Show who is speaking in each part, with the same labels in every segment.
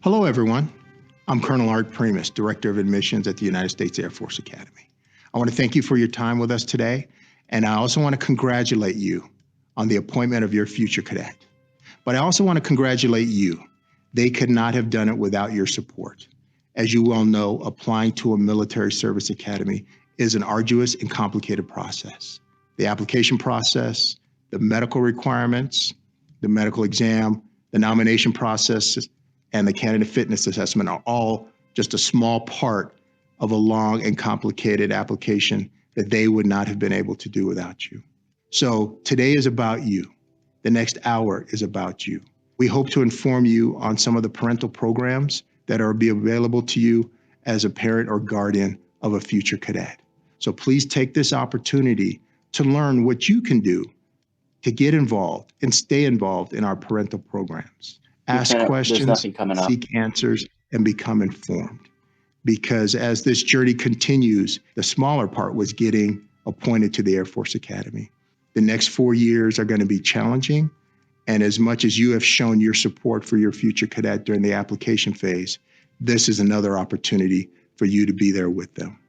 Speaker 1: Hello, everyone. I'm Colonel Art Primus, Director of Admissions at the United States Air Force Academy. I want to thank you for your time with us today, and I also want to congratulate you on the appointment of your future cadet. But I also want to congratulate you. They could not have done it without your support. As you well know, applying to a military service academy is an arduous and complicated process. The application process, the medical requirements, the medical exam, the nomination process, and the candidate fitness assessment are all just a small part of a long and complicated application that they would not have been able to do without you. So today is about you. The next hour is about you. We hope to inform you on some of the parental programs that are be available to you as a parent or guardian of a future cadet. So please take this opportunity to learn what you can do to get involved and stay involved in our parental programs. Ask questions, seek answers, and become informed. Because as this journey continues, the smaller part was getting appointed to the Air Force Academy. The next 4 years are going to be challenging, and as much as you have shown your support for your future cadet during the application phase, this is another opportunity for you to be there with them.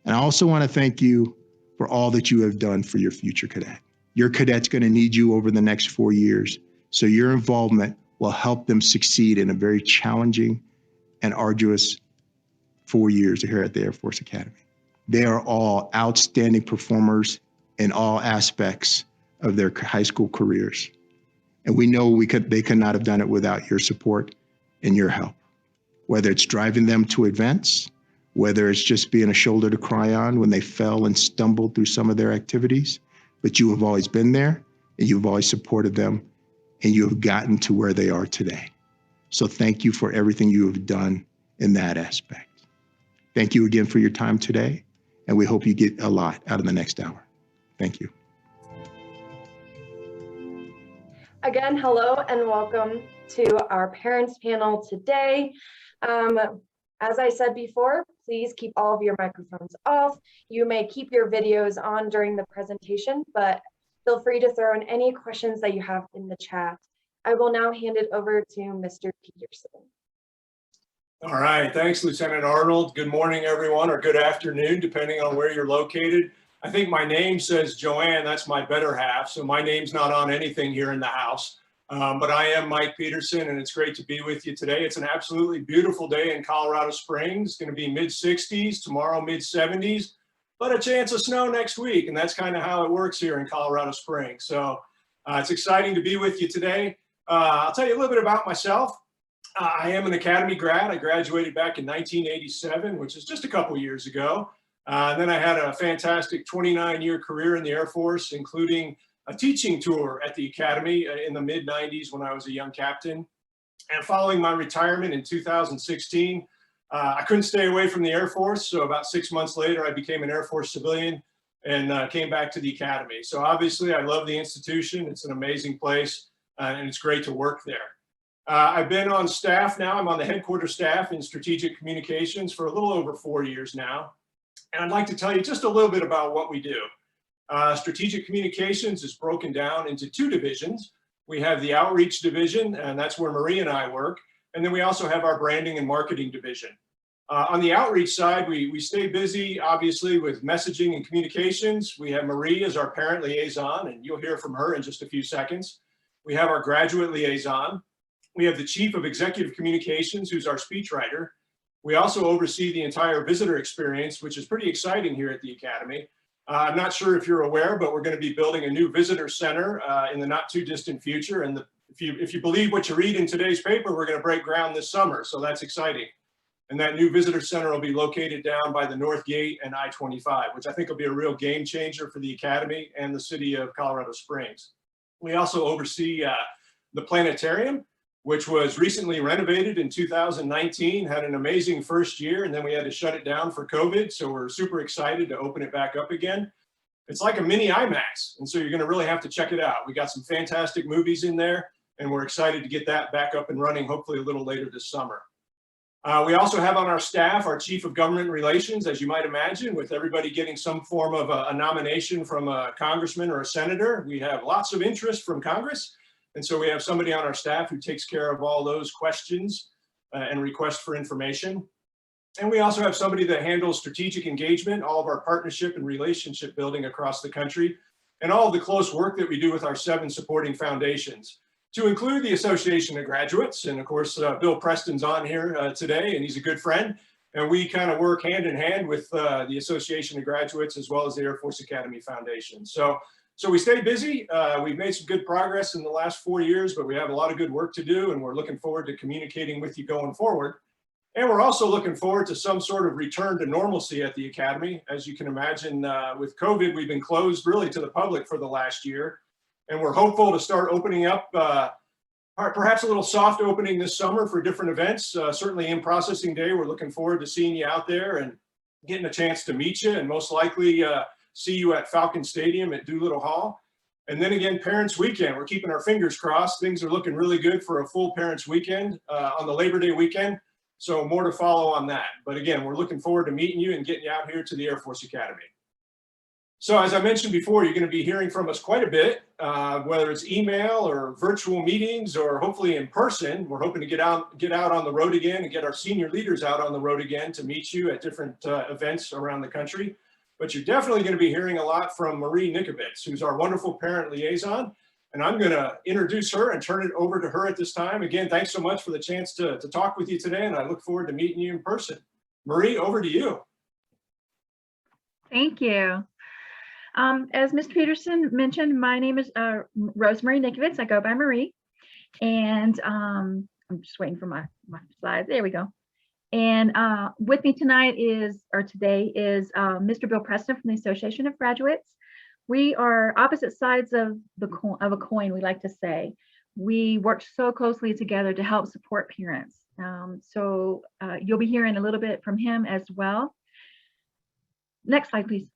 Speaker 1: And I also want to thank you for all that you have done for your future cadet. Your cadet's going to need you over the next 4 years, so your involvement will help them succeed in a very challenging and arduous 4 years here at the Air Force Academy. They are all outstanding performers in all aspects of their high school careers. And we know they could not have done it without your support and your help. Whether it's driving them to events, whether it's just being a shoulder to cry on when they fell and stumbled through some of their activities, but you have always been there and you've always supported them and you have gotten to where they are today. So thank you for everything you have done in that aspect. Thank you again for your time today, and we hope you get a lot out of the next hour. Thank you.
Speaker 2: Again, hello and welcome to our parents panel today. As I said before, please keep all of your microphones off. You may keep your videos on during the presentation, but feel free to throw in any questions that you have in the chat. I will now hand it over to Mr. Peterson.
Speaker 3: All right, thanks, Lieutenant Arnold. Good morning, everyone, or good afternoon, depending on where you're located. I think my name says Joanne, that's my better half, so my name's not on anything here in the house. But I am Mike Peterson, and it's great to be with you today. It's an absolutely beautiful day in Colorado Springs. It's going to be mid-60s, tomorrow mid-70s, but a chance of snow next week, and that's kind of how it works here in Colorado Springs. So it's exciting to be with you today. I'll tell you a little bit about myself. I am an Academy grad. I graduated back in 1987, which is just a couple years ago. And then I had a fantastic 29-year career in the Air Force, including a teaching tour at the Academy in the mid-90s when I was a young captain. And following my retirement in 2016, I couldn't stay away from the Air Force. So about 6 months later, I became an Air Force civilian and came back to the Academy. So obviously, I love the institution. It's an amazing place, and it's great to work there. I've been on staff now. I'm on the headquarters staff in strategic communications for a little over 4 years now. And I'd like to tell you just a little bit about what we do. Strategic communications is broken down into two divisions. We have the outreach division, and that's where Marie and I work. And then we also have our branding and marketing division. On the outreach side, we stay busy, obviously, with messaging and communications. We have Marie as our parent liaison, and you'll hear from her in just a few seconds. We have our graduate liaison. We have the chief of executive communications, who's our speechwriter. We also oversee the entire visitor experience, which is pretty exciting here at the Academy. I'm not sure if you're aware, but we're going to be building a new visitor center in the not too distant future. And if you believe what you read in today's paper, we're going to break ground this summer. So that's exciting. And that new visitor center will be located down by the North Gate and I-25, which I think will be a real game changer for the Academy and the city of Colorado Springs. We also oversee the Planetarium, which was recently renovated in 2019, had an amazing first year, and then we had to shut it down for COVID. So we're super excited to open it back up again. It's like a mini IMAX, and so you're gonna really have to check it out. We got some fantastic movies in there, and we're excited to get that back up and running, hopefully a little later this summer. We also have on our staff our Chief of Government Relations, as you might imagine, with everybody getting some form of a nomination from a congressman or a senator. We have lots of interest from Congress. And so we have somebody on our staff who takes care of all those questions and requests for information. And we also have somebody that handles strategic engagement, all of our partnership and relationship building across the country, and all of the close work that we do with our 7 supporting foundations, to include the Association of Graduates. And of course, Bill Preston's on here today, and he's a good friend. And we kind of work hand in hand with the Association of Graduates as well as the Air Force Academy Foundation. So we stay busy. We've made some good progress in the last 4 years, but we have a lot of good work to do, and we're looking forward to communicating with you going forward. And we're also looking forward to some sort of return to normalcy at the Academy. As you can imagine, with COVID, we've been closed really to the public for the last year. And we're hopeful to start opening up, perhaps a little soft opening this summer for different events. Certainly in Processing Day, we're looking forward to seeing you out there and getting a chance to meet you, and most likely see you at Falcon Stadium at Doolittle Hall. And then again, Parents Weekend, we're keeping our fingers crossed. Things are looking really good for a full Parents Weekend on the Labor Day weekend. So more to follow on that. But again, we're looking forward to meeting you and getting you out here to the Air Force Academy. So as I mentioned before, you're going to be hearing from us quite a bit, whether it's email or virtual meetings or hopefully in person. We're hoping to get out on the road again and get our senior leaders out on the road again to meet you at different events around the country. But you're definitely going to be hearing a lot from Marie Nikovitz, who's our wonderful parent liaison. And I'm going to introduce her and turn it over to her at this time. Again, thanks so much for the chance to talk with you today, and I look forward to meeting you in person. Marie, over to you.
Speaker 4: Thank you. As Ms. Peterson mentioned, my name is Rosemary Nikovitz. I go by Marie, and I'm just waiting for my slides. There we go. And with me tonight today is Mr. Bill Preston from the Association of Graduates. We are opposite sides of a coin, we like to say. We work so closely together to help support parents. So you'll be hearing a little bit from him as well. Next slide, please.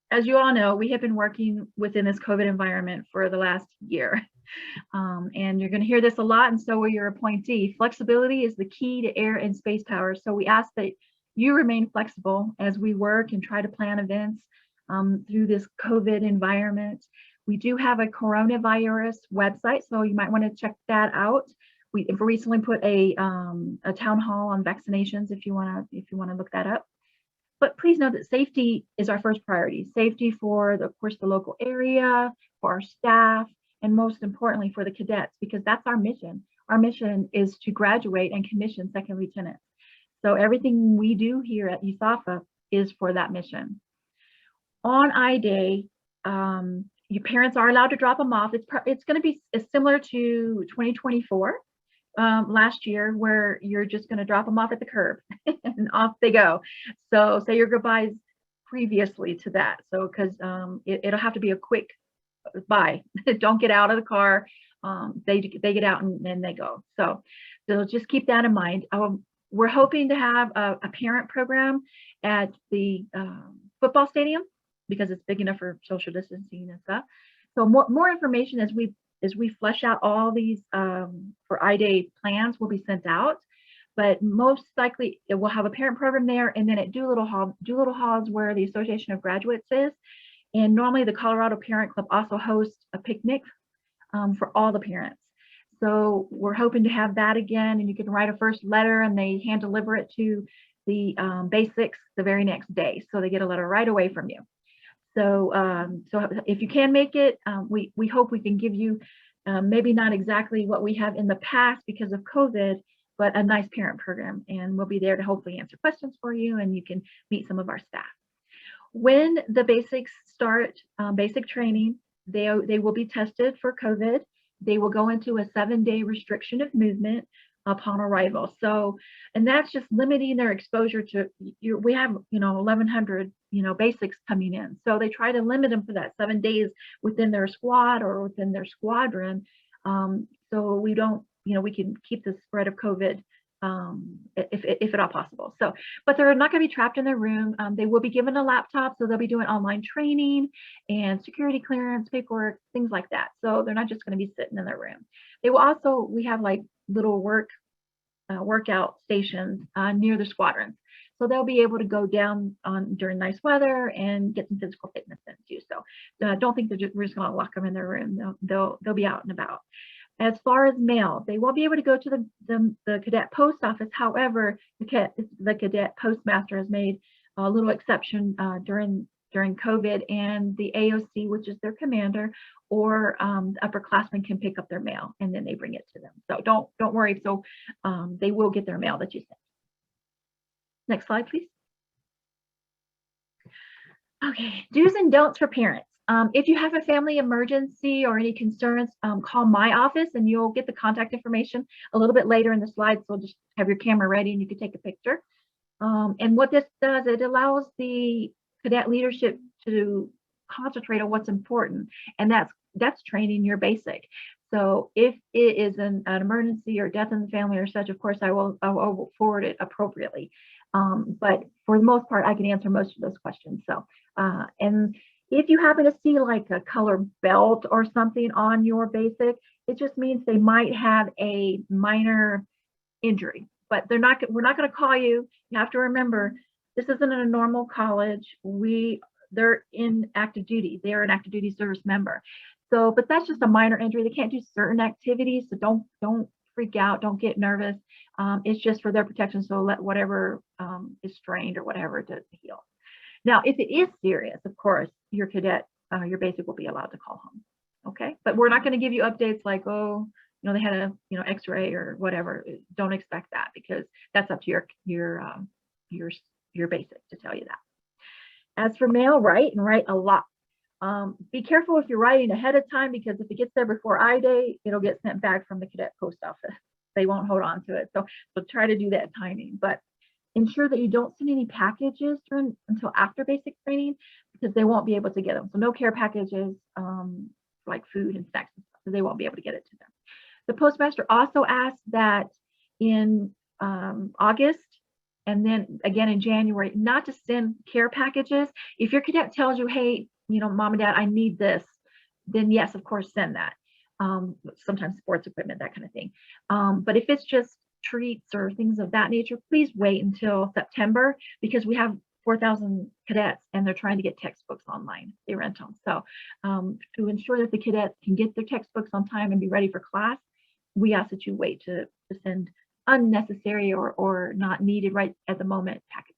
Speaker 4: As you all know, we have been working within this COVID environment for the last year. And you're going to hear this a lot, and so will your appointee. Flexibility is the key to air and space power. So we ask that you remain flexible as we work and try to plan events through this COVID environment. We do have a coronavirus website, so you might want to check that out. We recently put a town hall on vaccinations if you want to look that up. But please know that safety is our first priority. Safety for, of course, the local area, for our staff, and most importantly for the cadets, because that's our mission. Our mission is to graduate and commission second lieutenants. So everything we do here at Usafa is for that mission. On Iday, your parents are allowed to drop them off. It's going to be similar to 2024 last year, where you're just going to drop them off at the curb and off they go. So say your goodbyes previously to that. So because it'll have to be a quick bye. Don't get out of the car. They get out and then they go. So just keep that in mind. We're hoping to have a parent program at the football stadium because it's big enough for social distancing and stuff. So more information as we flesh out all these for Iday plans will be sent out. But most likely it will have a parent program there, and then at Doolittle Hall is where the Association of Graduates is. And normally the Colorado Parent Club also hosts a picnic for all the parents. So we're hoping to have that again, and you can write a first letter and they hand deliver it to the basics the very next day. So they get a letter right away from you. So so if you can make it, we hope we can give you maybe not exactly what we have in the past because of COVID, but a nice parent program. And we'll be there to hopefully answer questions for you, and you can meet some of our staff. When the basics start basic training, they will be tested for COVID. They will go into a 7-day restriction of movement upon arrival. So, and that's just limiting their exposure to, we have, 1,100, basics coming in. So they try to limit them for that 7 days within their squad or within their squadron. So we don't, we can keep the spread of COVID if at all possible. So, but they're not going to be trapped in their room. They will be given a laptop, so they'll be doing online training and security clearance, paperwork, things like that. So they're not just going to be sitting in their room. They will also, we have like little workout stations near the squadrons. So they'll be able to go down during nice weather and get some physical fitness in too. So don't think we're just going to lock them in their room. They'll be out and about. As far as mail, they won't be able to go to the cadet post office. However, the cadet postmaster has made a little exception during COVID, and the AOC, which is their commander, or upperclassmen can pick up their mail and then they bring it to them. So don't worry. So they will get their mail that you sent. Next slide, please. Okay, do's and don'ts for parents. If you have a family emergency or any concerns, call my office and you'll get the contact information a little bit later in the slide. So just have your camera ready and you can take a picture. And what this does, it allows the cadet leadership to concentrate on what's important, and that's training your basic. So if it is an emergency or death in the family or such, of course I will forward it appropriately. But for the most part, I can answer most of those questions. So and if you happen to see like a color belt or something on your basic, it just means they might have a minor injury, but we're not going to call you. You have to remember, this isn't a normal college. They're in active duty. They're an active duty service member. So, but that's just a minor injury. They can't do certain activities. So don't freak out. Don't get nervous. It's just for their protection. So let whatever is strained or whatever to heal. Now, if it is serious, of course, your cadet, your basic will be allowed to call home. Okay, but we're not going to give you updates like, oh, they had a X-ray or whatever. Don't expect that, because that's up to your basic to tell you that. As for mail, write a lot. Be careful if you're writing ahead of time, because if it gets there before Iday, it'll get sent back from the cadet post office. They won't hold on to it. So try to do that timing, but ensure that you don't send any packages until after basic training, because they won't be able to get them. So no care packages like food and snacks and stuff, so they won't be able to get it to them. The postmaster also asked that in August and then again in January, not to send care packages. If your cadet tells you, hey, mom and dad, I need this, then yes, of course, send that. Sometimes sports equipment, that kind of thing. But if it's just treats or things of that nature, please wait until September, because we have 4,000 cadets and they're trying to get textbooks online. They rent them. So to ensure that the cadets can get their textbooks on time and be ready for class, we ask that you wait to send unnecessary or not needed right at the moment packages.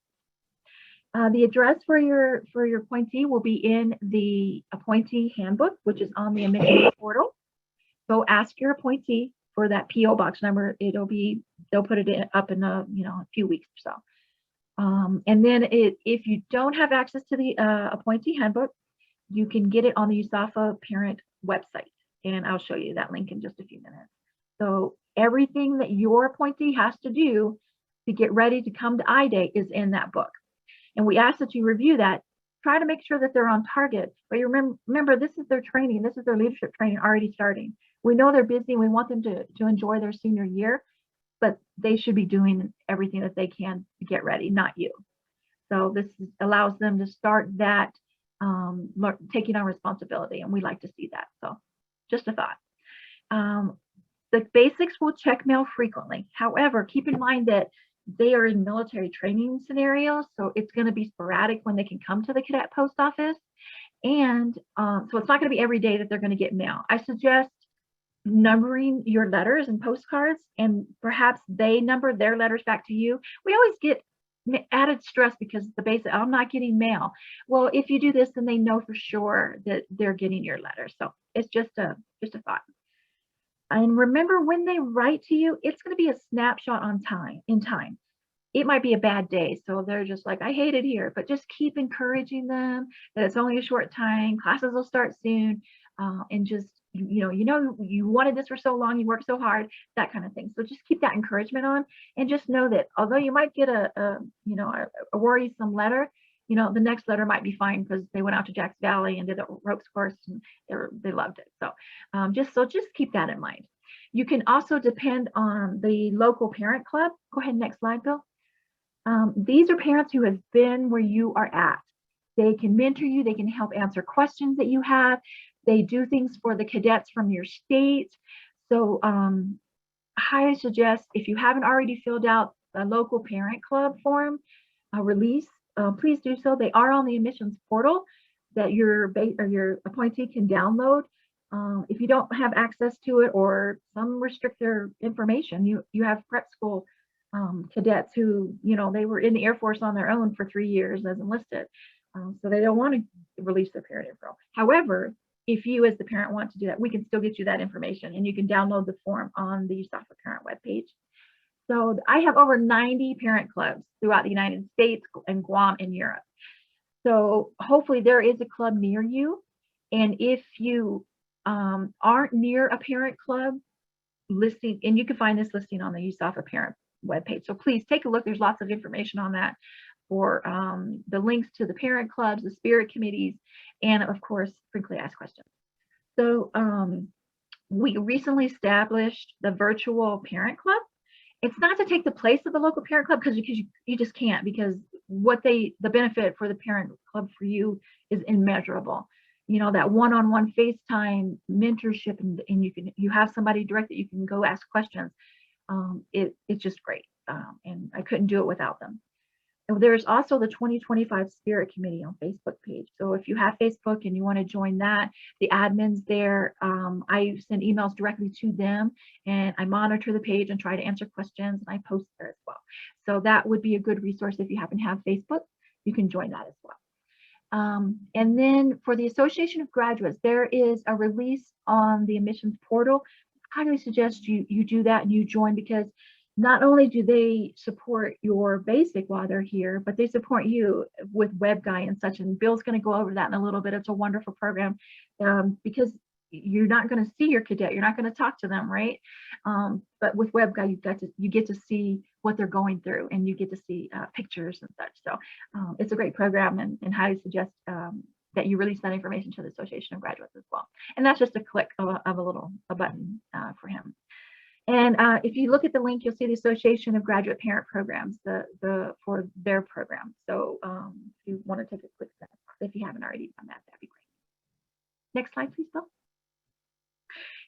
Speaker 4: The address for your appointee will be in the Appointee Handbook, which is on the admissions portal. So ask your appointee for that PO box number. They'll put it up in a few weeks or so. And then if you don't have access to the Appointee Handbook, you can get it on the Usafa parent website, and I'll show you that link in just a few minutes. So everything that your appointee has to do to get ready to come to Iday is in that book. And we ask that you review that. Try to make sure that they're on target. But you remember, this is their training. This is their leadership training already starting. We know they're busy and we want them to enjoy their senior year, but they should be doing everything that they can to get ready, not you. So this allows them to start that taking on responsibility, and we like to see that. So just a thought. The basics will check mail frequently. However, keep in mind that they are in military training scenarios, so it's going to be sporadic when they can come to the cadet post office. And so it's not going to be every day that they're going to get mail. I suggest numbering your letters and postcards, and perhaps they number their letters back to you. We always get added stress because the basic, I'm not getting mail. Well, if you do this, then they know for sure that they're getting your letter. So it's just a thought. And remember, when they write to you, it's going to be a snapshot in time. It might be a bad day, so they're just like, I hate it here, but just keep encouraging them that it's only a short time, classes will start soon, and just, you wanted this for so long, you worked so hard, that kind of thing. So just keep that encouragement on, and just know that although you might get a worrisome letter, the next letter might be fine because they went out to Jack's Valley and did the ropes course and they loved it. So just keep that in mind. You can also depend on the local parent club. Go ahead, next slide, Bill. These are parents who have been where you are at. They can mentor you. They can help answer questions that you have. They do things for the cadets from your state. So I suggest, if you haven't already filled out a local parent club form, release, please do so. They are on the admissions portal that your appointee can download. If you don't have access to it, or some restrict their information, you have prep school cadets who, they were in the Air Force on their own for 3 years as enlisted. So they don't want to release their parent info. However, if you as the parent want to do that, we can still get you that information, and you can download the form on the Usafa parent webpage. So I have over 90 parent clubs throughout the United States and Guam and Europe. So hopefully there is a club near you. And if you aren't near a parent club listing, and you can find this listing on the Usafa parent webpage. So please take a look. There's lots of information on that for the links to the parent clubs, the spirit committees, and of course, frequently asked questions. So we recently established the virtual parent club. It's not to take the place of the local parent club, because you just can't, because the benefit for the parent club for you is immeasurable. That one-on-one FaceTime mentorship, and you have somebody direct that you can go ask questions. It's just great, and I couldn't do it without them. And there's also the 2025 Spirit Committee on Facebook page. So if you have Facebook and you want to join that, the admins there, I send emails directly to them, and I monitor the page and try to answer questions, and I post there as well. So that would be a good resource if you happen to have Facebook. You can join that as well. And then for the Association of Graduates, there is a release on the admissions portal. I highly suggest you do that and you join, because not only do they support your basic while they're here, but they support you with WebGuide and such. And Bill's going to go over that in a little bit. It's a wonderful program, because you're not going to see your cadet. You're not going to talk to them, right? But with WebGuide, you get to see what they're going through, and you get to see pictures and such. So it's a great program, and highly suggest that you release that information to the Association of Graduates as well. And that's just a click of a button for him. And if you look at the link, you'll see the Association of Graduate Parent Programs for their program. So if you want to take a quick step, if you haven't already done that, that'd be great. Next slide, please, Bill.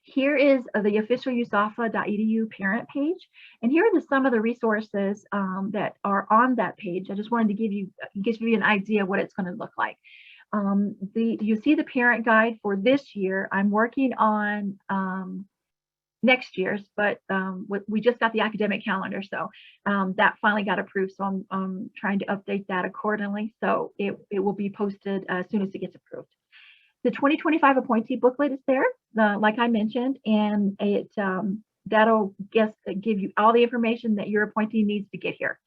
Speaker 4: Here is the official usafa.edu parent page. And here are some of the resources that are on that page. I just wanted to give you an idea of what it's going to look like. You see the parent guide for this year. I'm working on next year's, but we just got the academic calendar, so that finally got approved. So I'm trying to update that accordingly. So it will be posted as soon as it gets approved. The 2025 appointee booklet is there, like I mentioned, and that'll give you all the information that your appointee needs to get here.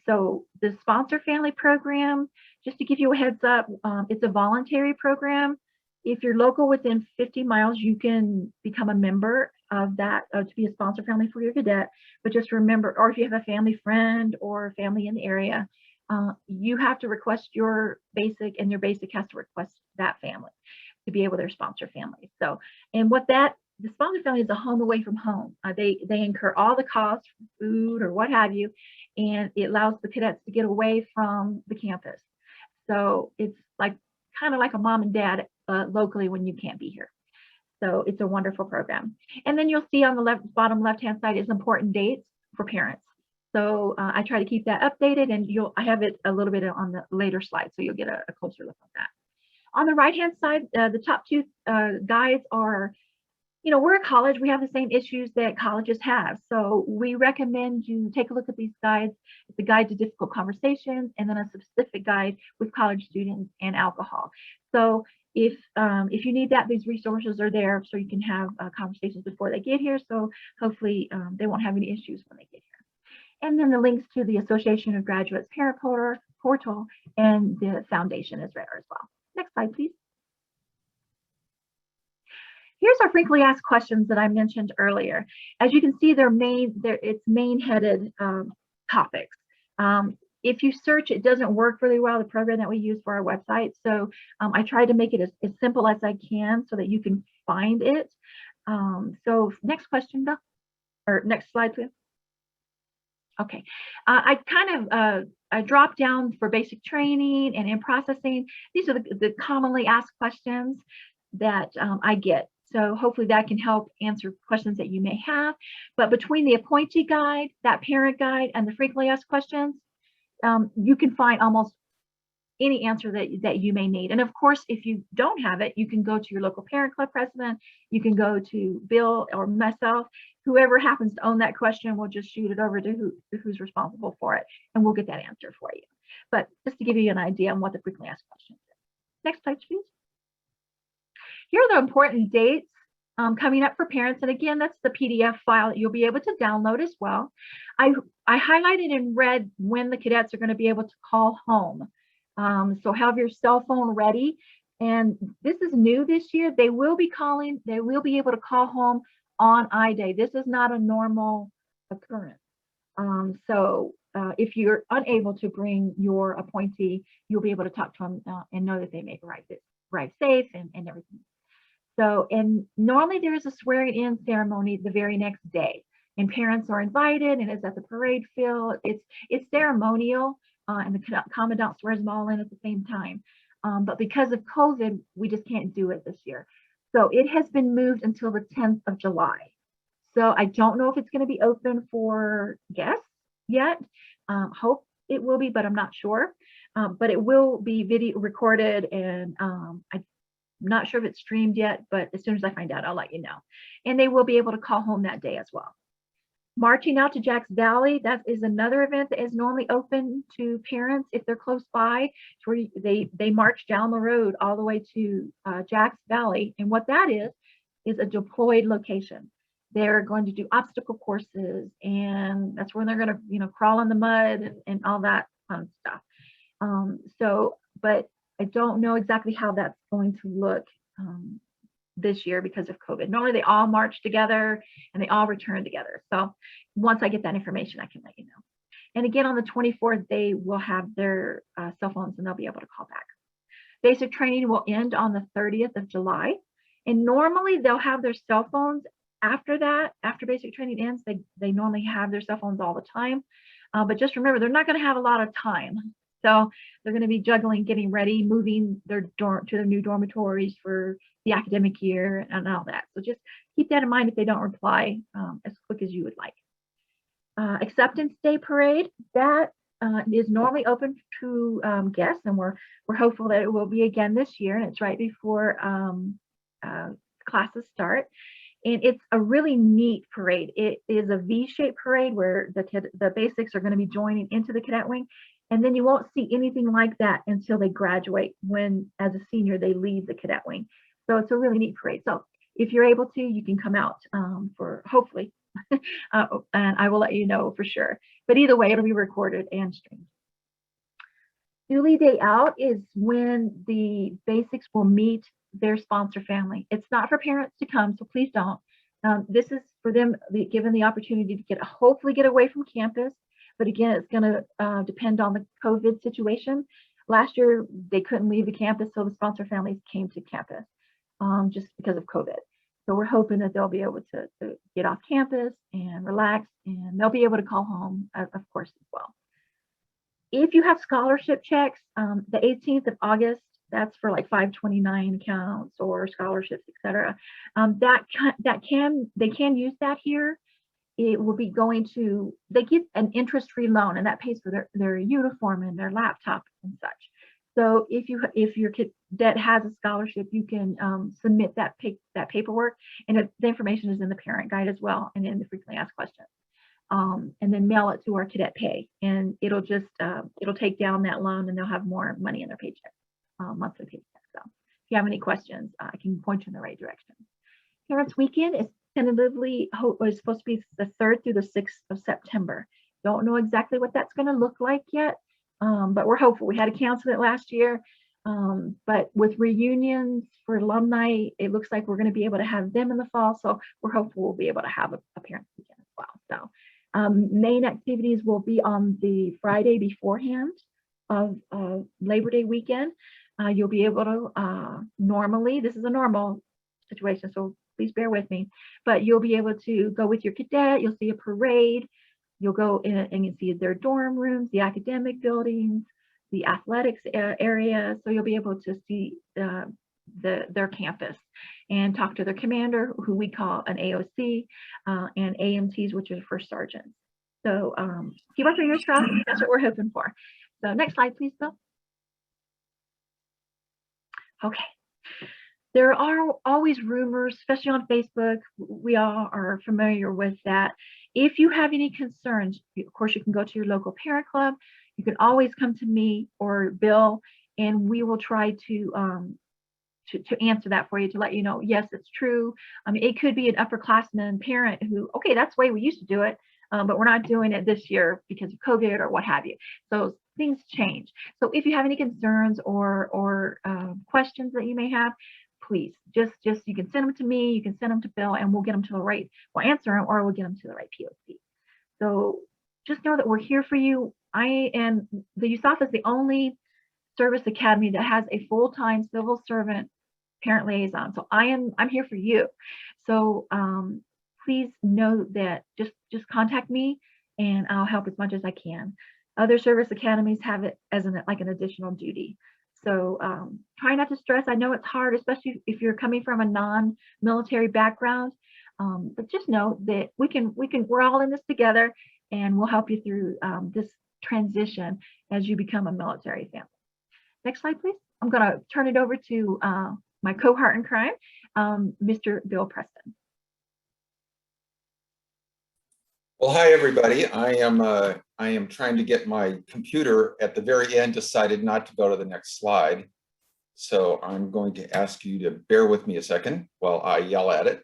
Speaker 4: So the sponsor family program, just to give you a heads up, it's a voluntary program. If you're local within 50 miles, you can become a member of that to be a sponsor family for your cadet. But just remember, or if you have a family friend or family in the area, you have to request your basic, and your basic has to request that family to be able to sponsor family. So, and the sponsor family is a home away from home. They incur all the costs, food or what have you, and it allows the cadets to get away from the campus. So it's kind of like a mom and dad locally when you can't be here. So it's a wonderful program. And then you'll see on the bottom left-hand side is important dates for parents. So I try to keep that updated, and I have it a little bit on the later slide, so you'll get a closer look at that. On the right-hand side, the top two guides are, we're a college, we have the same issues that colleges have. So we recommend you take a look at these guides. It's a guide to difficult conversations, and then a specific guide with college students and alcohol. So if you need that, these resources are there so you can have conversations before they get here. So hopefully they won't have any issues when they get here. And then the links to the Association of Graduates Parent Portal and the foundation is there as well. Next slide, please. Here's our frequently asked questions that I mentioned earlier. As you can see, it's main headed topics. If you search, it doesn't work really well, the program that we use for our website. So I try to make it as simple as I can so that you can find it. So next question, Bill, or next slide, please. Okay, I dropped down for basic training and in processing. These are the commonly asked questions that I get. So hopefully that can help answer questions that you may have. But between the appointee guide, that parent guide, and the frequently asked questions, you can find almost any answer that you may need. And of course, if you don't have it, you can go to your local parent club president, you can go to Bill or myself, whoever happens to own that question, we'll just shoot it over to who's responsible for it, and we'll get that answer for you. But just to give you an idea on what the frequently asked questions is. Next slide, please. Here are the important dates coming up for parents. And again, that's the PDF file that you'll be able to download as well. I highlighted in red when the cadets are going to be able to call home. So have your cell phone ready. And this is new this year. They will be able to call home on Iday. This is not a normal occurrence. If you're unable to bring your appointee, you'll be able to talk to them and know that they may arrive safe and everything. So, and normally there is a swearing in ceremony the very next day, and parents are invited, and it's at the parade field. It's ceremonial, and the commandant swears them all in at the same time. But because of COVID, we just can't do it this year. So it has been moved until the 10th of July. So I don't know if it's going to be open for guests yet. Hope it will be, but I'm not sure. But it will be video recorded, and I'm not sure if it's streamed yet, but as soon as I find out, I'll let you know. And they will be able to call home that day as well. Marching out to Jacks Valley, that is another event that is normally open to parents if they're close by, where they march down the road all the way to Jacks Valley. And what that is a deployed location. They're going to do obstacle courses, and that's where they're going to, crawl in the mud and all that fun stuff. But I don't know exactly how that's going to look this year because of COVID. Normally they all march together and they all return together. So once I get that information, I can let you know. And again, on the 24th, they will have their cell phones and they'll be able to call back. Basic training will end on the 30th of July. And normally they'll have their cell phones after that. After basic training ends, they normally have their cell phones all the time. But just remember, they're not going to have a lot of time. So they're going to be juggling, getting ready, moving to their new dormitories for the academic year and all that. So just keep that in mind if they don't reply as quick as you would like. Acceptance Day Parade, that is normally open to guests, and we're hopeful that it will be again this year, and it's right before classes start. And it's a really neat parade. It is a V-shaped parade where the basics are going to be joining into the cadet wing. And then you won't see anything like that until they graduate, when as a senior, they leave the cadet wing. So it's a really neat parade. So if you're able to, you can come out for hopefully, and I will let you know for sure. But either way, it'll be recorded and streamed. Dually Day Out is when the basics will meet their sponsor family. It's not for parents to come, so please don't. This is for them, given the opportunity to hopefully get away from campus. But again, it's going to depend on the COVID situation. Last year, they couldn't leave the campus, so the sponsor families came to campus just because of COVID. So we're hoping that they'll be able to get off campus and relax, and they'll be able to call home, of course, as well. If you have scholarship checks, the 18th of August, that's for like 529 accounts or scholarships, etc. They can use that here. It will be going to, they get an interest-free loan, and that pays for their uniform and their laptop and such. So if your cadet has a scholarship, you can submit that paperwork, and the information is in the parent guide as well, and in the frequently asked questions. And then mail it to our cadet pay, and it'll take down that loan, and they'll have more money in their paycheck, monthly paycheck. So if you have any questions, I can point you in the right direction. Parents Weekend is tentatively was supposed to be the 3rd through the 6th of September. Don't know exactly what that's going to look like yet, but we're hopeful. We had to cancel it last year, but with reunions for alumni, it looks like we're going to be able to have them in the fall. So we're hopeful we'll be able to have a Parents Weekend as well. So main activities will be on the Friday beforehand of Labor Day weekend. You'll be able to normally, this is a normal situation, so please bear with me, but you'll be able to go with your cadet. You'll see a parade. You'll go in and you see their dorm rooms, the academic buildings, the athletics area. So you'll be able to see their campus and talk to their commander, who we call an AOC, and AMTs, which are first sergeants. So keep us on your crossed. That's what we're hoping for. So next slide, please, Bill. Okay. There are always rumors, especially on Facebook. We all are familiar with that. If you have any concerns, of course, you can go to your local parent club. You can always come to me or Bill, and we will try to answer that for you, to let you know, yes, it's true. I mean, it could be an upperclassman parent who, okay, that's the way we used to do it, but we're not doing it this year because of COVID or what have you. So things change. So if you have any concerns or questions that you may have, please just you can send them to me, you can send them to Bill, and we'll get them to the right, we'll answer them, or we'll get them to the right POC. So just know that we're here for you. The Usafa is the only service academy that has a full-time civil servant parent liaison. So I'm here for you. So please know that just contact me and I'll help as much as I can. Other service academies have it as an additional duty. So try not to stress. I know it's hard, especially if you're coming from a non-military background. But just know that we're all in this together, and we'll help you through this transition as you become a military family. Next slide, please. I'm going to turn it over to my cohort in crime, Mr. Bill Preston.
Speaker 5: Well, hi everybody. I am trying to get my computer at the very end decided not to go to the next slide. So I'm going to ask you to bear with me a second while I yell at it,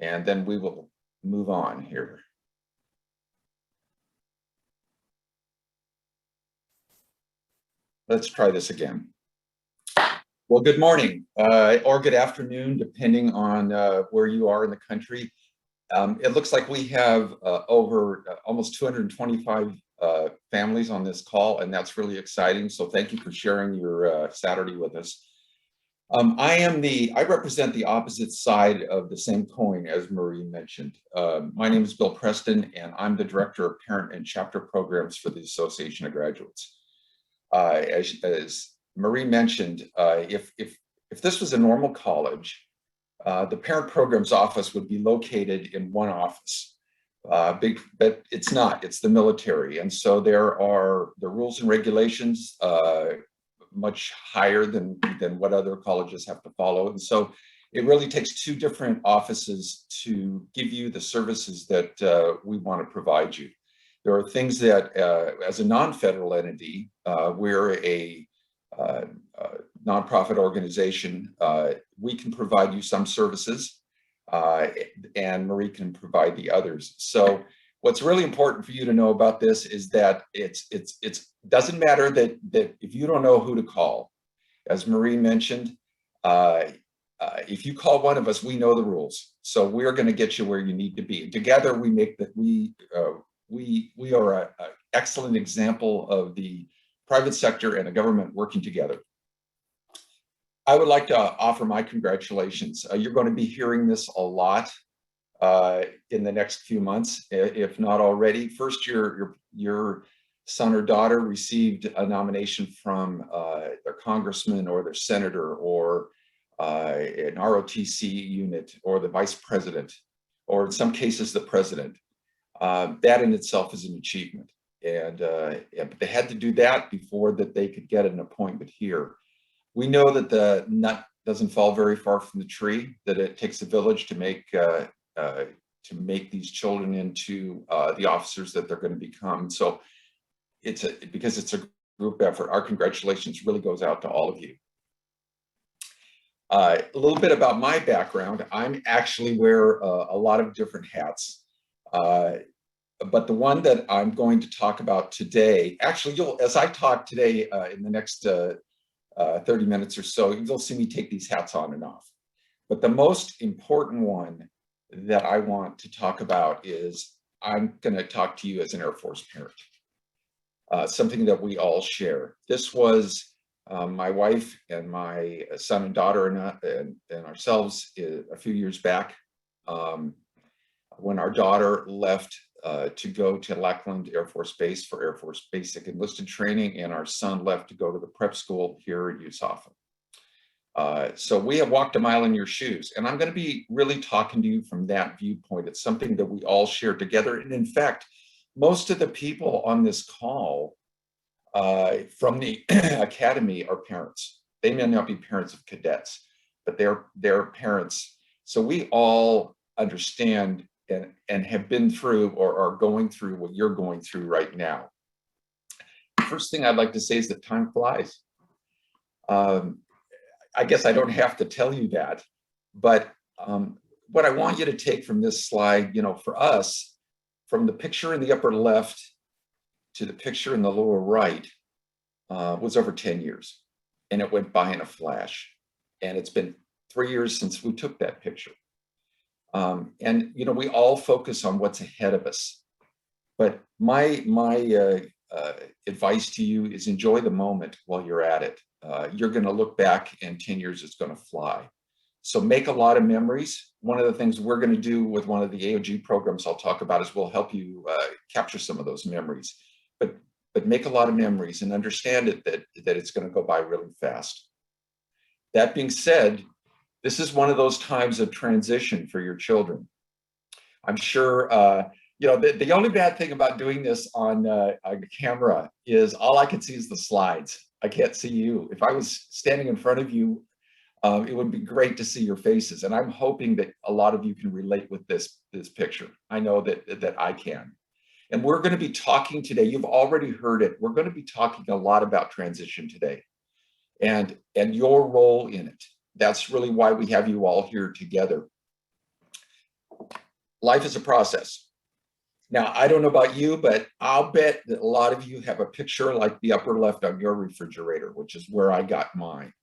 Speaker 5: and then we will move on here. Let's try this again. Well, good morning or good afternoon, depending on where you are in the country. It looks like we have over almost 225 families on this call, and that's really exciting. So thank you for sharing your Saturday with us. I represent the opposite side of the same coin as Marie mentioned. My name is Bill Preston, and I'm the Director of Parent and Chapter Programs for the Association of Graduates. As Marie mentioned, if this was a normal college, the parent programs office would be located in one office, but it's not, it's the military. And so there are the rules and regulations much higher than what other colleges have to follow. And so it really takes two different offices to give you the services that we want to provide you. There are things that, as a non-federal entity, we're a nonprofit organization, we can provide you some services, and Marie can provide the others. So what's really important for you to know about this is that it doesn't matter that if you don't know who to call. As Marie mentioned, if you call one of us, we know the rules. So we're going to get you where you need to be. Together, we make that we are an excellent example of the private sector and the government working together. I would like to offer my congratulations. You're going to be hearing this a lot in the next few months, if not already. First, your son or daughter received a nomination from their congressman or their senator or an ROTC unit or the vice president, or in some cases, the president. That in itself is an achievement. And they had to do that before that they could get an appointment here. We know that the nut doesn't fall very far from the tree, that it takes a village to make these children into the officers that they're going to become. So because it's a group effort, our congratulations really goes out to all of you. A little bit about my background. I'm actually wear a lot of different hats. But the one that I'm going to talk about today, actually, as I talk today in the next 30 minutes or so, you'll see me take these hats on and off. But the most important one that I want to talk about is I'm going to talk to you as an Air Force parent, something that we all share. This was my wife and my son and daughter and ourselves a few years back when our daughter left to go to Lackland Air Force Base for Air Force Basic Enlisted Training, and our son left to go to the prep school here at Usafa. So we have walked a mile in your shoes, and I'm going to be really talking to you from that viewpoint. It's something that we all share together, and in fact, most of the people on this call from the Academy are parents. They may not be parents of cadets, but they're parents. So we all understand and have been through or are going through what you're going through right now. First thing I'd like to say is that time flies. I guess I don't have to tell you that, but what I want you to take from this slide, for us, from the picture in the upper left to the picture in the lower right, was over 10 years, and it went by in a flash. And it's been 3 years since we took that picture. And we all focus on what's ahead of us. But my advice to you is enjoy the moment while you're at it. You're going to look back, and 10 years is going to fly. So make a lot of memories. One of the things we're going to do with one of the AOG programs I'll talk about is we'll help you capture some of those memories. But make a lot of memories and understand that it's going to go by really fast. That being said, this is one of those times of transition for your children. I'm sure, the only bad thing about doing this on camera is all I can see is the slides. I can't see you. If I was standing in front of you, it would be great to see your faces. And I'm hoping that a lot of you can relate with this picture. I know that I can. And we're going to be talking today. You've already heard it. We're going to be talking a lot about transition today and your role in it. That's really why we have you all here together. Life is a process. Now, I don't know about you, but I'll bet that a lot of you have a picture like the upper left on your refrigerator, which is where I got mine.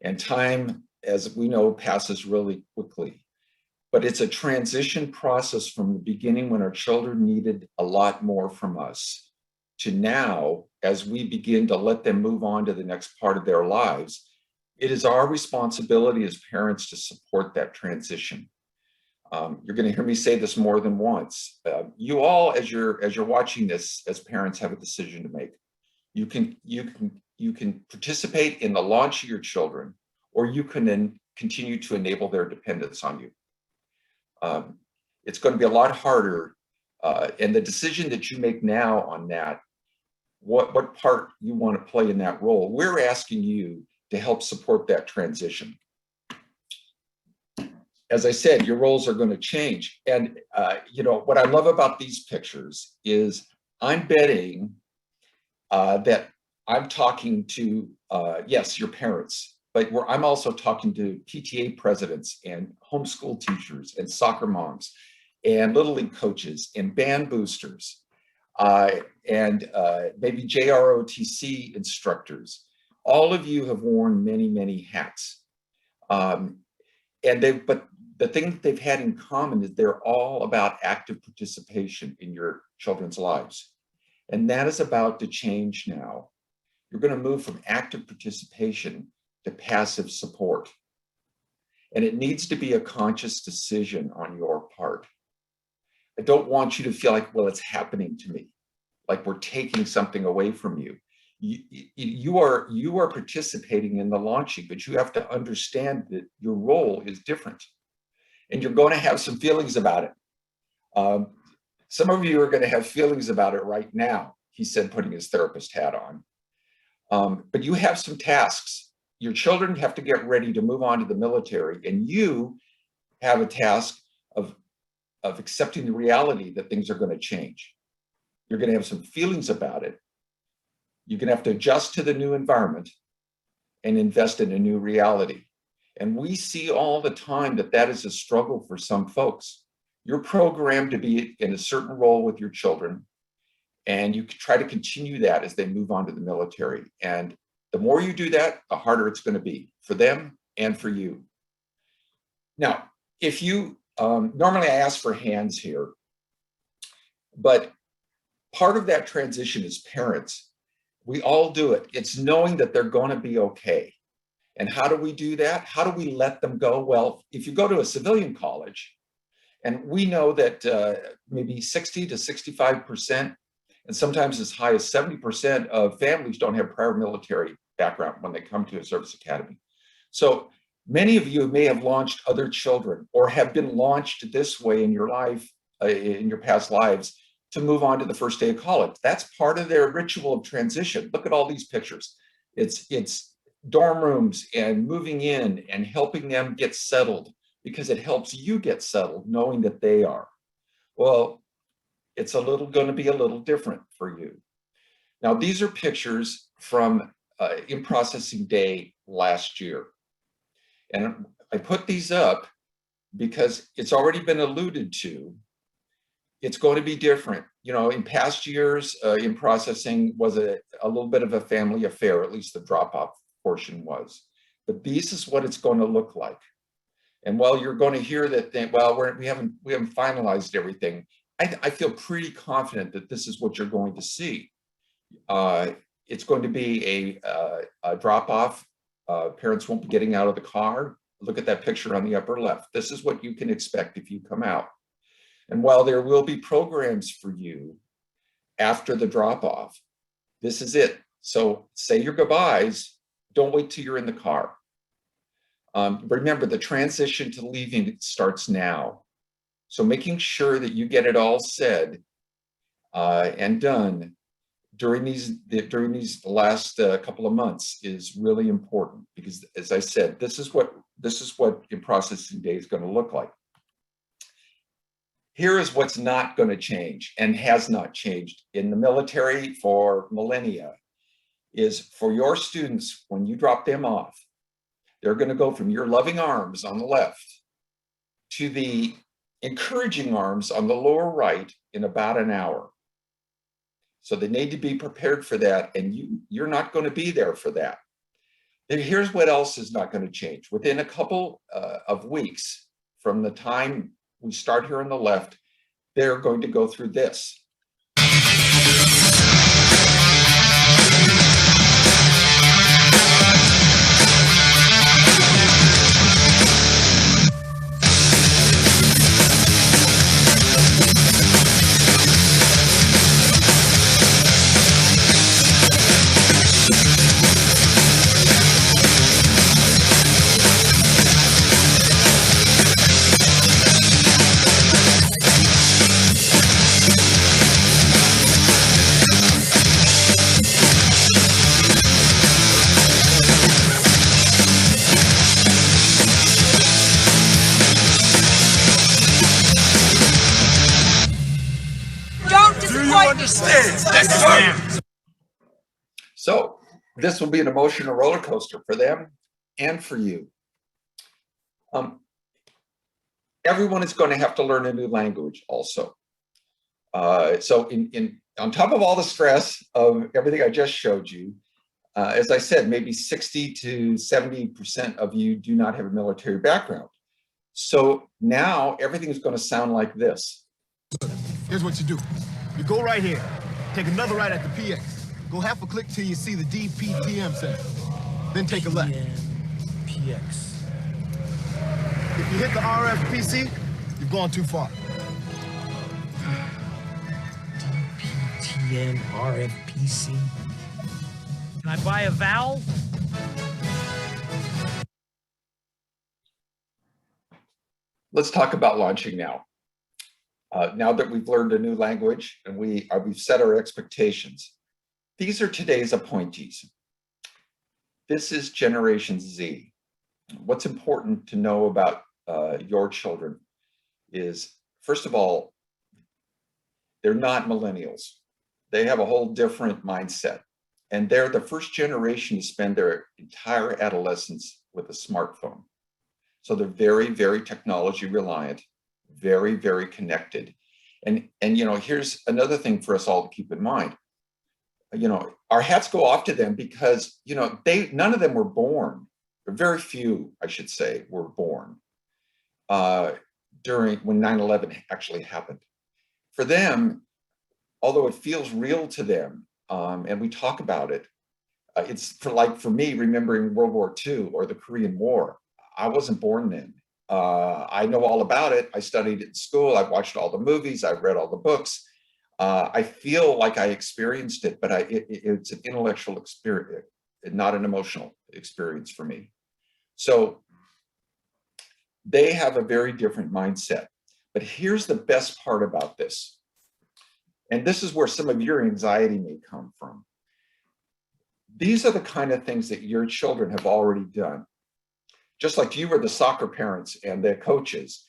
Speaker 5: And time, as we know, passes really quickly. But it's a transition process from the beginning when our children needed a lot more from us to now, as we begin to let them move on to the next part of their lives. It is our responsibility as parents to support that transition. You're going to hear me say this more than once. You all, as you're watching this, as parents, have a decision to make. You can participate in the launch of your children, or you can then continue to enable their dependence on you. It's going to be a lot harder, and the decision that you make now on that, what part you want to play in that role, we're asking you to help support that transition. As I said, your roles are going to change. And what I love about these pictures is I'm betting that I'm talking to, yes, your parents, but I'm also talking to PTA presidents and homeschool teachers and soccer moms and Little League coaches and band boosters and maybe JROTC instructors. All of you have worn many, many hats. But the thing that they've had in common is they're all about active participation in your children's lives. And that is about to change now. You're going to move from active participation to passive support. And it needs to be a conscious decision on your part. I don't want you to feel like, well, it's happening to me, like we're taking something away from you. You are participating in the launching, but you have to understand that your role is different. And you're going to have some feelings about it. Some of you are going to have feelings about it right now, he said, putting his therapist hat on. But you have some tasks. Your children have to get ready to move on to the military, and you have a task of accepting the reality that things are going to change. You're going to have some feelings about it. You're going to have to adjust to the new environment and invest in a new reality. And we see all the time that is a struggle for some folks. You're programmed to be in a certain role with your children, and you try to continue that as they move on to the military. And the more you do that, the harder it's going to be for them and for you. Now, if you, normally I ask for hands here, but part of that transition is parents. We all do it. It's knowing that they're going to be okay. And how do we do that? How do we let them go? Well, if you go to a civilian college, and we know that maybe 60 to 65%, and sometimes as high as 70% of families don't have prior military background when they come to a service academy. So many of you may have launched other children or have been launched this way in your life, in your past lives, to move on to the first day of college. That's part of their ritual of transition. Look at all these pictures. It's dorm rooms and moving in and helping them get settled, because it helps you get settled knowing that they are. Well, it's going to be a little different for you. Now, these are pictures from in processing day last year. And I put these up because it's already been alluded to. It's going to be different. You know, in past years, in processing was a little bit of a family affair, at least the drop-off portion was. But this is what it's going to look like. And while you're going to hear that, we haven't finalized everything, I feel pretty confident that this is what you're going to see. It's going to be a drop-off. Parents won't be getting out of the car. Look at that picture on the upper left. This is what you can expect if you come out. And while there will be programs for you after the drop-off, this is it. So say your goodbyes. Don't wait till you're in the car. Remember, the transition to leaving starts now. So making sure that you get it all said and done during these last couple of months is really important, because, as I said, this is what in processing day is going to look like. Here is what's not going to change and has not changed in the military for millennia, is for your students, when you drop them off, they're going to go from your loving arms on the left to the encouraging arms on the lower right in about an hour. So they need to be prepared for that, and you're not going to be there for that. And here's what else is not going to change. Within a couple of weeks from the time we start here on the left, they're going to go through this. So this will be an emotional roller coaster for them and for you. Everyone is going to have to learn a new language also. So on top of all the stress of everything I just showed you, as I said, maybe 60 to 70% of you do not have a military background. So now everything is going to sound like this.
Speaker 6: Here's what you do. You go right here, take another right at the PX. Go half a click till you see the DPTM center. Then take a left. PX. If you hit the RFPC, you've gone too far.
Speaker 7: DPTM RFPC. Can I buy a vowel?
Speaker 5: Let's talk about launching now. Now that we've learned a new language and we've set our expectations, these are today's appointees. This is Generation Z. What's important to know about your children is, first of all, they're not millennials. They have a whole different mindset. And they're the first generation to spend their entire adolescence with a smartphone. So they're very, very technology reliant, very, very connected. And you know, here's another thing for us all to keep in mind. You know, our hats go off to them because, you know, none of them were born, or very few, I should say, were born during when 9/11 actually happened. For them, although it feels real to them, and we talk about it, it's for me, remembering World War II or the Korean War. I wasn't born then. I know all about it. I studied it in school. I've watched all the movies. I've read all the books. I feel like I experienced it, but it's an intellectual experience, not an emotional experience for me. So they have a very different mindset. But here's the best part about this. And this is where some of your anxiety may come from. These are the kind of things that your children have already done. Just like you were the soccer parents and the coaches,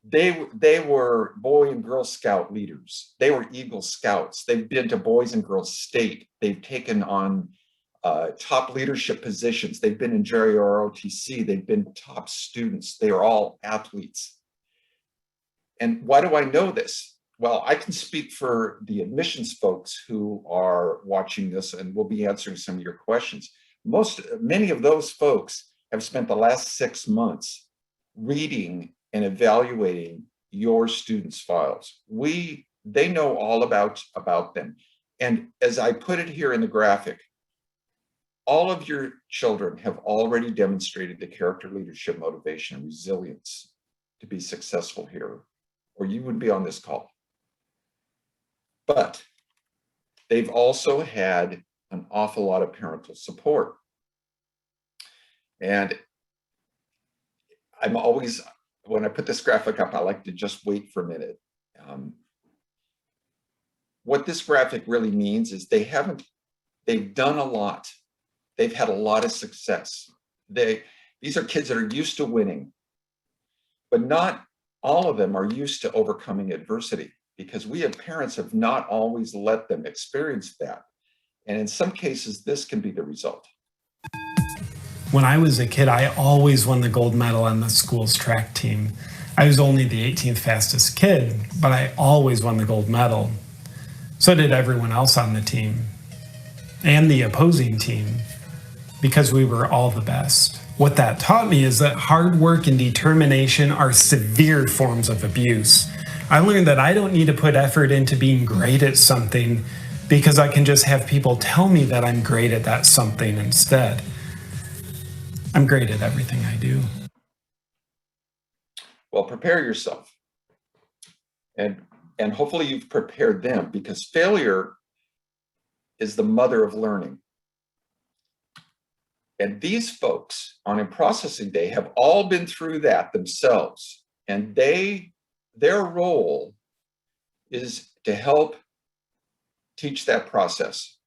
Speaker 5: they were Boy and Girl Scout leaders. They were Eagle Scouts. They've been to Boys and Girls State. They've taken on top leadership positions. They've been in JROTC. They've been top students. They are all athletes. And why do I know this? Well, I can speak for the admissions folks who are watching this and will be answering some of your questions. Many of those folks have spent the last 6 months reading and evaluating your students' files. They know all about them. And as I put it here in the graphic, all of your children have already demonstrated the character, leadership, motivation, and resilience to be successful here, or you would be on this call. But they've also had an awful lot of parental support. And I'm always, when I put this graphic up, I like to just wait for a minute. What this graphic really means is they've done a lot. They've had a lot of success. These are kids that are used to winning, but not all of them are used to overcoming adversity, because we as parents have not always let them experience that. And in some cases, this can be the result.
Speaker 8: When I was a kid, I always won the gold medal on the school's track team. I was only the 18th fastest kid, but I always won the gold medal. So did everyone else on the team and the opposing team, because we were all the best. What that taught me is that hard work and determination are severe forms of abuse. I learned that I don't need to put effort into being great at something, because I can just have people tell me that I'm great at that something instead. I'm great at everything I do.
Speaker 5: Well, prepare yourself. And hopefully you've prepared them, because failure is the mother of learning. And these folks on in-processing day have all been through that themselves. And their role is to help teach that process,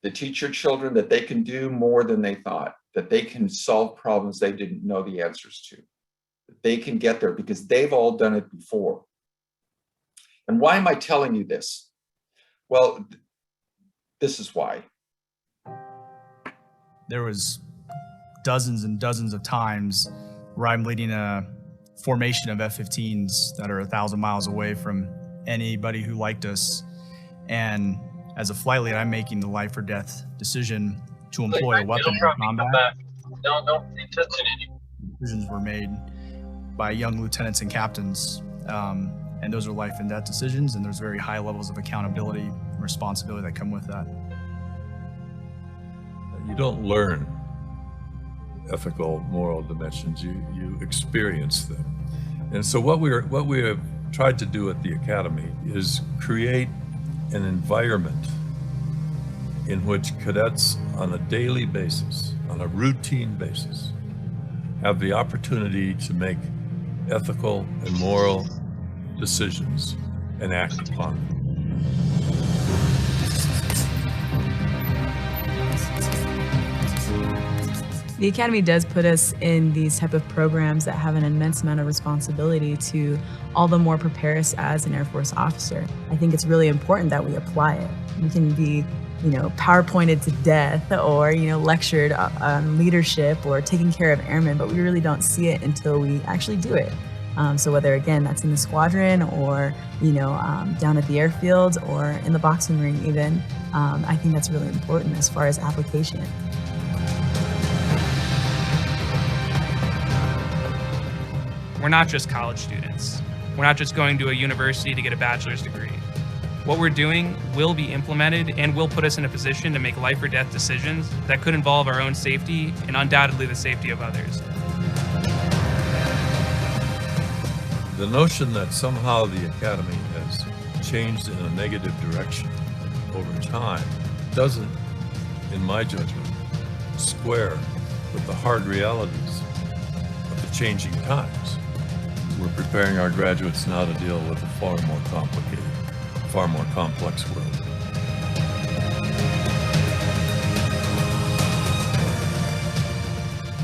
Speaker 5: to teach your children that they can do more than they thought, that they can solve problems they didn't know the answers to, that they can get there because they've all done it before. And why am I telling you this? Well, this is why.
Speaker 9: There was dozens and dozens of times where I'm leading a formation of F-15s that are 1,000 miles away from anybody who liked us. And as a flight lead, I'm making the life or death decision to employ a weapon in combat. Decisions were made by young lieutenants and captains. And those are life and death decisions, and there's very high levels of accountability and responsibility that come with that.
Speaker 10: You don't learn ethical, moral dimensions, you experience them. And so what we have tried to do at the Academy is create an environment in which cadets on a daily basis, on a routine basis, have the opportunity to make ethical and moral decisions and act upon them.
Speaker 11: The Academy does put us in these type of programs that have an immense amount of responsibility to all the more prepare us as an Air Force officer. I think it's really important that we apply it. We can be, PowerPointed to death or, lectured on leadership or taking care of airmen, but we really don't see it until we actually do it. So whether, again, that's in the squadron or, down at the airfield or in the boxing ring even, I think that's really important as far as application.
Speaker 12: We're not just college students. We're not just going to a university to get a bachelor's degree. What we're doing will be implemented and will put us in a position to make life or death decisions that could involve our own safety and undoubtedly the safety of others.
Speaker 10: The notion that somehow the Academy has changed in a negative direction over time doesn't, in my judgment, square with the hard realities of the changing times. We're preparing our graduates now to deal with a far more complicated far more complex world.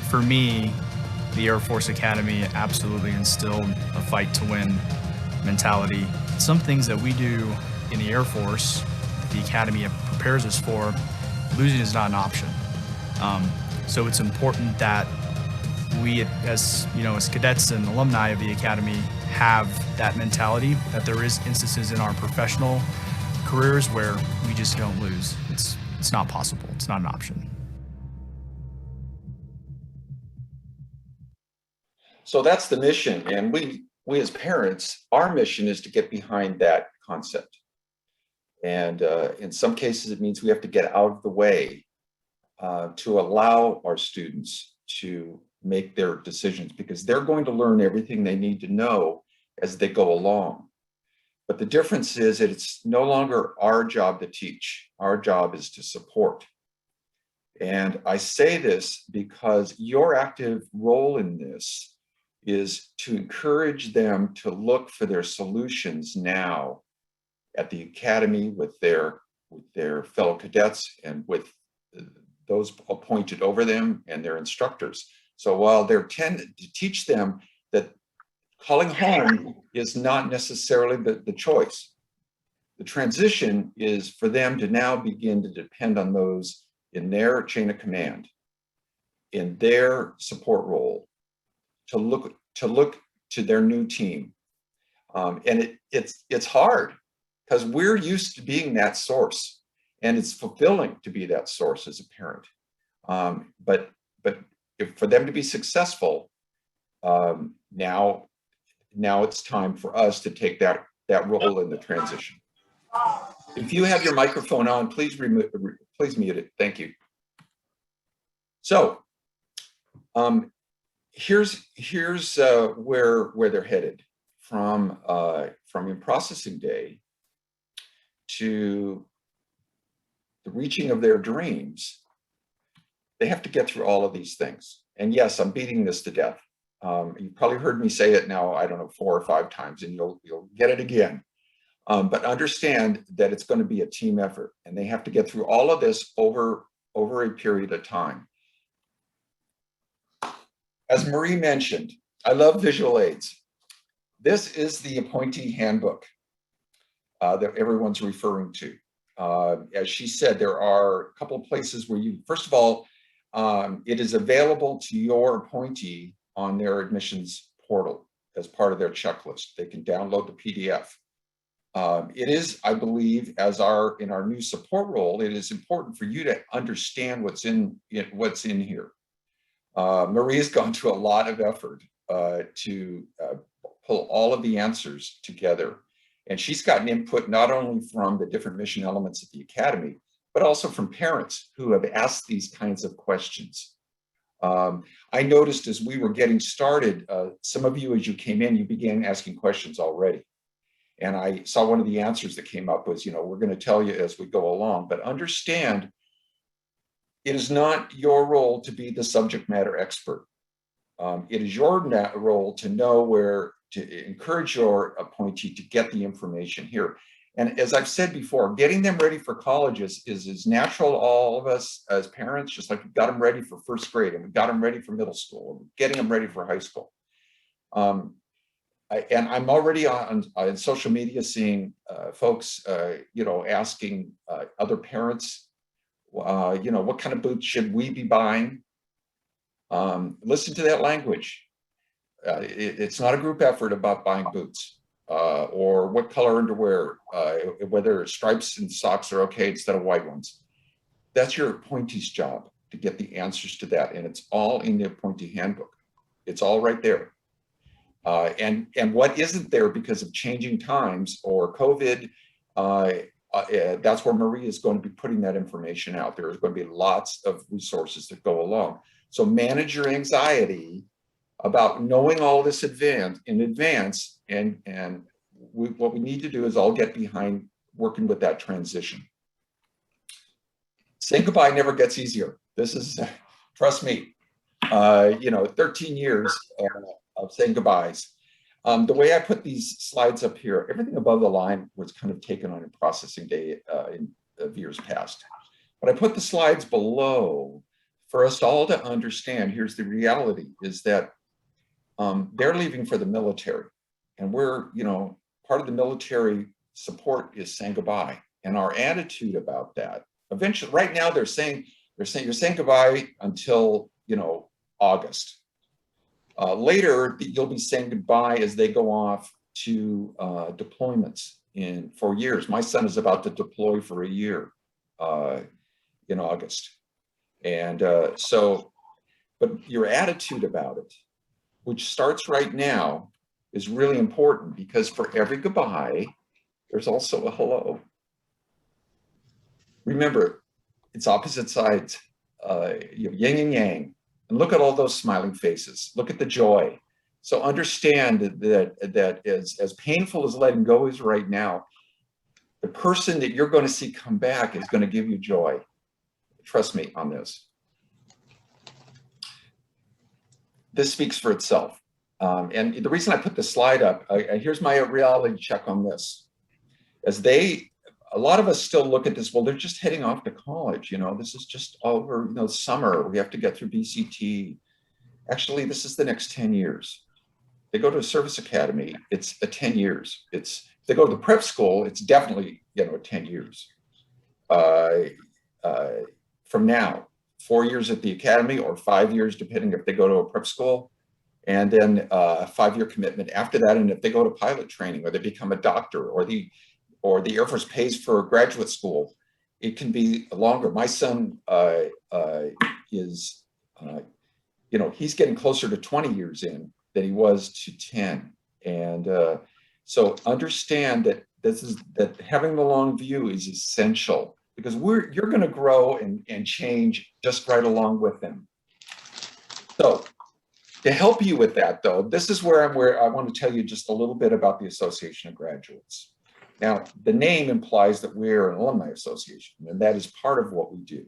Speaker 9: For me, the Air Force Academy absolutely instilled a fight to win mentality. Some things that we do in the Air Force, the Academy prepares us for, losing is not an option. So it's important that we, as cadets and alumni of the Academy, have that mentality, that there is instances in our professional careers where we just don't lose. It's not possible. It's not an option.
Speaker 5: So that's the mission, and we as parents, our mission is to get behind that concept. And in some cases, it means we have to get out of the way to allow our students to make their decisions, because they're going to learn everything they need to know as they go along. But the difference is that it's no longer our job to teach. Our job is to support. And I say this because your active role in this is to encourage them to look for their solutions now at the Academy with their fellow cadets and with those appointed over them and their instructors. So while they're tended to teach them that calling home is not necessarily the choice, the transition is for them to now begin to depend on those in their chain of command, in their support role, to look to their new team. And it's hard because we're used to being that source, and it's fulfilling to be that source as a parent. But for them to be successful, now it's time for us to take that role in the transition. If you have your microphone on, please mute it. Thank you. So here's where they're headed from in-processing day to the reaching of their dreams. They have to get through all of these things. And yes, I'm beating this to death. You've probably heard me say it now, I don't know, 4 or 5 times, and you'll get it again. But understand that it's going to be a team effort, and they have to get through all of this over a period of time. As Marie mentioned, I love visual aids. This is the Appointee Handbook that everyone's referring to. As she said, there are a couple of places where you, first of all, it is available to your appointee on their admissions portal as part of their checklist. They can download the PDF. It is, I believe, in our new support role, it is important for you to understand what's in here. Maria's gone to a lot of effort to pull all of the answers together. And she's gotten input not only from the different mission elements at the Academy, but also from parents who have asked these kinds of questions. I noticed as we were getting started, some of you, as you came in, you began asking questions already. And I saw one of the answers that came up was, we're going to tell you as we go along, but understand it is not your role to be the subject matter expert. It is your role to know to encourage your appointee to get the information here. And as I've said before, getting them ready for college is as natural to all of us as parents, just like we got them ready for first grade and we got them ready for middle school, and getting them ready for high school. And I'm already on social media seeing folks, asking other parents, what kind of boots should we be buying? Listen to that language. It's not a group effort about buying boots or what color underwear, whether stripes and socks are okay instead of white ones. That's your appointee's job to get the answers to that. And it's all in the Appointee Handbook. It's all right there. And what isn't there because of changing times or COVID, that's where Marie is going to be putting that information out. There's going to be lots of resources that go along. So manage your anxiety about knowing all this in advance. And what we need to do is all get behind working with that transition. Saying goodbye never gets easier. This is, trust me, 13 years of saying goodbyes. The way I put these slides up here, everything above the line was kind of taken on a processing day of years past. But I put the slides below for us all to understand. Here's the reality, is that they're leaving for the military. And we're, part of the military support is saying goodbye. And our attitude about that, eventually, right now they're saying you're saying goodbye until, August. Later, you'll be saying goodbye as they go off to deployments in 4 years. My son is about to deploy for a year in August. And but your attitude about it, which starts right now, is really important, because for every goodbye, there's also a hello. Remember, it's opposite sides, yin and yang. And look at all those smiling faces. Look at the joy. So understand that as painful as letting go is right now, the person that you're going to see come back is going to give you joy. Trust me on this. This speaks for itself. And the reason I put the slide up, here's my reality check on this. A lot of us still look at this, well, they're just heading off to college. This is just over, summer. We have to get through BCT. Actually, this is the next 10 years. They go to a service academy, it's a 10 years. If they go to the prep school, it's definitely, 10 years. From now, 4 years at the academy, or 5 years, depending if they go to a prep school, and then a 5-year commitment after that. And if they go to pilot training, or they become a doctor, or the Air Force pays for graduate school, it can be longer. My son is, he's getting closer to 20 years in than he was to 10. And so understand that having the long view is essential, because you're going to grow and change just right along with them. So to help you with that, though, this is where I want to tell you just a little bit about the Association of Graduates. Now, the name implies that we're an alumni association, and that is part of what we do.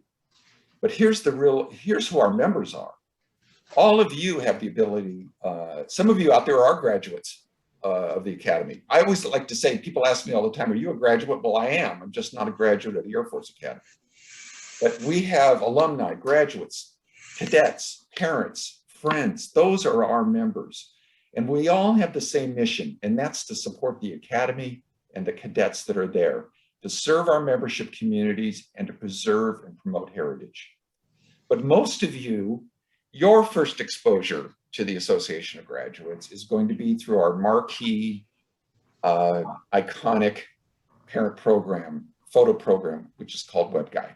Speaker 5: But here's who our members are. All of you have the ability, some of you out there are graduates of the Academy. I always like to say, people ask me all the time, are you a graduate? Well, I am. I'm just not a graduate of the Air Force Academy. But we have alumni, graduates, cadets, parents, friends. Those are our members. And we all have the same mission, and that's to support the Academy and the cadets that are there, to serve our membership communities and to preserve and promote heritage. But most of you, your first exposure to the Association of Graduates is going to be through our marquee, iconic parent program, photo program, which is called WebGuy.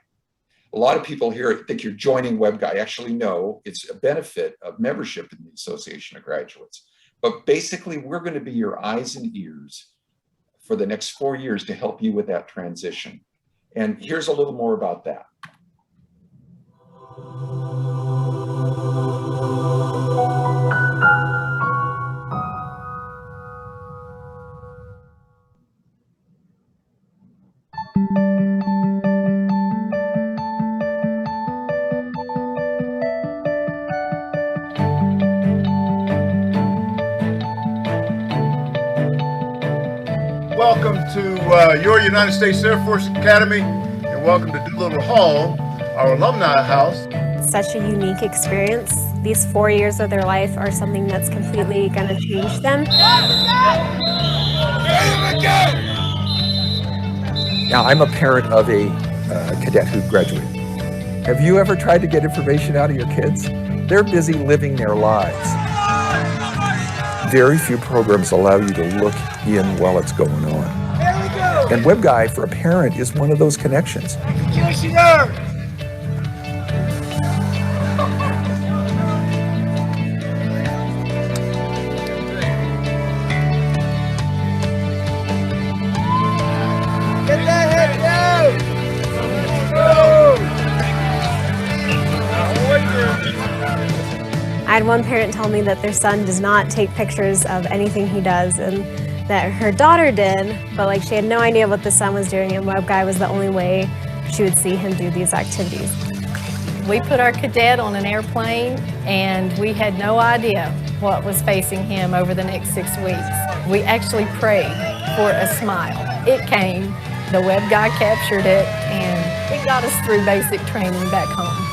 Speaker 5: A lot of people here think you're joining WebGuy. Actually, no, it's a benefit of membership in the Association of Graduates. But basically, we're going to be your eyes and ears for the next 4 years to help you with that transition. And here's a little more about that.
Speaker 6: Welcome to your United States Air Force Academy, and welcome to Doolittle Hall, our alumni house.
Speaker 13: Such a unique experience. These 4 years of their life are something that's completely going to change them.
Speaker 14: Now, I'm a parent of a cadet who graduated. Have you ever tried to get information out of your kids? They're busy living their lives. Very few programs allow you to look in while it's going on. And WebGuy for a parent is one of those connections.
Speaker 13: I had one parent tell me that their son does not take pictures of anything he does, and that her daughter did, but she had no idea what the son was doing, and WebGuy was the only way she would see him do these activities.
Speaker 15: We put our cadet on an airplane and we had no idea what was facing him over the next 6 weeks. We actually prayed for a smile. It came, the web guy captured it, and it got us through basic training back home.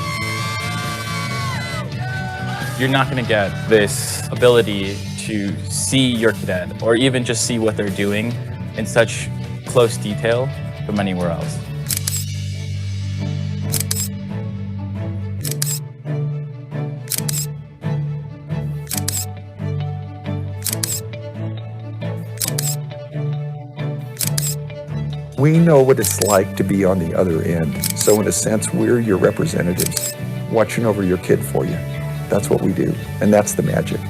Speaker 16: You're not going to get this ability to see your cadet or even just see what they're doing in such close detail from anywhere else.
Speaker 14: We know what it's like to be on the other end. So in a sense, we're your representatives, watching over your kid for you. That's what we do, and that's the magic.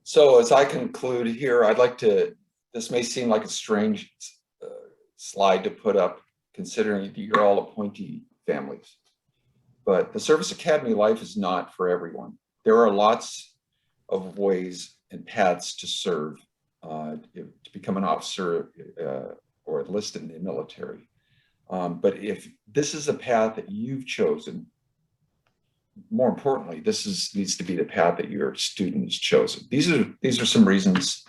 Speaker 5: So as I conclude here, I'd like to, this may seem like a strange slide to put up considering you're all appointee families, but the Service Academy life is not for everyone. There are lots of ways and paths to serve, to become an officer or enlist in the military. But if this is a path that you've chosen, more importantly, needs to be the path that your student has chosen. These are some reasons.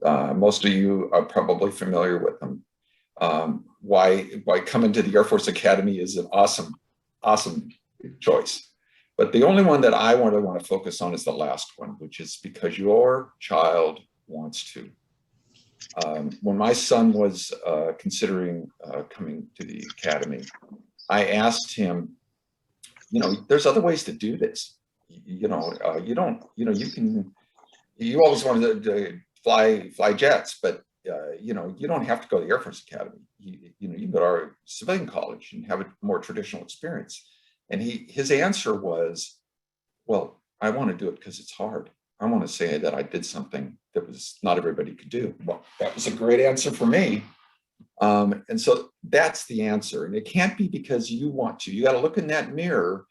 Speaker 5: Most of you are probably familiar with them. Why coming to the Air Force Academy is an awesome choice. But the only one that I want to focus on is the last one, which is because your child wants to. When my son was considering coming to the academy, I asked him, there's other ways to do this. You always wanted to fly jets, but you don't have to go to the Air Force Academy. You can go to our civilian college and have a more traditional experience. And his answer was, well, I want to do it because it's hard. I want to say that I did something that was not everybody could do. Well, that was a great answer for me. And so that's the answer. And it can't be because you want to. You got to look in that mirror.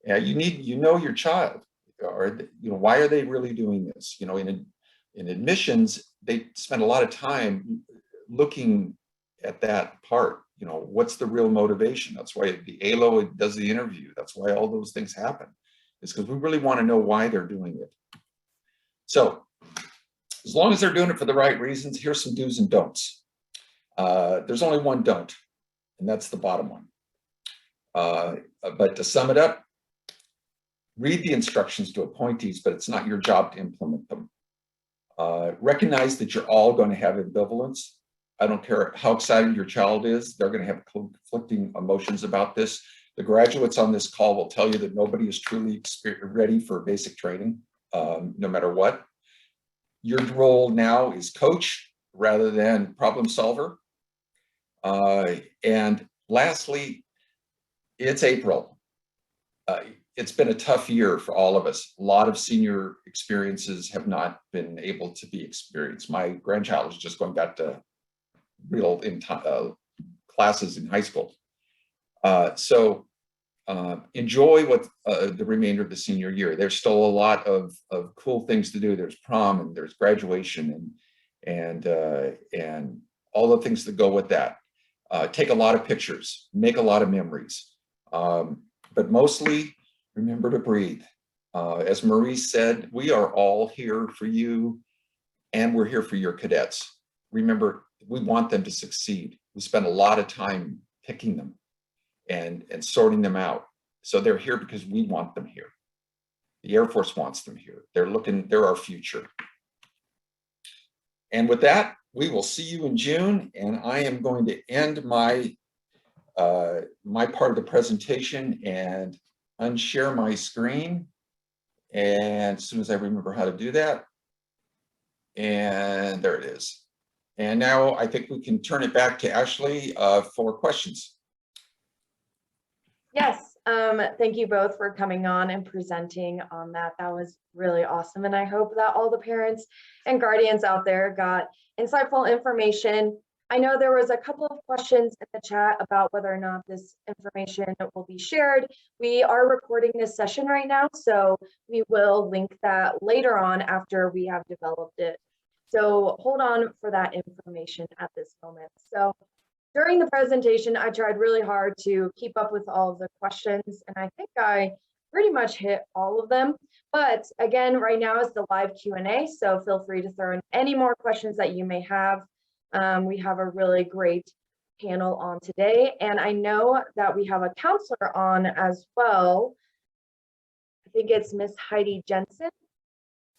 Speaker 5: You know your child, or why are they really doing this? In admissions, they spend a lot of time looking at that part. What's the real motivation? That's why the ALO does the interview. That's why all those things happen. It's because we really want to know why they're doing it. So as long as they're doing it for the right reasons, here's some do's and don'ts. There's only one don't, and that's the bottom one. But to sum it up, read the instructions to appointees, but it's not your job to implement them. Recognize that you're all going to have ambivalence. I don't care how excited your child is, they're going to have conflicting emotions about this. The graduates on this call will tell you that nobody is truly ready for basic training, no matter what. Your role now is coach rather than problem solver. And lastly, it's April. It's been a tough year for all of us. A lot of senior experiences have not been able to be experienced. My grandchild is just going back to real classes in high school. So enjoy what the remainder of the senior year. There's still a lot of cool things to do. There's prom and there's graduation and all the things that go with that. Take a lot of pictures, make a lot of memories, but mostly remember to breathe. As Marie said, we are all here for you and we're here for your cadets. Remember, we want them to succeed. We spend a lot of time picking them and sorting them out. So they're here because we want them here. The Air Force wants them here. They're our future. And with that, we will see you in June, and I am going to end my part of the presentation and unshare my screen. And as soon as I remember how to do that, And there it is. And now I think we can turn it back to Ashley for questions.
Speaker 2: Yes, thank you both for coming on and presenting on that. That was really awesome. And I hope that all the parents and guardians out there got insightful information. I know there was a couple of questions in the chat about whether or not this information will be shared. We are recording this session right now, so we will link that later on after we have developed it. So hold on for that information at this moment. So during the presentation, I tried really hard to keep up with all of the questions, and I think I pretty much hit all of them. But again, right now is the live Q&A, so feel free to throw in any more questions that you may have. We have a really great panel on today, and I know that we have a counselor on as well. I think it's Miss Heidi Jensen.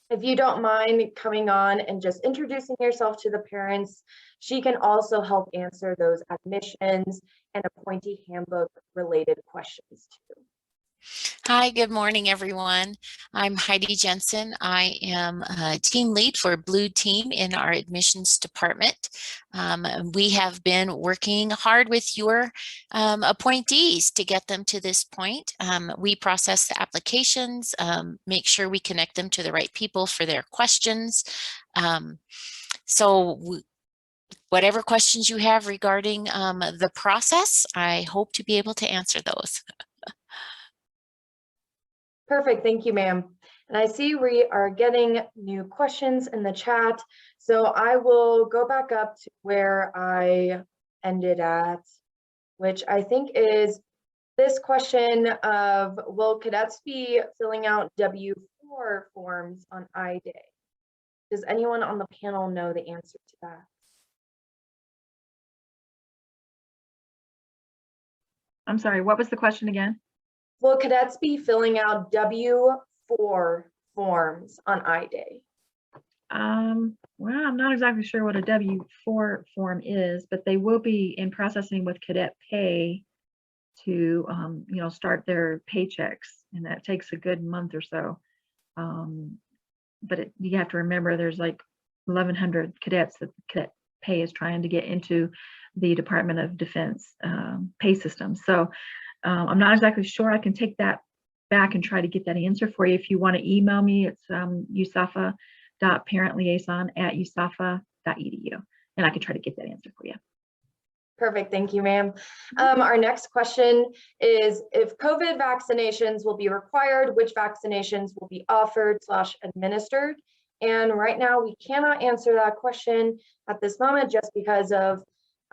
Speaker 2: If you don't mind coming on and just introducing yourself to the parents, she can also help answer those admissions and appointee handbook related questions too.
Speaker 17: Hi, good morning, everyone. I'm Heidi Jensen. I am a team lead for Blue Team in our admissions department. We have been working hard with your appointees to get them to this point. We process the applications, make sure we connect them to the right people for their questions. Whatever questions you have regarding the process, I hope to be able to answer those.
Speaker 2: Perfect, thank you, ma'am. And I see we are getting new questions in the chat. So I will go back up to where I ended at, which I think is this question of, will cadets be filling out W-4 forms on Iday? Does anyone on the panel know the answer to that?
Speaker 4: I'm sorry, what was the question again?
Speaker 2: Will cadets be filling out W-4 forms on Iday?
Speaker 4: Well, I'm not exactly sure what a W-4 form is, but they will be in processing with Cadet Pay to, start their paychecks, and that takes a good month or so. But you have to remember there's like 1,100 cadets that Cadet Pay is trying to get into the Department of Defense pay system. So I'm not exactly sure. I can take that back and try to get that answer for you. If you want to email me, it's usafa.parentliaison@usafa.edu, and I can try to get that answer for you.
Speaker 2: Perfect, thank you, ma'am. Our next question is, if COVID vaccinations will be required, which vaccinations will be offered / administered? And right now we cannot answer that question at this moment just because of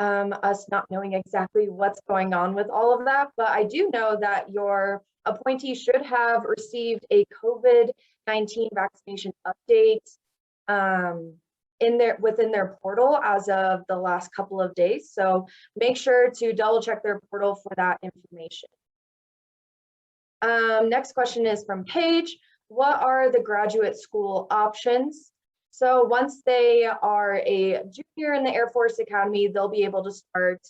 Speaker 2: us not knowing exactly what's going on with all of that. But I do know that your appointee should have received a COVID-19 vaccination update within their portal as of the last couple of days. So make sure to double check their portal for that information. Next question is from Paige. What are the graduate school options? So once they are a junior in the Air Force Academy, they'll be able to start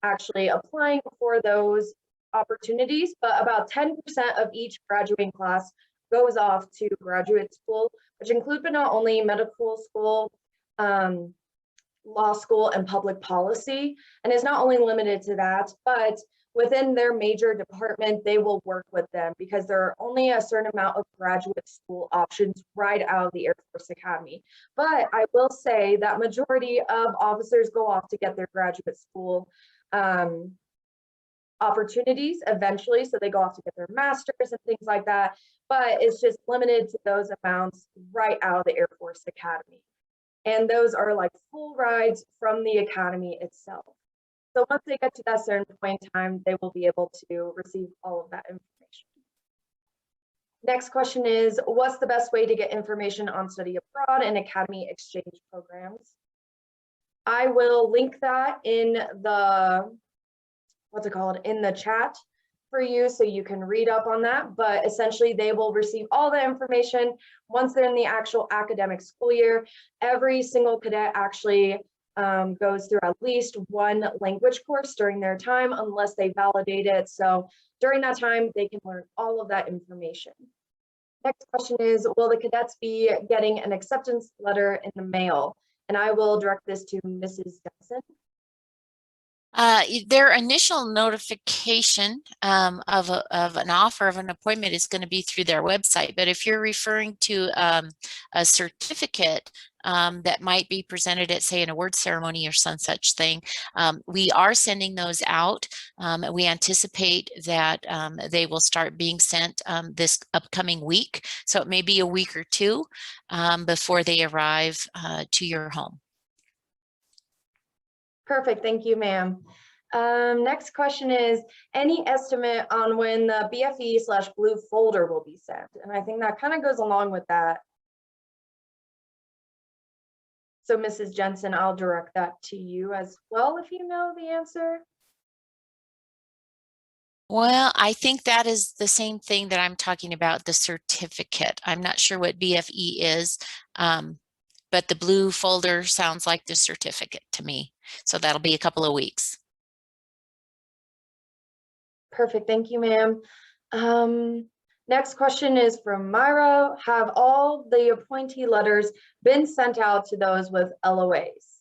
Speaker 2: actually applying for those opportunities, but about 10% of each graduating class goes off to graduate school, which include but not only medical school, law school, and public policy. And it's not only limited to that, but within their major department, they will work with them because there are only a certain amount of graduate school options right out of the Air Force Academy. But I will say that majority of officers go off to get their graduate school opportunities eventually. So they go off to get their masters and things like that, but it's just limited to those amounts right out of the Air Force Academy. And those are like full rides from the academy itself. So once they get to that certain point in time, they will be able to receive all of that information. Next question is, what's the best way to get information on study abroad and academy exchange programs? I will link that in the, in the chat for you so you can read up on that. But essentially they will receive all the information once they're in the actual academic school year. Every single cadet actually goes through at least one language course during their time unless they validate it. So during that time, they can learn all of that information. Next question is, will the cadets be getting an acceptance letter in the mail? And I will direct this to Mrs. Johnson.
Speaker 17: Their initial notification of an offer of an appointment is going to be through their website. But if you're referring to a certificate that might be presented at, say, an award ceremony or some such thing, we are sending those out. We anticipate that they will start being sent this upcoming week. So it may be a week or two before they arrive to your home.
Speaker 2: Perfect, thank you, ma'am. Next question is, any estimate on when the BFE/blue folder will be sent? And I think that kind of goes along with that. So Mrs. Jensen, I'll direct that to you as well if you know the answer.
Speaker 17: Well, I think that is the same thing that I'm talking about, the certificate. I'm not sure what BFE is, but the blue folder sounds like the certificate to me. So that'll be a couple of weeks.
Speaker 2: Perfect, thank you, ma'am. Next question is from Myra. Have all the appointee letters been sent out to those with LOAs?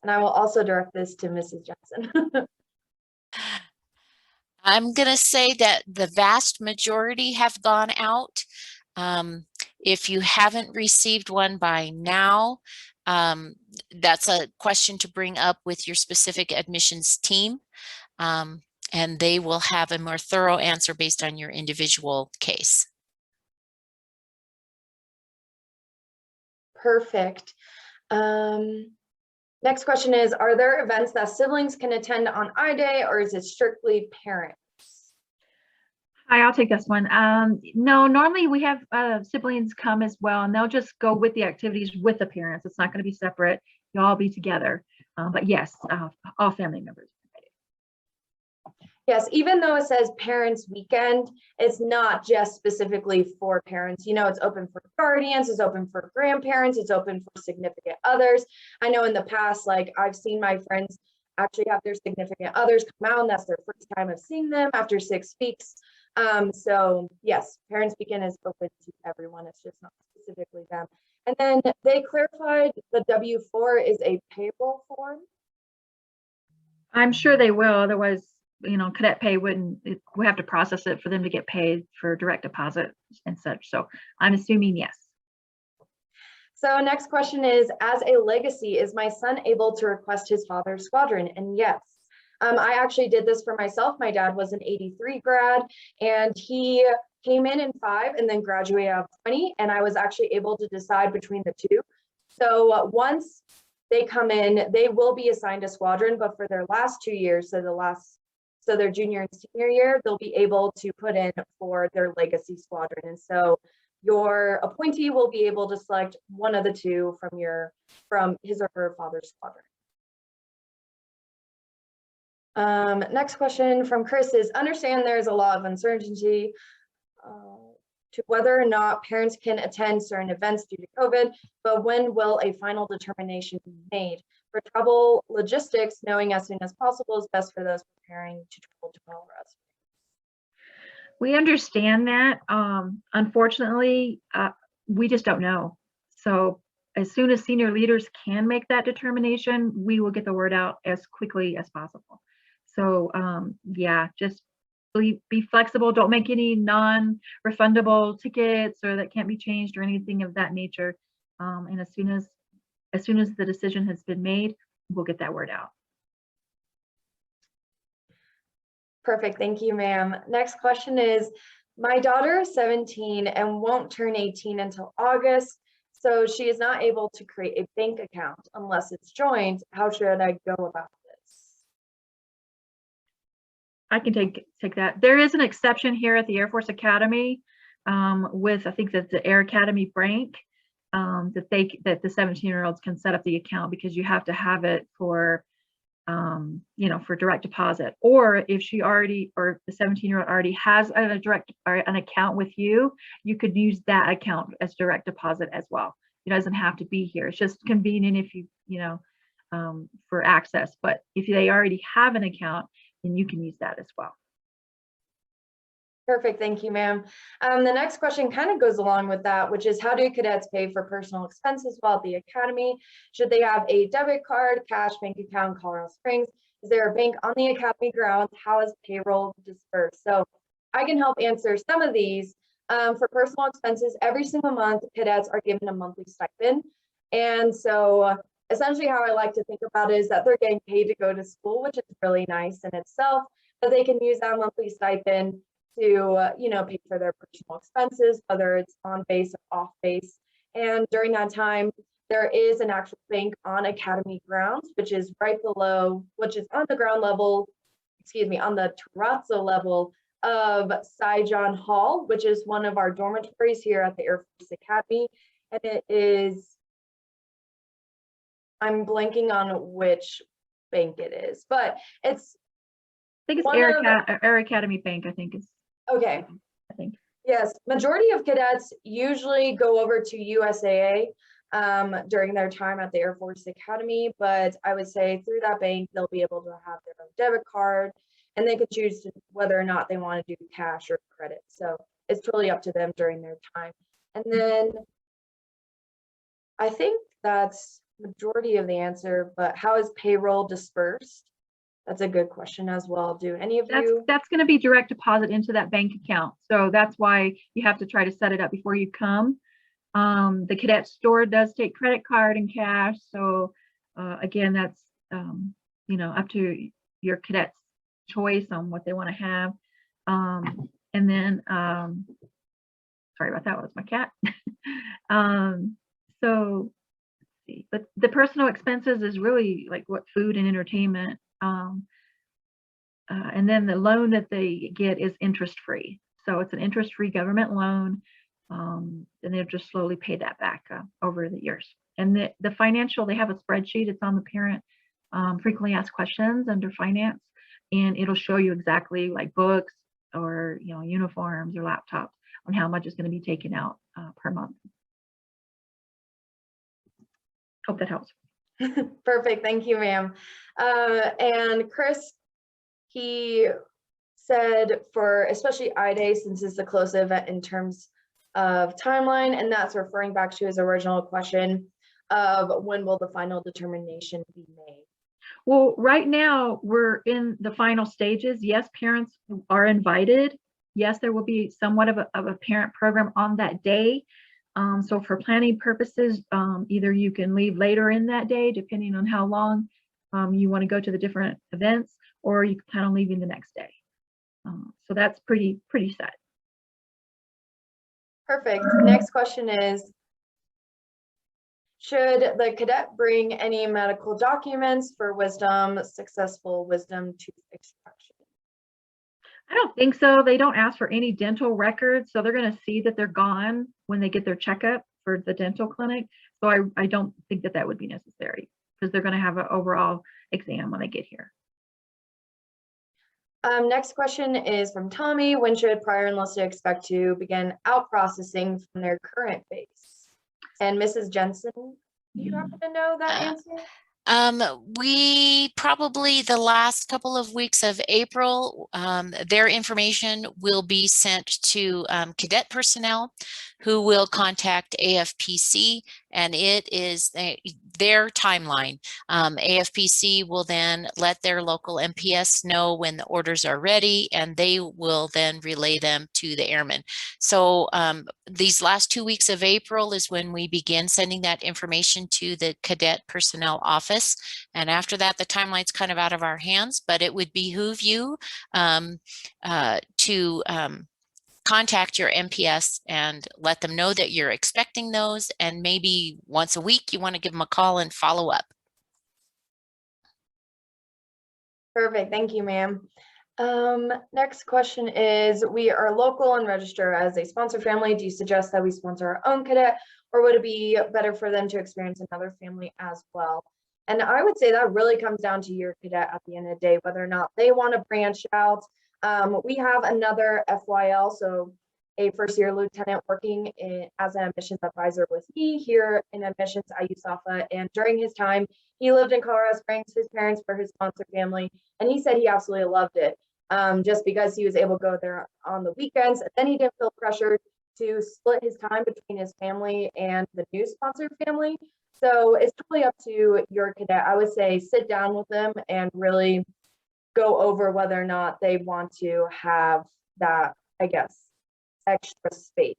Speaker 2: And I will also direct this to Mrs. Johnson.
Speaker 17: I'm going to say that the vast majority have gone out. If you haven't received one by now, that's a question to bring up with your specific admissions team, and they will have a more thorough answer based on your individual case.
Speaker 2: Perfect. Next question is, are there events that siblings can attend on Iday, or is it strictly parents?
Speaker 4: Hi, I'll take this one. No, normally we have siblings come as well, and they'll just go with the activities with the parents. It's not going to be separate. You'll all be together. But yes, all family members.
Speaker 2: Yes, even though it says parents weekend, it's not just specifically for parents. You know, it's open for guardians, it's open for grandparents, it's open for significant others. I know in the past, like I've seen my friends actually have their significant others come out, and that's their first time of seeing them after 6 weeks. So yes, parents weekend is open to everyone. It's just not specifically them. And then they clarified the W-4 is a payroll form.
Speaker 4: I'm sure they will. Otherwise, you know, cadet pay we have to process it for them to get paid for direct deposit and such. So I'm assuming yes.
Speaker 2: So next question is, as a legacy, is my son able to request his father's squadron? And yes. I actually did this for myself. My dad was an 83 grad, and he came in 5 and then graduated out of 20, and I was actually able to decide between the two. So once they come in, they will be assigned a squadron, but for their last 2 years, so their junior and senior year, they'll be able to put in for their legacy squadron. And so your appointee will be able to select one of the two from his or her father's squadron. Next question from Chris is, understand there's a lot of uncertainty to whether or not parents can attend certain events due to COVID, but when will a final determination be made? For travel logistics, knowing as soon as possible is best for those preparing to travel to Colorado.
Speaker 4: We understand that. Unfortunately, we just don't know. So as soon as senior leaders can make that determination, we will get the word out as quickly as possible. So yeah, just be flexible. Don't make any non-refundable tickets or that can't be changed or anything of that nature. And as soon as the decision has been made, we'll get that word out.
Speaker 2: Perfect, thank you, ma'am. Next question is, my daughter is 17 and won't turn 18 until August, so she is not able to create a bank account unless it's joined. How should I go about this?
Speaker 4: I can take that. There is an exception here at the Air Force Academy with, I think that the Air Academy bank that the 17-year-olds can set up the account, because you have to have it for for direct deposit. Or if she already, or the 17-year-old already has an account with you, you could use that account as direct deposit as well. It doesn't have to be here. It's just convenient if for access. But if they already have an account, then you can use that as well.
Speaker 2: Perfect, thank you, ma'am. The next question kind of goes along with that, which is how do cadets pay for personal expenses while at the academy? Should they have a debit card, cash, bank account, Colorado Springs? Is there a bank on the academy grounds? How is payroll dispersed? So I can help answer some of these. For personal expenses, every single month, cadets are given a monthly stipend. And so essentially how I like to think about it is that they're getting paid to go to school, which is really nice in itself, but they can use that monthly stipend to, pay for their personal expenses, whether it's on base or off base. And during that time, there is an actual bank on academy grounds, which is right below, which is on the ground level, on the terrazzo level of Saigon Hall, which is one of our dormitories here at the Air Force Academy. And it is, I'm blanking on which bank it is, but it's,
Speaker 4: I think it's Air Academy Bank, I think is.
Speaker 2: Okay.
Speaker 4: I think.
Speaker 2: Yes, majority of cadets usually go over to USAA during their time at the Air Force Academy, but I would say through that bank, they'll be able to have their own debit card, and they can choose whether or not they want to do cash or credit. So it's really up to them during their time. And then I think that's majority of the answer, but how is payroll dispersed? That's a good question as well. Do any of you?
Speaker 4: That's going to be direct deposit into that bank account. So that's why you have to try to set it up before you come. The cadet store does take credit card and cash. So again, that's up to your cadet's choice on what they want to have. And then sorry about that, was my cat. So let's see. But the personal expenses is really like what food and entertainment. And then the loan that they get is interest-free. So it's an interest-free government loan. And they'll just slowly pay that back over the years. And the financial, they have a spreadsheet. It's on the parent frequently asked questions under finance. And it'll show you exactly like books or uniforms or laptops on how much is going to be taken out per month. Hope that helps.
Speaker 2: Perfect, thank you, ma'am. And Chris, he said for especially Iday, since it's the close event in terms of timeline, and that's referring back to his original question of when will the final determination be made?
Speaker 4: Well, right now we're in the final stages. Yes, parents are invited. Yes, there will be somewhat of a parent program on that day. So for planning purposes, either you can leave later in that day, depending on how long you want to go to the different events, or you can plan on leaving the next day. So that's pretty set.
Speaker 2: Perfect. Next question is, should the cadet bring any medical documents for successful wisdom tooth extraction?
Speaker 4: I don't think so. They don't ask for any dental records, so they're going to see that they're gone when they get their checkup for the dental clinic. So I don't think that would be necessary because they're going to have an overall exam when they get here.
Speaker 2: Next question is from Tommy. When should prior enlisted expect to begin out processing from their current base? And Mrs. Jensen, do you happen to know that answer?
Speaker 17: We probably the last couple of weeks of April, their information will be sent to cadet personnel who will contact AFPC, and it is their timeline. AFPC will then let their local MPS know when the orders are ready, and they will then relay them to the airmen. So these last 2 weeks of April is when we begin sending that information to the cadet personnel office. And after that, the timeline's kind of out of our hands, but it would behoove you to contact your MPS and let them know that you're expecting those, and maybe once a week you want to give them a call and follow up.
Speaker 2: Perfect, thank you, ma'am. Next question is, we are local and register as a sponsor family. Do you suggest that we sponsor our own cadet, or would it be better for them to experience another family as well? And I would say that really comes down to your cadet at the end of the day, whether or not they want to branch out. We have another FYL, so a first-year lieutenant working as an admissions advisor with me here in admissions at Usafa. And during his time, he lived in Colorado Springs. His parents were his sponsor family, and he said he absolutely loved it. just because he was able to go there on the weekends. And then he didn't feel pressured to split his time between his family and the new sponsor family. So it's totally up to your cadet. I would say sit down with them and really go over whether or not they want to have that, I guess, extra space.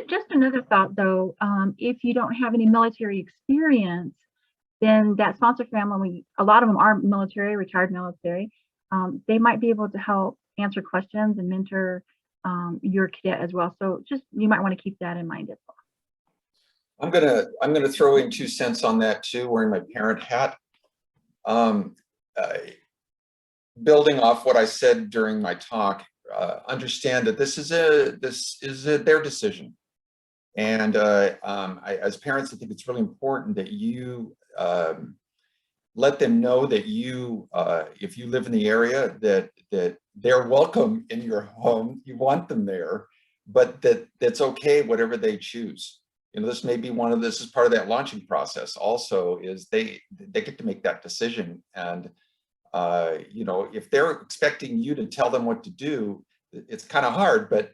Speaker 4: Just another thought though, if you don't have any military experience, then that sponsor family, a lot of them are military, retired military, they might be able to help answer questions and mentor your cadet as well. So just, you might want to keep that in mind as well.
Speaker 5: I'm gonna throw in 2 cents on that too, wearing my parent hat. Building off what I said during my talk, understand that this is their decision, and as parents, I think it's really important that you let them know that you, if you live in the area, that they're welcome in your home. You want them there, but that's okay, whatever they choose. You know, this may be this is part of that launching process. Also, is they get to make that decision, and you know, if they're expecting you to tell them what to do, it's kind of hard, but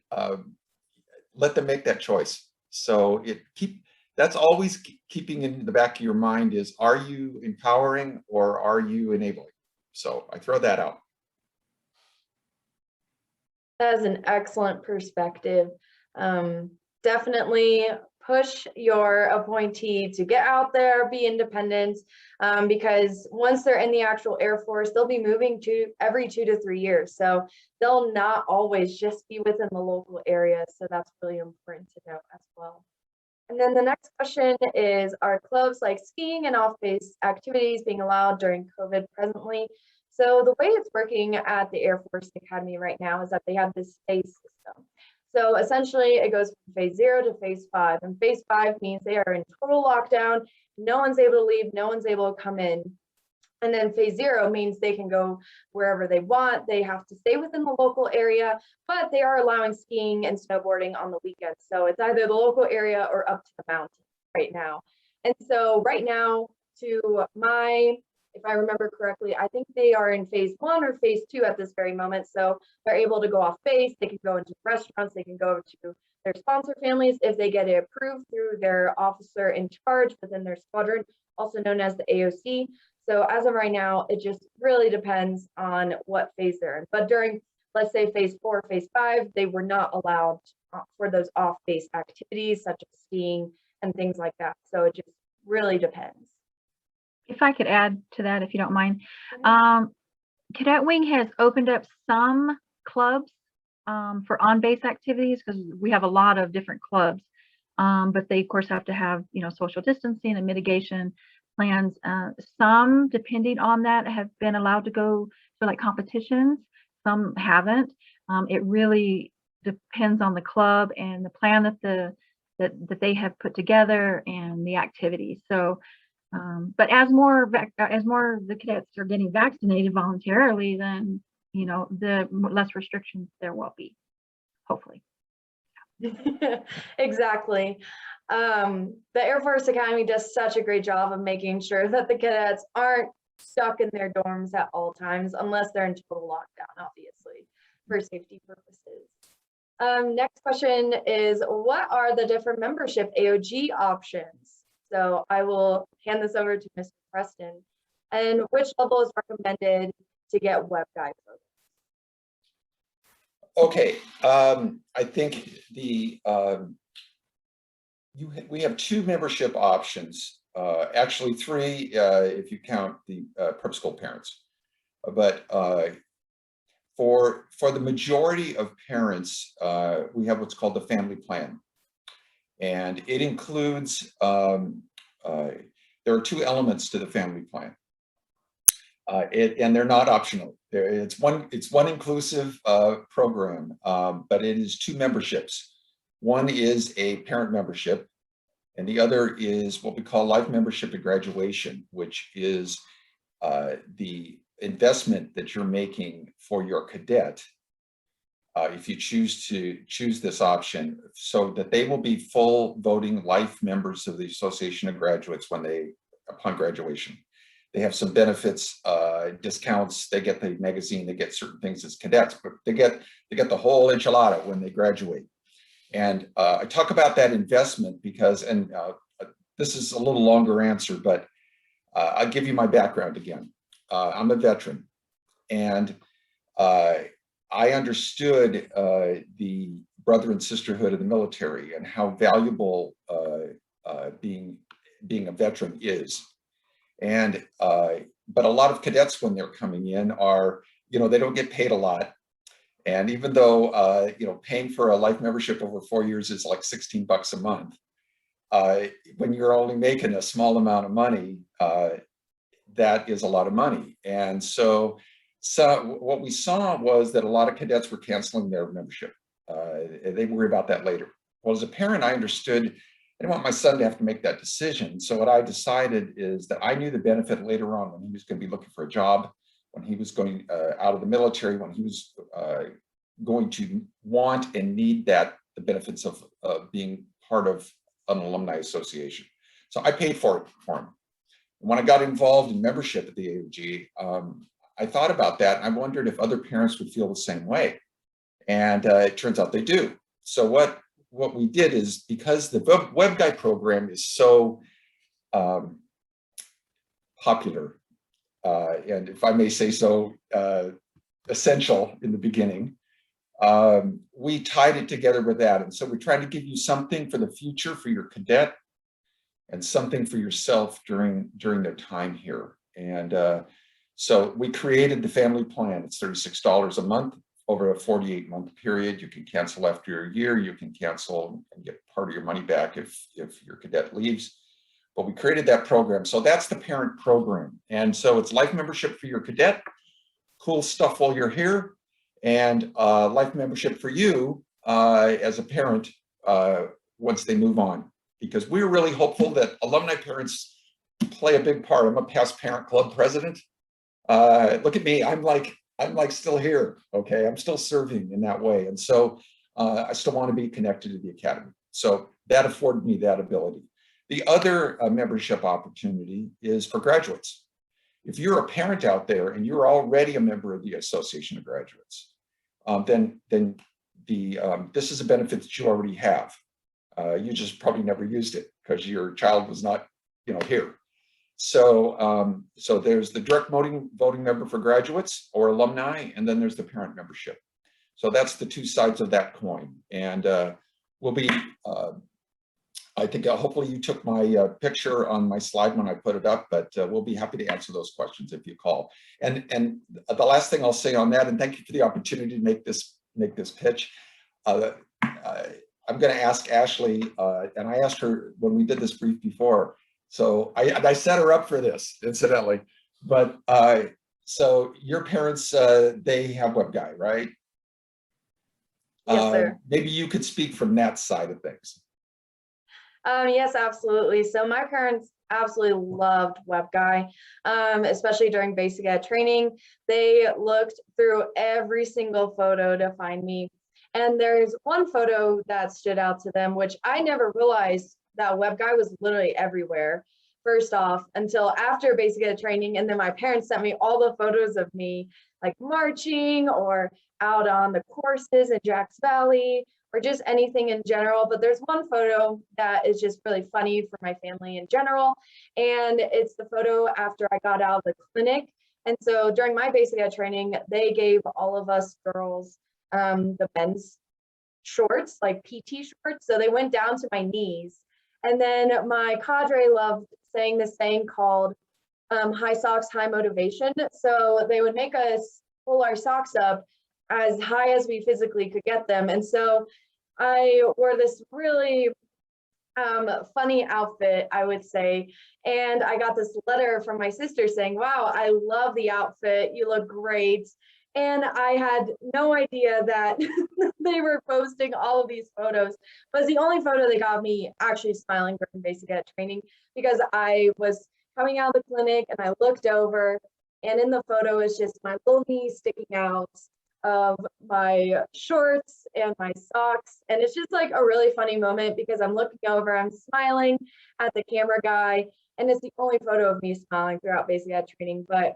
Speaker 5: let them make that choice. So that's always keeping in the back of your mind is, are you empowering or are you enabling? So I throw that out.
Speaker 2: That is an excellent perspective. Definitely push your appointee to get out there, be independent, because once they're in the actual Air Force, they'll be moving to every 2 to 3 years. So they'll not always just be within the local area. So that's really important to note as well. And then the next question is, are clubs like skiing and off-base activities being allowed during COVID presently? So the way it's working at the Air Force Academy right now is that they have this phase system. So essentially it goes from phase 0 to phase 5, and phase 5 means they are in total lockdown. No one's able to leave, no one's able to come in. And then phase 0 means they can go wherever they want. They have to stay within the local area, but they are allowing skiing and snowboarding on the weekends. So it's either the local area or up to the mountain right now. And so right now, if I remember correctly, I think they are in phase 1 or phase 2 at this very moment. So they're able to go off base, they can go into restaurants, they can go to their sponsor families if they get it approved through their officer in charge within their squadron, also known as the AOC. So as of right now, it just really depends on what phase they're in. But during, let's say, phase 4, phase 5, they were not allowed for those off-base activities such as skiing and things like that. So it just really depends.
Speaker 4: If I could add to that, if you don't mind, Cadet Wing has opened up some clubs for on-base activities, because we have a lot of different clubs, but they of course have to have, you know, social distancing and mitigation plans. Some, depending on that, have been allowed to go to like competitions, some haven't. It really depends on the club and the plan that they have put together and the activities. So but as more of the cadets are getting vaccinated voluntarily, then, you know, the less restrictions there will be, hopefully.
Speaker 2: Exactly. The Air Force Academy does such a great job of making sure that the cadets aren't stuck in their dorms at all times, unless they're in total lockdown, obviously, for safety purposes. Next question is, what are the different membership AOG options? So I will hand this over to Mr. Preston. And which level is recommended to get web guide programs?
Speaker 5: Okay, I think we have 2 membership options, actually 3 if you count the prep school parents. But for the majority of parents, we have what's called the family plan. And it includes, there are 2 elements to the family plan. And they're not optional. It's one inclusive program, but it is 2 memberships. One is a parent membership, and the other is what we call life membership at graduation, which is the investment that you're making for your cadet, if you choose this option, so that they will be full voting life members of the Association of Graduates upon graduation. They have some benefits, discounts. They get the magazine. They get certain things as cadets, but they get the whole enchilada when they graduate. And I talk about that investment because, and this is a little longer answer, but I'll give you my background again. I'm a veteran, and I understood the brother and sisterhood of the military and how valuable being a veteran is. And but a lot of cadets, when they're coming in, are, they don't get paid a lot. And even though paying for a life membership over 4 years is like $16 a month, when you're only making a small amount of money, that is a lot of money. And so what we saw was that a lot of cadets were canceling their membership. They worry about that later. Well, as a parent, I understood I didn't want my son to have to make that decision. So what I decided is that I knew the benefit later on when he was going to be looking for a job, when he was going out of the military, when he was going to want and need the benefits of being part of an alumni association. So I paid for it for him. When I got involved in membership at the AOG, I thought about that, and I wondered if other parents would feel the same way. And it turns out they do. So what we did is, because the web guy program is so popular, and if I may say so, essential in the beginning, we tied it together with that. And so we're trying to give you something for the future for your cadet and something for yourself during their time here. And so we created the family plan. It's $36 a month over a 48-month period. You can cancel after a year. You can cancel and get part of your money back if your cadet leaves. But we created that program. So that's the parent program. And so it's life membership for your cadet, cool stuff while you're here, and life membership for you as a parent once they move on. Because we're really hopeful that alumni parents play a big part. I'm a past parent club president. Look at me, I'm like still here, okay? I'm still serving in that way. And so I still want to be connected to the Academy. So that afforded me that ability. The other membership opportunity is for graduates. If you're a parent out there and you're already a member of the Association of Graduates, then this is a benefit that you already have. You just probably never used it because your child was not, here. So, so there's the direct voting member for graduates or alumni, and then there's the parent membership. So that's the two sides of that coin. And we'll be, I think hopefully you took my picture on my slide when I put it up, but we'll be happy to answer those questions if you call. And the last thing I'll say on that, and thank you for the opportunity to make this pitch. I'm going to ask Ashley, and I asked her when we did this brief before. So I set her up for this, incidentally. But so your parents, they have WebGuy, right?
Speaker 2: Yes, sir.
Speaker 5: Maybe you could speak from that side of things.
Speaker 2: Yes, absolutely. So my parents absolutely loved WebGuy, especially during basic ed training. They looked through every single photo to find me. And there's one photo that stood out to them, which I never realized that WebGuy was literally everywhere, first off, until after basic ed training. And then my parents sent me all the photos of me like marching or out on the courses in Jacks Valley or just anything in general. But there's one photo that is just really funny for my family in general. And it's the photo after I got out of the clinic. And so during my basic ed training, they gave all of us girls the men's shorts, like PT shorts. So they went down to my knees. And then my cadre loved saying this saying called high socks, high motivation. So they would make us pull our socks up as high as we physically could get them. And so I wore this really funny outfit, I would say. And I got this letter from my sister saying, wow, I love the outfit. You look great. And I had no idea that they were posting all of these photos. But it's the only photo that got me actually smiling during basic ed training, because I was coming out of the clinic and I looked over, and in the photo is just my little knee sticking out of my shorts and my socks. And it's just like a really funny moment because I'm looking over, I'm smiling at the camera guy, and it's the only photo of me smiling throughout basic ed training. But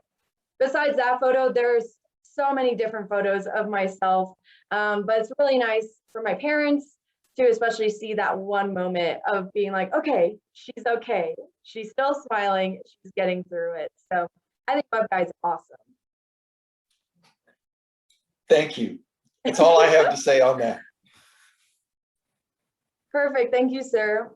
Speaker 2: besides that photo, there's so many different photos of myself. But it's really nice for my parents to especially see that one moment of being like, okay, she's okay. She's still smiling. She's getting through it. So I think Web Guy's awesome.
Speaker 5: Thank you. That's all I have to say on that.
Speaker 2: Perfect. Thank you, sir.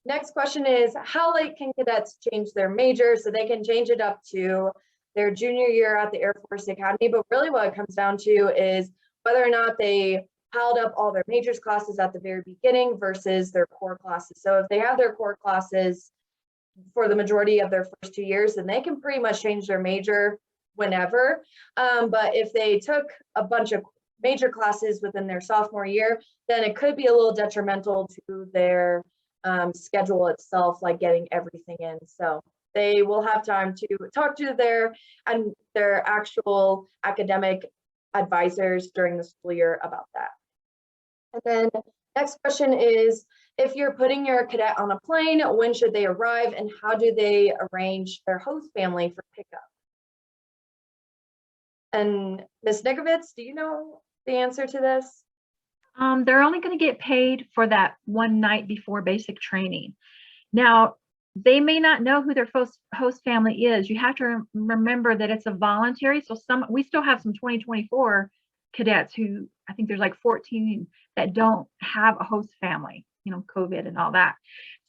Speaker 2: Next question is, how late can cadets change their major? So they can change it up to their junior year at the Air Force Academy. But really what it comes down to is whether or not they piled up all their majors classes at the very beginning versus their core classes. So if they have their core classes for the majority of their first 2 years, then they can pretty much change their major whenever. But if they took a bunch of major classes within their sophomore year, then it could be a little detrimental to their schedule itself, like getting everything in. So they will have time to talk to their actual academic advisors during the school year about that. And then next question is, if you're putting your cadet on a plane, when should they arrive and how do they arrange their host family for pickup? And Ms. Nikovitz, do you know the answer to this?
Speaker 4: They're only going to get paid for that one night before basic training. Now, they may not know who their host family is. You have to remember that it's a voluntary. So we still have some 2024 cadets who, I think there's like 14 that don't have a host family, you know, COVID and all that.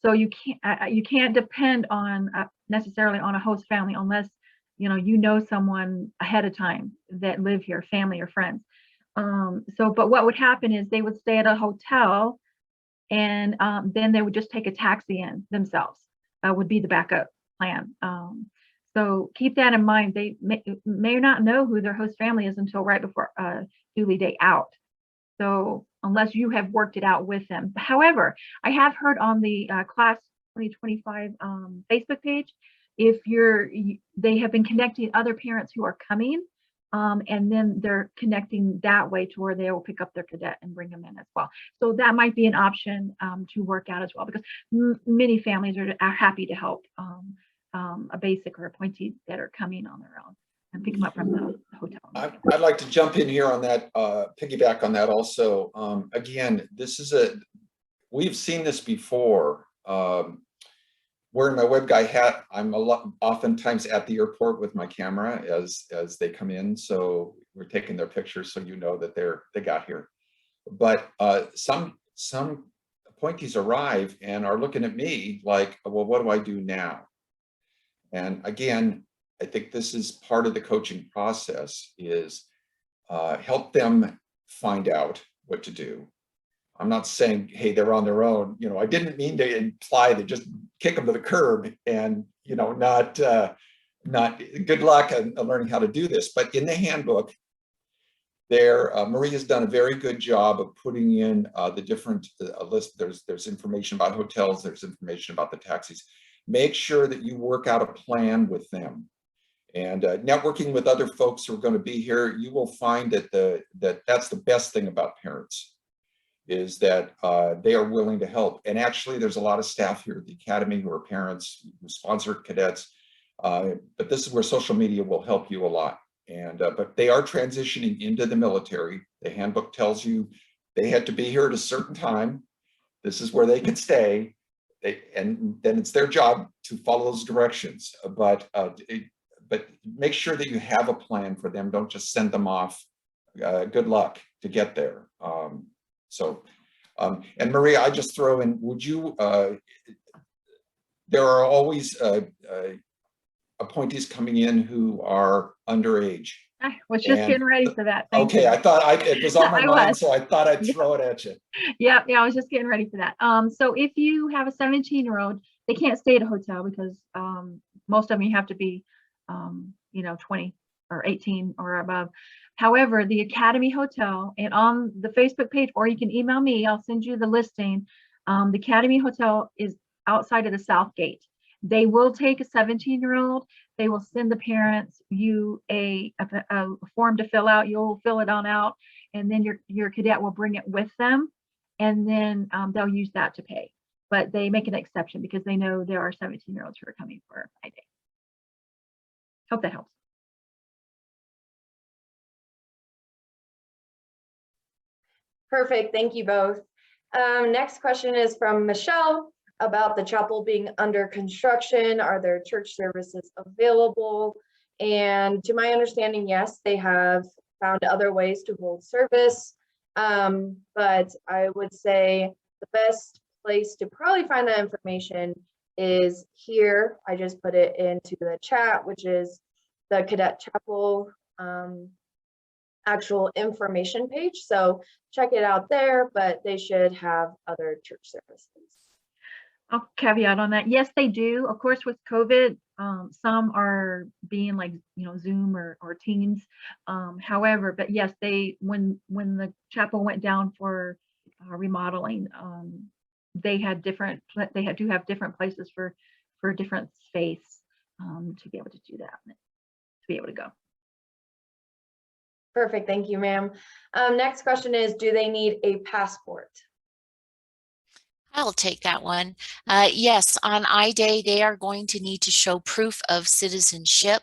Speaker 4: So you can't depend on necessarily on a host family unless you know someone ahead of time that live here, family or friends. But what would happen is they would stay at a hotel, and then they would just take a taxi in themselves. Would be the backup plan. So keep that in mind. They may not know who their host family is until right before duty day out. So unless you have worked it out with them. However, I have heard on the class 2025 Facebook page, if they have been connecting other parents who are coming, and then they're connecting that way to where they will pick up their cadet and bring them in as well. So that might be an option to work out as well, because many families are happy to help a basic or appointee that are coming on their own and pick them up from the hotel.
Speaker 5: I'd like to jump in here on that, piggyback on that also. Again, we've seen this before. Wearing my web guy hat, I'm oftentimes at the airport with my camera as they come in. So we're taking their pictures so you know that they got here. But some appointees arrive and are looking at me like, well, what do I do now? And again, I think this is part of the coaching process, is help them find out what to do. I'm not saying, hey, they're on their own. You know, I didn't mean to imply that just kick them to the curb and, you know, not good luck on learning how to do this. But in the handbook, Maria's done a very good job of putting in the different list. There's information about hotels. There's information about the taxis. Make sure that you work out a plan with them. And networking with other folks who are going to be here, you will find that that's the best thing about parents, is that they are willing to help. And actually, there's a lot of staff here at the Academy who are parents, who sponsor cadets. But this is where social media will help you a lot. And but they are transitioning into the military. The handbook tells you they had to be here at a certain time. This is where they could stay. And then it's their job to follow those directions. But make sure that you have a plan for them. Don't just send them off. Good luck to get there. And Maria, I just throw in, would you, there are always appointees coming in who are underage.
Speaker 4: I was just getting ready for that. Thank
Speaker 5: you. I thought it was on my mind, so I thought I'd throw it at you.
Speaker 4: Yeah, I was just getting ready for that. So if you have a 17-year-old, they can't stay at a hotel because most of them you have to be, 20 or 18 or above. However, the Academy Hotel, and on the Facebook page, or you can email me, I'll send you the listing. The Academy Hotel is outside of the South Gate. They will take a 17-year-old. They will send the parents you a form to fill out. You'll fill it on out, and then your cadet will bring it with them, and then they'll use that to pay. but they make an exception because they know there are 17-year-olds who are coming for Iday. Hope that helps.
Speaker 2: Perfect. Thank you both. Next question is from Michelle about the chapel being under construction. Are there church services available? And to my understanding, yes, they have found other ways to hold service. But I would say the best place to probably find that information is here. I just put it into the chat, which is the Cadet Chapel actual information page. So check it out there, but they should have other church services.
Speaker 4: I'll caveat on that. Yes, they do. Of course, with COVID, some are being like, Zoom or Teams. However, but yes, when the chapel went down for remodeling, they do have different places for different space to be able to do that, to be able to go.
Speaker 2: Perfect. Thank you, ma'am. Next question is, do they need a passport?
Speaker 17: I'll take that one. Yes, on Iday, they are going to need to show proof of citizenship.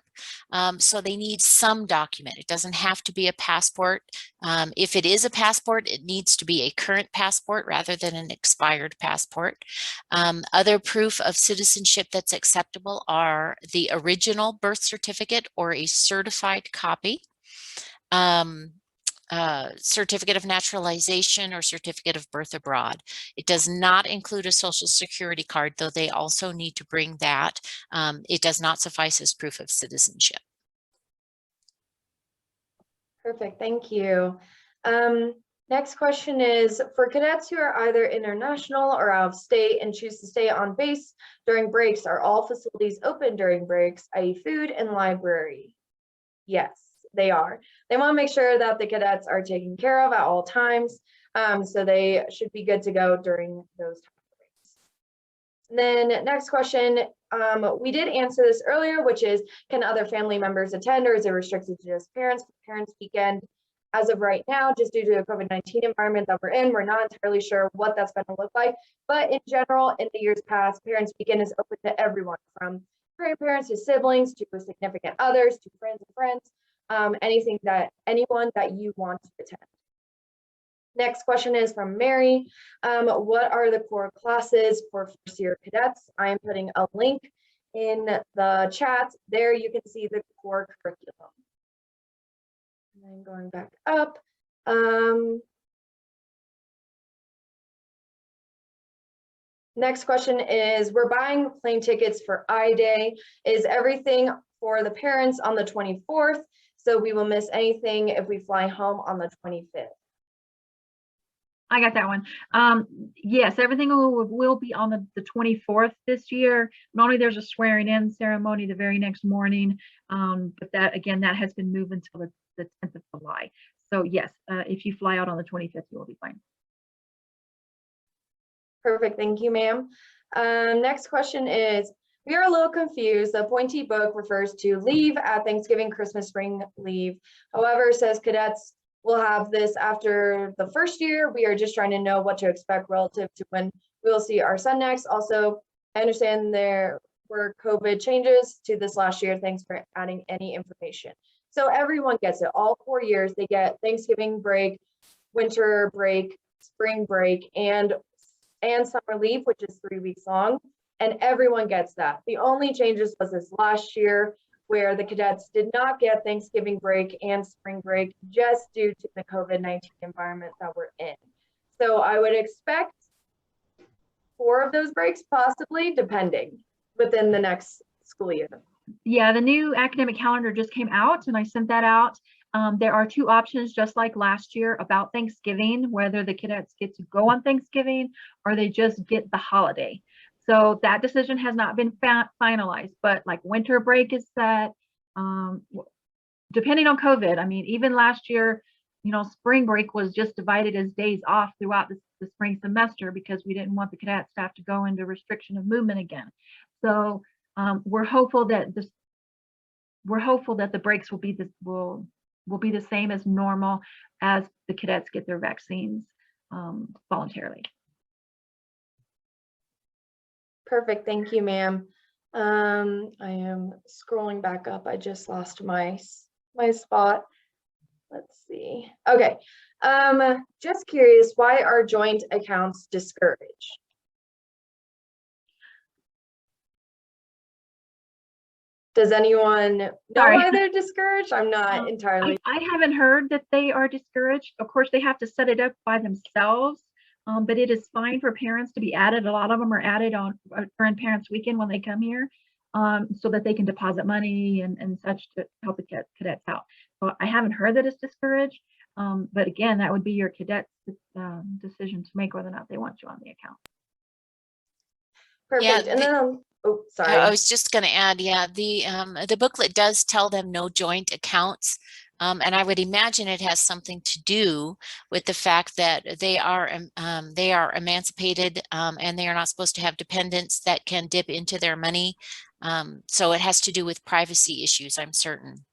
Speaker 17: So they need some document. It doesn't have to be a passport. If it is a passport, it needs to be a current passport rather than an expired passport. Other proof of citizenship that's acceptable are the original birth certificate or a certified copy. Certificate of naturalization or certificate of birth abroad. It does not include a social security card, though they also need to bring that. It does not suffice as proof of citizenship.
Speaker 2: Perfect, thank you. Next question is, for cadets who are either international or out of state and choose to stay on base during breaks, are all facilities open during breaks, i.e. food and library? Yes, they are. They want to make sure that the cadets are taken care of at all times. So they should be good to go during those breaks. And then next question, we did answer this earlier, which is, can other family members attend, or is it restricted to just parents? Parents weekend, as of right now, just due to the COVID-19 environment that we're in, we're not entirely sure what that's going to look like. But in general, in the years past, parents weekend is open to everyone, from grandparents to siblings to significant others to friends and friends. Anyone that you want to attend. Next question is from Mary. What are the core classes for first-year cadets? I am putting a link in the chat. There you can see the core curriculum. And then going back up. Next question is, we're buying plane tickets for Iday. Is everything for the parents on the 24th? So we will miss anything if we fly home on the 25th.
Speaker 4: I got that one. Yes, everything will be on the 24th this year. Normally there's a swearing in ceremony the very next morning, but that has been moved until the 10th of July. So yes, if you fly out on the 25th, you will be fine.
Speaker 2: Perfect, thank you, ma'am. Next question is, we are a little confused. The appointee book refers to leave at Thanksgiving, Christmas, spring leave. However, says cadets will have this after the first year. We are just trying to know what to expect relative to when we'll see our son next. Also, I understand there were COVID changes to this last year. Thanks for adding any information. So everyone gets it. All 4 years, they get Thanksgiving break, winter break, spring break, and summer leave, which is 3 weeks long. And everyone gets that. The only changes was this last year, where the cadets did not get Thanksgiving break and spring break just due to the COVID-19 environment that we're in. So I would expect 4 of those breaks, possibly, depending, within the next school year.
Speaker 4: Yeah, the new academic calendar just came out and I sent that out. There are 2 options, just like last year, about Thanksgiving, whether the cadets get to go on Thanksgiving or they just get the holiday. So that decision has not been finalized, but like winter break is set. Depending on COVID, I mean, even last year, spring break was just divided as days off throughout the spring semester because we didn't want the cadets to have to go into restriction of movement again. So we're hopeful that the breaks will be the same as normal as the cadets get their vaccines voluntarily.
Speaker 2: Perfect. Thank you, ma'am. I am scrolling back up. I just lost my spot. Let's see. Okay. Just curious, why are joint accounts discouraged? Does anyone know
Speaker 4: Sorry.
Speaker 2: why they're discouraged? I'm not entirely.
Speaker 4: I haven't heard that they are discouraged. Of course, they have to set it up by themselves, but it is fine for parents to be added. A lot of them are added on during Parents Weekend when they come here, so that they can deposit money and such to help the cadets out. So I haven't heard that it's discouraged, but again, that would be your cadet's decision to make whether or not they want you on the account.
Speaker 2: Perfect.
Speaker 17: Yeah,
Speaker 2: And then, oh, sorry.
Speaker 17: I was just going to add, yeah, the booklet does tell them no joint accounts. And I would imagine it has something to do with the fact that they are emancipated and they are not supposed to have dependents that can dip into their money. So it has to do with privacy issues, I'm certain.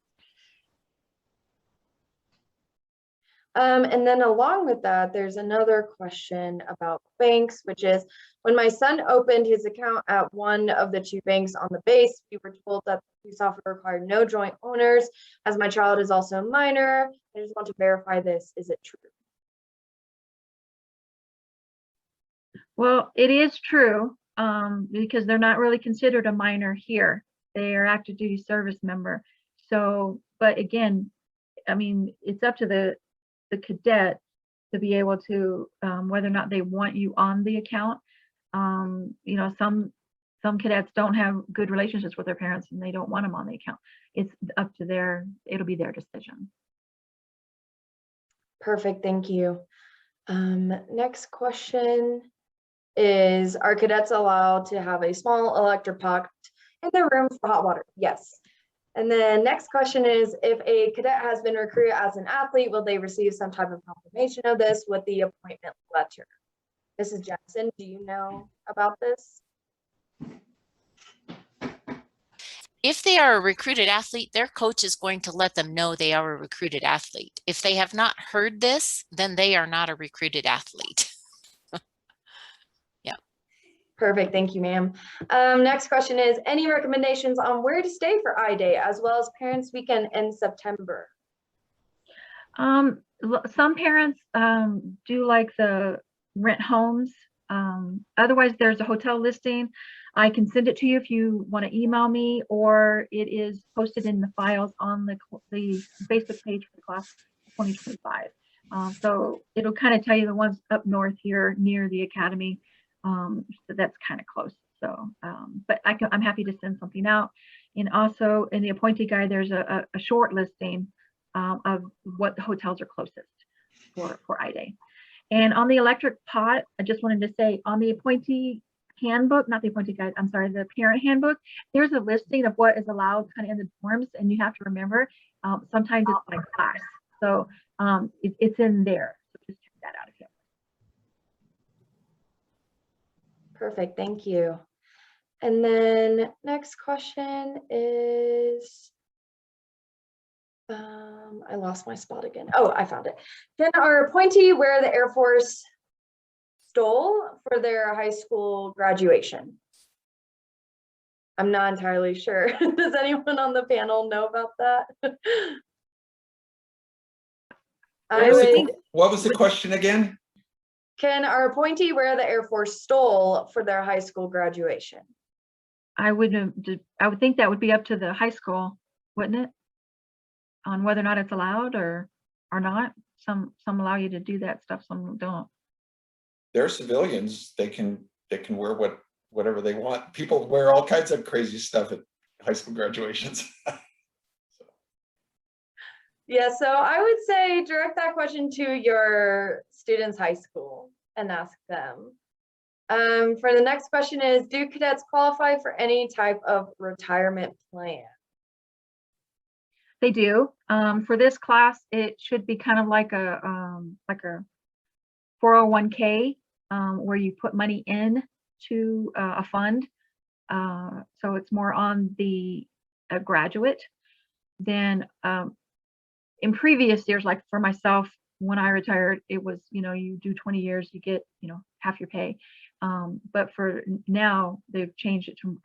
Speaker 2: And then along with that, there's another question about banks, which is when my son opened his account at one of the two banks on the base, we were told that Usafa required no joint owners, as my child is also a minor. I just want to verify this. Is it true?
Speaker 4: Well, it is true, because they're not really considered a minor here. They are active duty service member. So, but again, I mean, it's up to the cadet to be able to whether or not they want you on the account. You know, some cadets don't have good relationships with their parents and they don't want them on the account. It's up to it'll be their decision.
Speaker 2: Perfect, thank you. Next question is, are cadets allowed to have a small electric pot in their room for hot water? Yes. And then next question is, if a cadet has been recruited as an athlete, will they receive some type of confirmation of this with the appointment letter? Mrs. Jensen, do you know about this?
Speaker 17: If they are a recruited athlete, their coach is going to let them know they are a recruited athlete. If they have not heard this, then they are not a recruited athlete. Yeah.
Speaker 2: Perfect, thank you, ma'am. Next question is, any recommendations on where to stay for Iday as well as Parents Weekend in September?
Speaker 4: Some parents do like the rent homes. Otherwise, there's a hotel listing. I can send it to you if you want to email me, or it is posted in the files on the Facebook page for the class of 2025. So it'll kind of tell you the ones up north here near the academy. So that's kind of close. So, but I'm happy to send something out. And also in the appointee guide, there's a short listing of what the hotels are closest for Iday. And on the electric pot, I just wanted to say on the appointee handbook, not the appointee guide, I'm sorry, the parent handbook, there's a listing of what is allowed kind of in the dorms, and you have to remember, sometimes it's by class. So it's in there. So just check that out if you have.
Speaker 2: Perfect, thank you. And then next question is, I lost my spot again. Oh, I found it. Can our appointee wear the Air Force Dole for their high school graduation? I'm not entirely sure. Does anyone on the panel know about that?
Speaker 5: What was the question again?
Speaker 2: Can our appointee wear the Air Force Dole for their high school graduation?
Speaker 4: I would think that would be up to the high school, wouldn't it? On whether or not it's allowed or not. Some allow you to do that stuff, some don't.
Speaker 5: They're civilians. They can wear whatever they want. People wear all kinds of crazy stuff at high school graduations.
Speaker 2: Yeah, so I would say direct that question to your student's high school and ask them. For the next question is, do cadets qualify for any type of retirement plan?
Speaker 4: They do. For this class, it should be kind of like a 401k, where you put money in to a fund. So it's more on the graduate than in previous years. Like for myself, when I retired, it was, you do 20 years, you get, half your pay. But for now, they've changed it to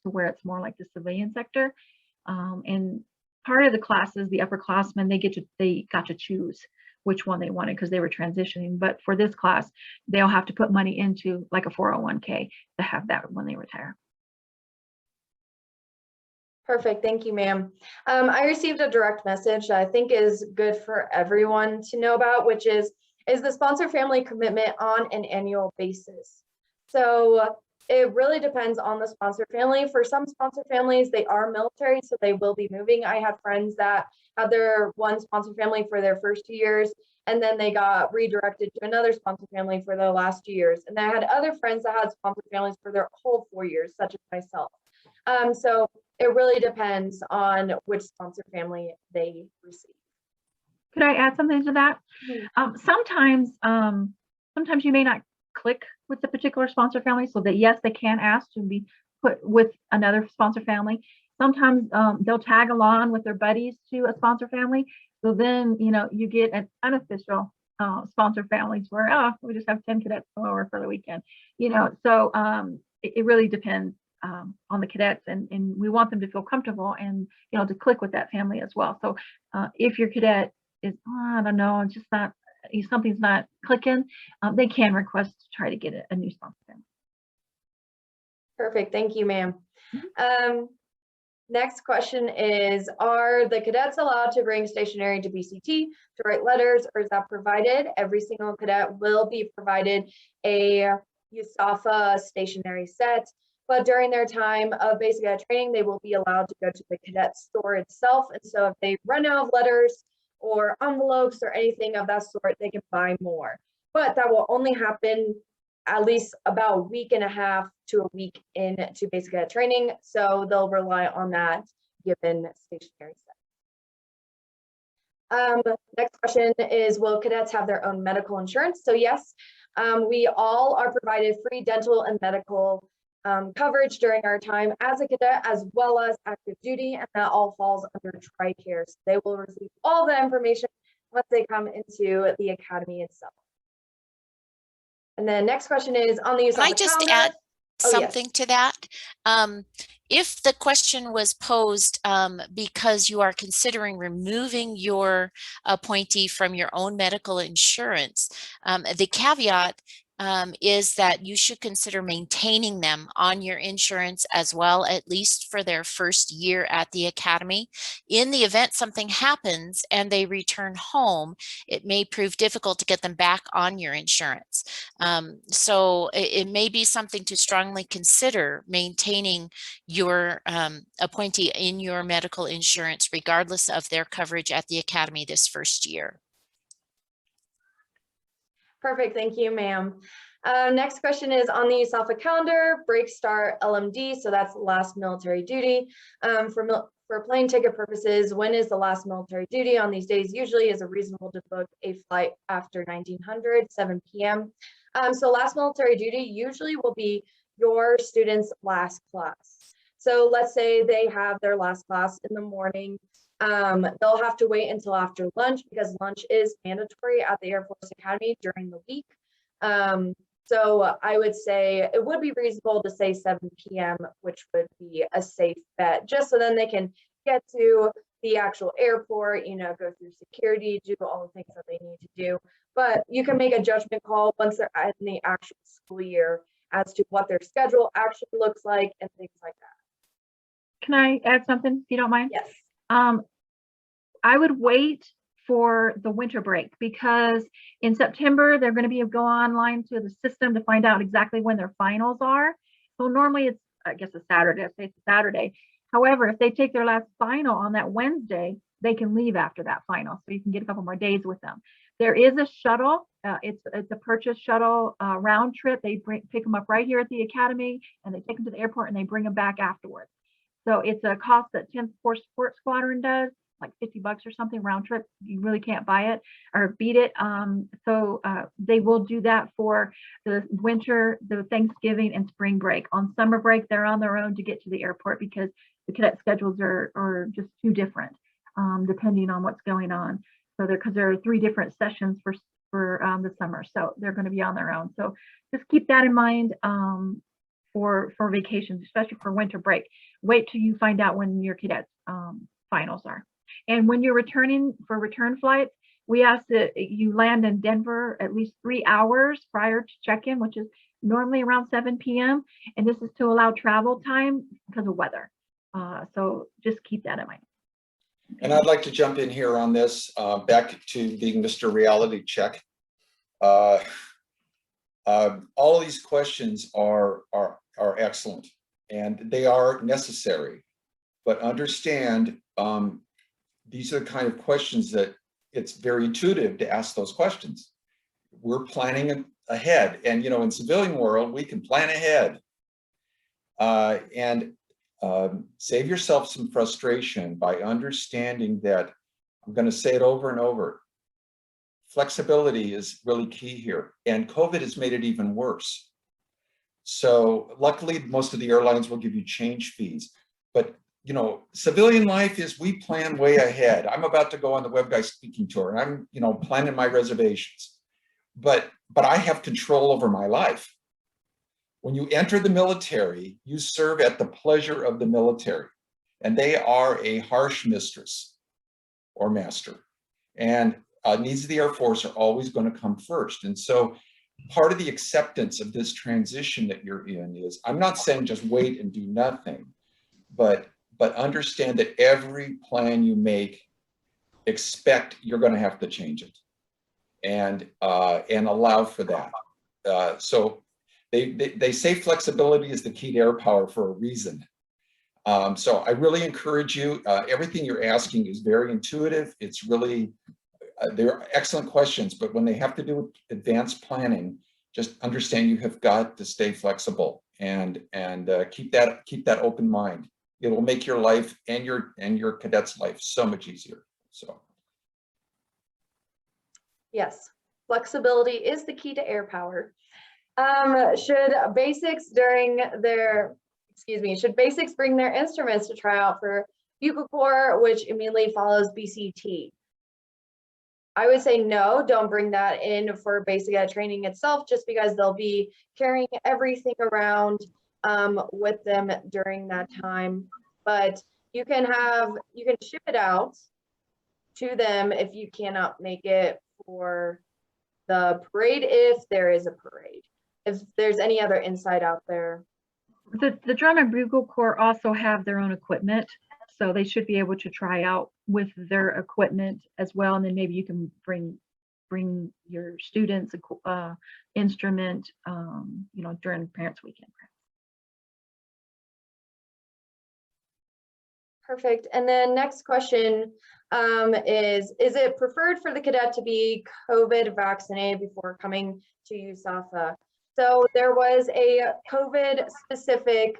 Speaker 4: where it's more like the civilian sector. And part of the classes, the upperclassmen, they got to choose which one they wanted because they were transitioning. But for this class, they'll have to put money into like a 401k to have that when they retire.
Speaker 2: Perfect. Thank you, ma'am. I received a direct message that I think is good for everyone to know about, which is the sponsor family commitment on an annual basis. So it really depends on the sponsor family. For some sponsor families, they are military, so they will be moving. I have friends that had their one sponsor family for their first 2 years, and then they got redirected to another sponsor family for the last 2 years. And I had other friends that had sponsor families for their whole 4 years, such as myself. So it really depends on which sponsor family they receive.
Speaker 4: Could I add something to that? Sometimes you may not click with the particular sponsor family, so that yes, they can ask to be put with another sponsor family. Sometimes they'll tag along with their buddies to a sponsor family. So then, you get an unofficial sponsor families where, we just have 10 cadets come over for the weekend. So it really depends on the cadets, and we want them to feel comfortable and, to click with that family as well. So if your cadet is, I don't know, it's just not, something's not clicking, they can request to try to get a new sponsor family.
Speaker 2: Perfect. Thank you, ma'am. Next question is, are the cadets allowed to bring stationery to BCT to write letters, or is that provided? Every single cadet will be provided a Usafa stationery set, but during their time of basic cadet training, they will be allowed to go to the cadet store itself. And so if they run out of letters or envelopes or anything of that sort, they can buy more. But that will only happen at least about a week and a half to a week into basic cadet training. So they'll rely on that given stationery set. Next question is, will cadets have their own medical insurance? So yes, we all are provided free dental and medical coverage during our time as a cadet, as well as active duty, and that all falls under TRICARE. So they will receive all the information once they come into the academy itself. And then next question is on the use of
Speaker 17: Can I just
Speaker 2: calendar.
Speaker 17: add
Speaker 2: Oh,
Speaker 17: something
Speaker 2: yes.
Speaker 17: to that? If the question was posed because you are considering removing your appointee from your own medical insurance, the caveat is that you should consider maintaining them on your insurance as well, at least for their first year at the academy. In the event something happens and they return home, it may prove difficult to get them back on your insurance. So it may be something to strongly consider, maintaining your appointee in your medical insurance, regardless of their coverage at the academy this first year.
Speaker 2: Perfect. Thank you, ma'am. Next question is on the Usafa calendar, break start LMD. So that's last military duty. For plane ticket purposes, when is the last military duty on these days? Usually is a reasonable to book a flight after 1900, 7 p.m. So last military duty usually will be your student's last class. So let's say they have their last class in the morning. They'll have to wait until after lunch because lunch is mandatory at the Air Force Academy during the week. So I would say it would be reasonable to say 7 p.m., which would be a safe bet, just so then they can get to the actual airport, go through security, do all the things that they need to do. But you can make a judgment call once they're in the actual school year as to what their schedule actually looks like and things like that.
Speaker 4: Can I add something, if you don't mind?
Speaker 2: Yes.
Speaker 4: I would wait for the winter break, because in September, they're going to go online to the system to find out exactly when their finals are. So normally it's, I guess, a Saturday, I say it's a Saturday. However, if they take their last final on that Wednesday, they can leave after that final. So you can get a couple more days with them. There is a shuttle. It's a purchase shuttle round trip. They pick them up right here at the academy, and they take them to the airport and they bring them back afterwards. So it's a cost that 10th Force Support Squadron does, like $50 or something round trip. You really can't buy it or beat it. So they will do that for the winter, the Thanksgiving and spring break. On summer break, they're on their own to get to the airport because the cadet schedules are just too different, depending on what's going on. So because there are 3 different sessions for the summer, so they're going to be on their own. So just keep that in mind for vacations, especially for winter break. Wait till you find out when your cadets finals are. And when you're returning for return flights, we ask that you land in Denver at least 3 hours prior to check-in, which is normally around 7 p.m. And this is to allow travel time because of weather. So just keep that in mind.
Speaker 5: And I'd like to jump in here on this, back to being Mr. Reality Check. All of these questions are excellent and they are necessary, but understand these are the kind of questions that it's very intuitive to ask those questions. We're planning ahead, and in civilian world, we can plan ahead. Save yourself some frustration by understanding that, I'm going to say it over and over, flexibility is really key here, and COVID has made it even worse. So luckily, most of the airlines will give you change fees, but civilian life is we plan way ahead. I'm about to go on the Web Guy speaking tour, and I'm planning my reservations, but I have control over my life. When you enter the military, you serve at the pleasure of the military, and they are a harsh mistress or master, and needs of the Air Force are always going to come first. And so part of the acceptance of this transition that you're in is, I'm not saying just wait and do nothing, but understand that every plan you make, expect you're going to have to change it, and allow for that. So they say flexibility is the key to air power for a reason. So I really encourage you. Everything you're asking is very intuitive. It's really, they're excellent questions, but when they have to do with advanced planning, just understand you have got to stay flexible and keep that open mind. It will make your life and your cadet's life so much easier. So.
Speaker 2: Yes, flexibility is the key to air power. Should basics bring their instruments to try out for Bugle Corps, which immediately follows BCT? I would say no, don't bring that in for basic ed training itself, just because they'll be carrying everything around with them during that time. But you can ship it out to them if you cannot make it for the parade, if there is a parade. If there's any other insight out there.
Speaker 4: The Drum and Bugle Corps also have their own equipment, so they should be able to try out with their equipment as well. And then maybe you can bring your students instrument, during Parents Weekend.
Speaker 2: Perfect. And then next question is it preferred for the cadet to be COVID vaccinated before coming to Usafa? So there was a COVID specific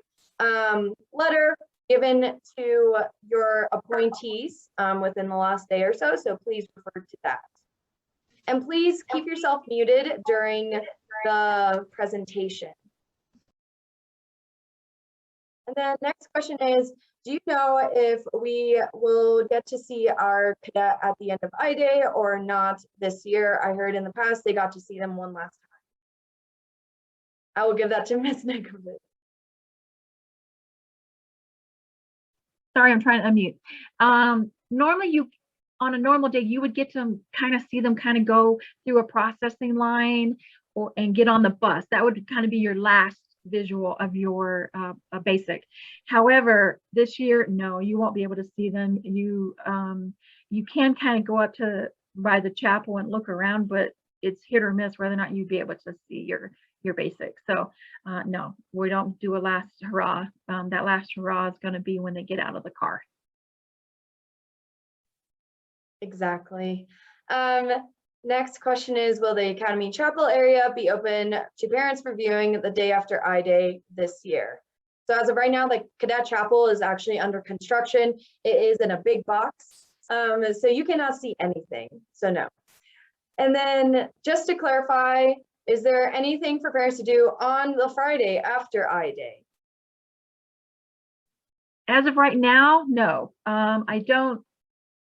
Speaker 2: letter given to your appointees within the last day or so. So please refer to that. And please keep yourself muted during the presentation. And then next question is, do you know if we will get to see our cadet at the end of Iday or not this year? I heard in the past they got to see them one last time. I will give that to Ms. Nikovich.
Speaker 4: Sorry, I'm trying to unmute. Normally on a normal day, you would get to kind of see them kind of go through a processing line and get on the bus. That would kind of be your last visual of your basic. However, this year, no, you won't be able to see them. You can kind of go up by the chapel and look around, but it's hit or miss whether or not you'd be able to see your basic. So no, we don't do a last hurrah. That last hurrah is going to be when they get out of the car.
Speaker 2: Exactly. Next question is, will the Academy Chapel area be open to parents for viewing the day after Iday this year? So as of right now, the Cadet Chapel is actually under construction. It is in a big box, so you cannot see anything, so no. And then just to clarify, is there anything for parents to do on the Friday after Iday?
Speaker 4: As of right now, no. I don't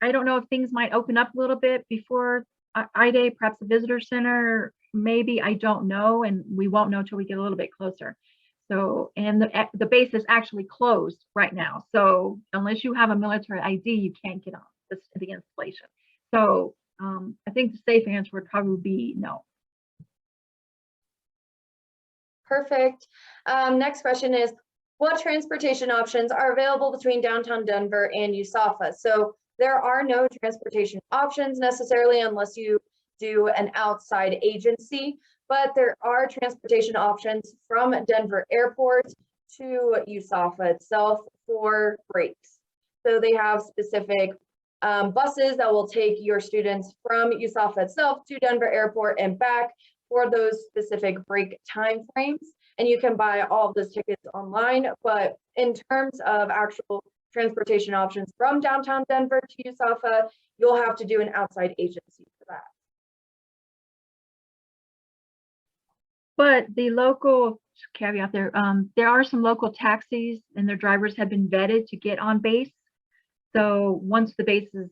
Speaker 4: I don't know if things might open up a little bit before Iday, perhaps the visitor center, maybe, I don't know, and we won't know till we get a little bit closer. So, and the base is actually closed right now. So unless you have a military ID, you can't get on the installation. So I think the safe answer would probably be no.
Speaker 2: Perfect. Next question is, what transportation options are available between downtown Denver and Usafa? So there are no transportation options necessarily unless you do an outside agency, but there are transportation options from Denver Airport to Usafa itself for breaks. So they have specific buses that will take your students from Usafa itself to Denver Airport and back for those specific break time frames. And you can buy all of those tickets online, but in terms of actual transportation options from downtown Denver to Usafa, you'll have to do an outside agency for that.
Speaker 4: But the local caveat there are some local taxis and their drivers have been vetted to get on base. So once the base is,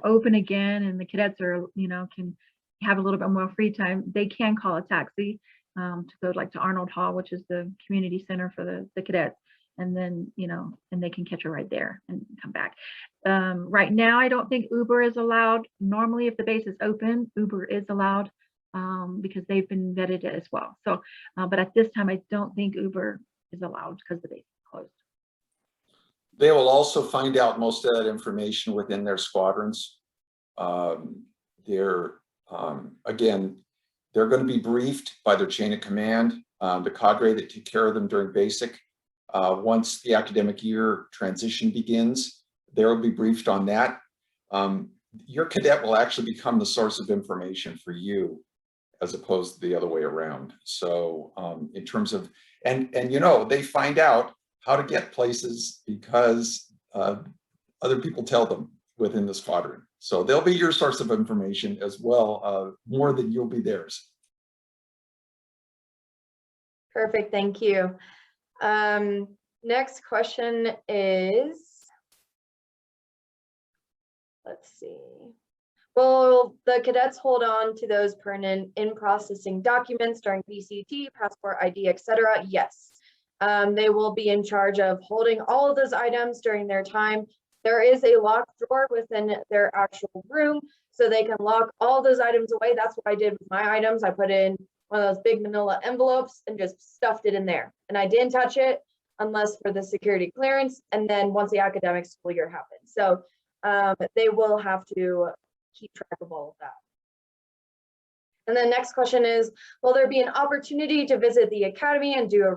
Speaker 4: open again and the cadets are, can have a little bit more free time, they can call a taxi to go to Arnold Hall, which is the community center for the cadets. And then, and they can catch a ride there and come back. Right now, I don't think Uber is allowed. Normally, if the base is open, Uber is allowed because they've been vetted as well. So, but at this time, I don't think Uber is allowed because the base is closed.
Speaker 5: They will also find out most of that information within their squadrons. Again, they're going to be briefed by their chain of command, the cadre that take care of them during basic. Once the academic year transition begins, they will be briefed on that. Your cadet will actually become the source of information for you as opposed to the other way around. So in terms of, and they find out how to get places because other people tell them within the squadron. So they'll be your source of information as well, more than you'll be theirs.
Speaker 2: Perfect, thank you. Next question is, let's see. Will the cadets hold on to those pertinent in processing documents during PCT, passport, ID, etc.? Yes. They will be in charge of holding all of those items during their time. There is a locked drawer within their actual room, so they can lock all those items away. That's what I did with my items. I put in one of those big manila envelopes and just stuffed it in there. And I didn't touch it unless for the security clearance. And then once the academic school year happens. So they will have to keep track of all of that. And the next question is, will there be an opportunity to visit the academy and do a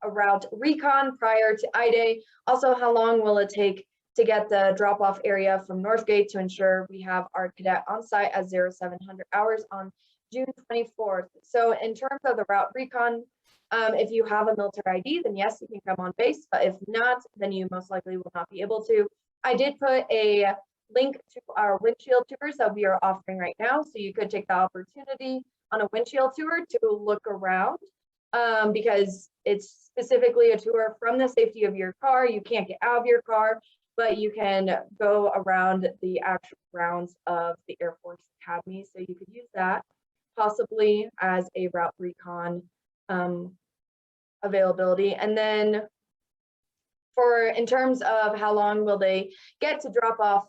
Speaker 2: route recon prior to Iday? Also, how long will it take to get the drop-off area from Northgate to ensure we have our cadet on site at 0700 hours on June 24th. So in terms of the route recon, if you have a military ID, then yes, you can come on base, but if not, then you most likely will not be able to. I did put a link to our windshield tours that we are offering right now, so you could take the opportunity on a windshield tour to look around because it's specifically a tour from the safety of your car. You can't get out of your car, but you can go around the actual grounds of the Air Force Academy. So you could use that possibly as a route recon availability. And then in terms of how long will they get to drop off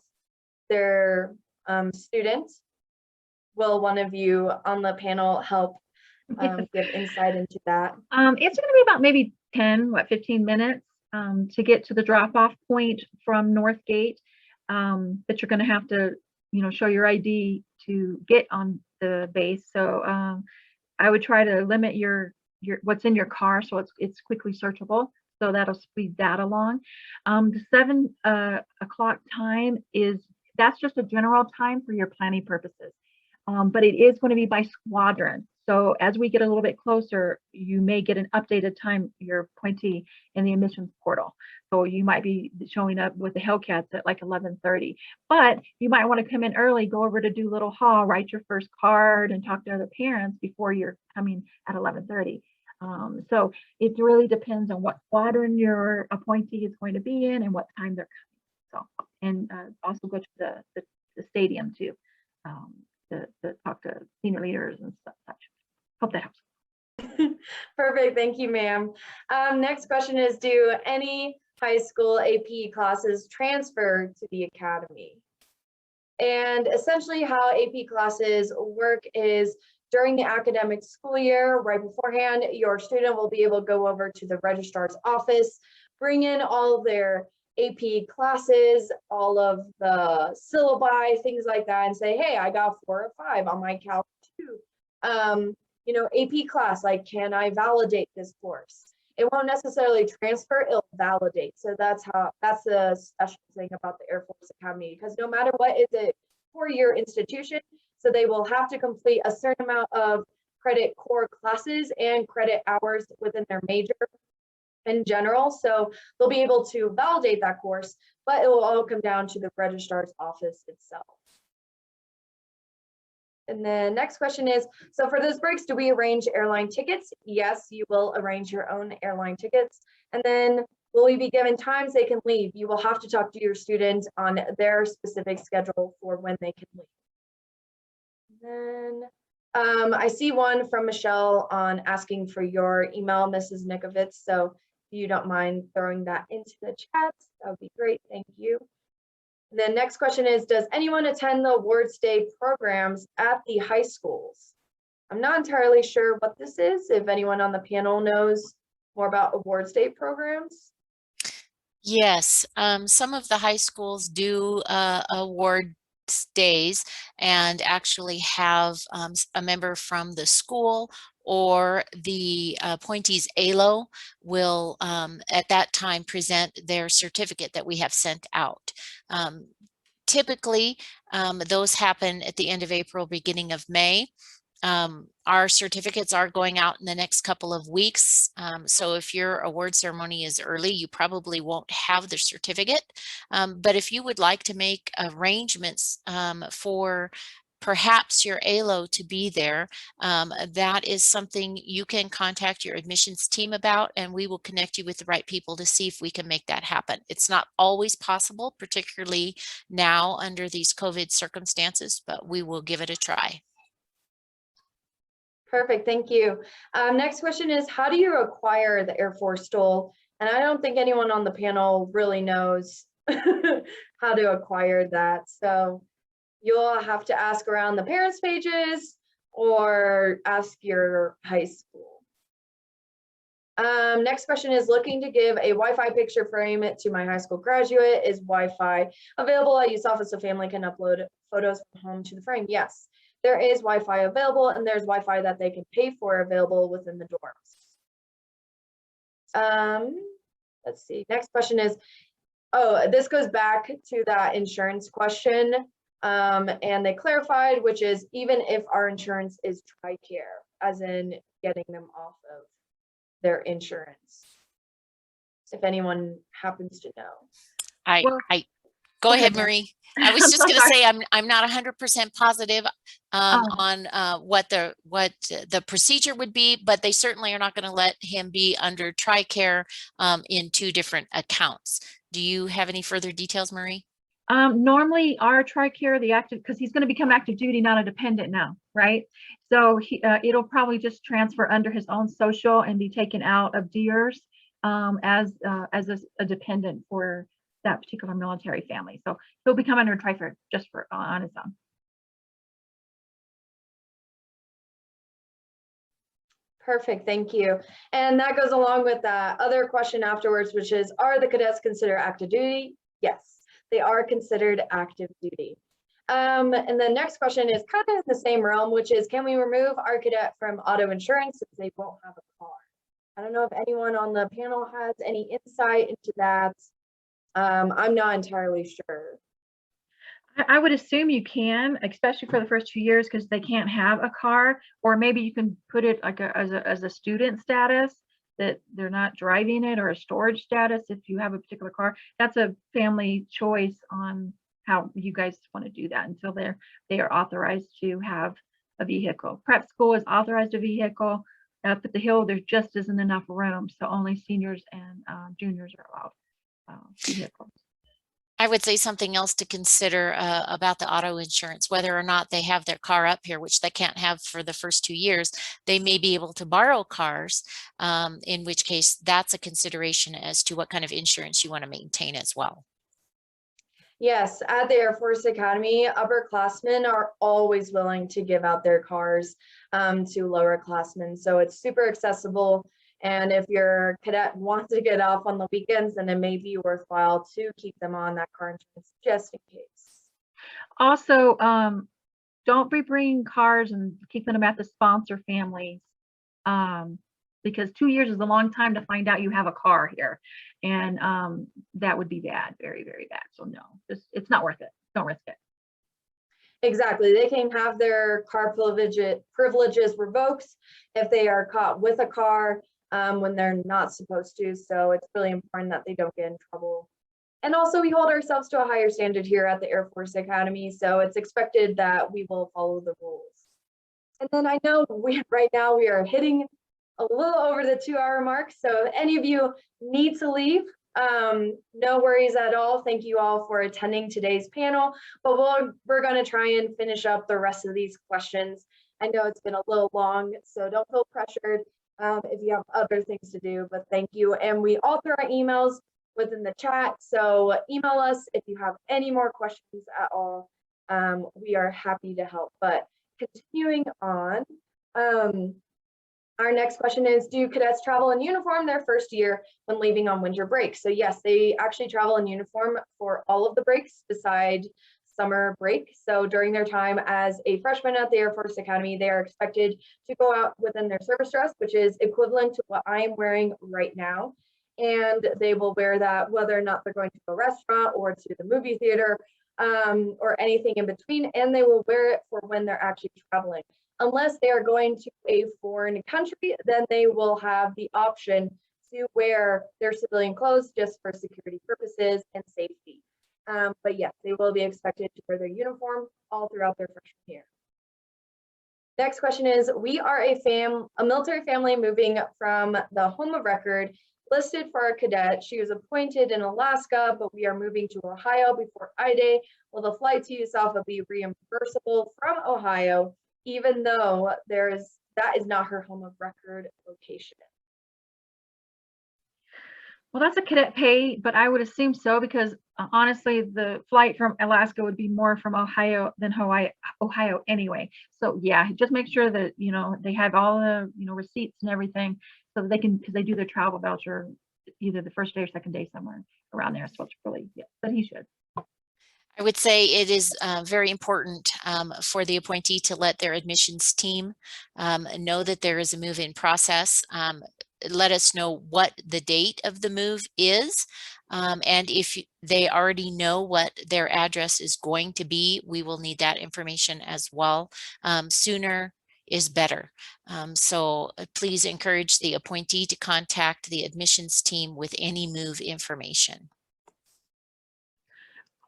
Speaker 2: their students, will one of you on the panel help give insight into that?
Speaker 4: It's going to be about maybe 15 minutes to get to the drop-off point from Northgate, but you're going to have to, show your ID to get on the base. So I would try to limit your what's in your car so it's quickly searchable. So that'll speed that along. The 7 o'clock time that's just a general time for your planning purposes, but it is going to be by squadron. So as we get a little bit closer, you may get an updated time, your appointee in the admissions portal. So you might be showing up with the Hellcats at like 11:30, but you might want to come in early, go over to Doolittle Hall, write your first card and talk to other parents before you're coming at 11:30. So it really depends on what squadron your appointee is going to be in and what time they're coming. So and also go to the stadium to talk to senior leaders and such. Hope that helps.
Speaker 2: Perfect. Thank you, ma'am. Next question is, do any high school AP classes transfer to the academy? And essentially how AP classes work is during the academic school year, right beforehand, your student will be able to go over to the registrar's office, bring in all their AP classes, all of the syllabi, things like that, and say, hey, I got 4 or 5 on my Calc 2. AP class, like, can I validate this course? It won't necessarily transfer, it'll validate. So that's the special thing about the Air Force Academy, because no matter what, it's a 4-year institution. So they will have to complete a certain amount of credit core classes and credit hours within their major in general. So they'll be able to validate that course, but it will all come down to the registrar's office itself. And the next question is, so for those breaks, do we arrange airline tickets? Yes, you will arrange your own airline tickets. And then will we be given times they can leave? You will have to talk to your student on their specific schedule for when they can leave. And then I see one from Michelle on asking for your email, Mrs. Nikovitz. So if you don't mind throwing that into the chat, that would be great. Thank you. The next question is, does anyone attend the awards day programs at the high schools? I'm not entirely sure what this is. If anyone on the panel knows more about awards day programs.
Speaker 17: Yes, some of the high schools do award days and actually have a member from the school or the appointee's ALO will at that time present their certificate that we have sent out. Typically, those happen at the end of April, beginning of May. Our certificates are going out in the next couple of weeks. So if your award ceremony is early, you probably won't have the certificate. But if you would like to make arrangements for perhaps your ALO to be there, that is something you can contact your admissions team about, and we will connect you with the right people to see if we can make that happen. It's not always possible, particularly now under these COVID circumstances, but we will give it a try.
Speaker 2: Perfect, thank you. Next question is, how do you acquire the Air Force Dole? And I don't think anyone on the panel really knows how to acquire that. So you'll have to ask around the parents' pages or ask your high school. Next question is, looking to give a Wi-Fi picture frame to my high school graduate. Is Wi-Fi available at Usafa so family can upload photos from home to the frame? Yes, there is Wi-Fi available, and there's Wi-Fi that they can pay for available within the dorms. Let's see, next question is, oh, this goes back to that insurance question. And they clarified, which is even if our insurance is TRICARE, as in getting them off of their insurance, if anyone happens to know.
Speaker 17: Go ahead, Marie. I was just going to say I'm not 100% positive on what the procedure would be, but they certainly are not going to let him be under TRICARE in 2 different accounts. Do you have any further details, Marie?
Speaker 4: Normally our TRICARE, the active, because he's going to become active duty, not a dependent now, right? So it'll probably just transfer under his own social and be taken out of DEERS as a dependent for that particular military family. So he'll become under TRICARE just for on his own.
Speaker 2: Perfect, thank you. And that goes along with that other question afterwards, which is, are the cadets considered active duty? Yes, they are considered active duty. And the next question is kind of in the same realm, which is, can we remove our cadet from auto insurance if they won't have a car? I don't know if anyone on the panel has any insight into that. I'm not entirely sure.
Speaker 4: I would assume you can, especially for the first 2 years, because they can't have a car, or maybe you can put it like as a student status, that they're not driving it, or a storage status if you have a particular car. That's a family choice on how you guys want to do that until they are authorized to have a vehicle. Prep school is authorized a vehicle. Up at the Hill, there just isn't enough room, so only seniors and juniors are allowed vehicles.
Speaker 17: I would say something else to consider about the auto insurance, whether or not they have their car up here, which they can't have for the first 2 years. They may be able to borrow cars, in which case that's a consideration as to what kind of insurance you want to maintain as well.
Speaker 2: Yes, at the Air Force Academy, upperclassmen are always willing to give out their cars to lowerclassmen. So it's super accessible. And if your cadet wants to get off on the weekends, then it may be worthwhile to keep them on that car insurance just in case.
Speaker 4: Also, don't be bringing cars and keeping them at the sponsor families, because 2 years is a long time to find out you have a car here. And that would be bad, very, very bad. So no, it's not worth it. Don't risk it.
Speaker 2: Exactly. They can have their car privileges revoked if they are caught with a car when they're not supposed to. So it's really important that they don't get in trouble. And also we hold ourselves to a higher standard here at the Air Force Academy. So it's expected that we will follow the rules. And then I know right now we are hitting a little over the 2-hour mark. So if any of you need to leave, no worries at all. Thank you all for attending today's panel, but we're going to try and finish up the rest of these questions. I know it's been a little long, so don't feel pressured if you have other things to do, but thank you. And we all throw our emails within the chat, so email us if you have any more questions at all. We are happy to help. But continuing on, our next question is, do cadets travel in uniform their first year when leaving on winter break? So yes, they actually travel in uniform for all of the breaks beside summer break. So during their time as a freshman at the Air Force Academy, they are expected to go out within their service dress, which is equivalent to what I am wearing right now. And they will wear that whether or not they're going to a restaurant or to the movie theater or anything in between. And they will wear it for when they're actually traveling. Unless they are going to a foreign country, then they will have the option to wear their civilian clothes just for security purposes and safety. But yes, they will be expected to wear their uniform all throughout their freshman year. Next question is, we are a military family moving from the home of record listed for our cadet. She was appointed in Alaska, but we are moving to Ohio before Iday. Will the flight to Usafa be reimbursable from Ohio, even though that is not her home of record location?
Speaker 4: Well, that's a cadet pay, but I would assume so, because honestly, the flight from Alaska would be more from Ohio than Ohio anyway. So yeah, just make sure that, they have all the, receipts and everything, so that they can, because they do their travel voucher either the first day or second day somewhere around there. So it's really, yeah, but he should.
Speaker 17: I would say it is very important for the appointee to let their admissions team know that there is a move-in process. Let us know what the date of the move is. And if they already know what their address is going to be, we will need that information as well. Sooner is better. So please encourage the appointee to contact the admissions team with any move information.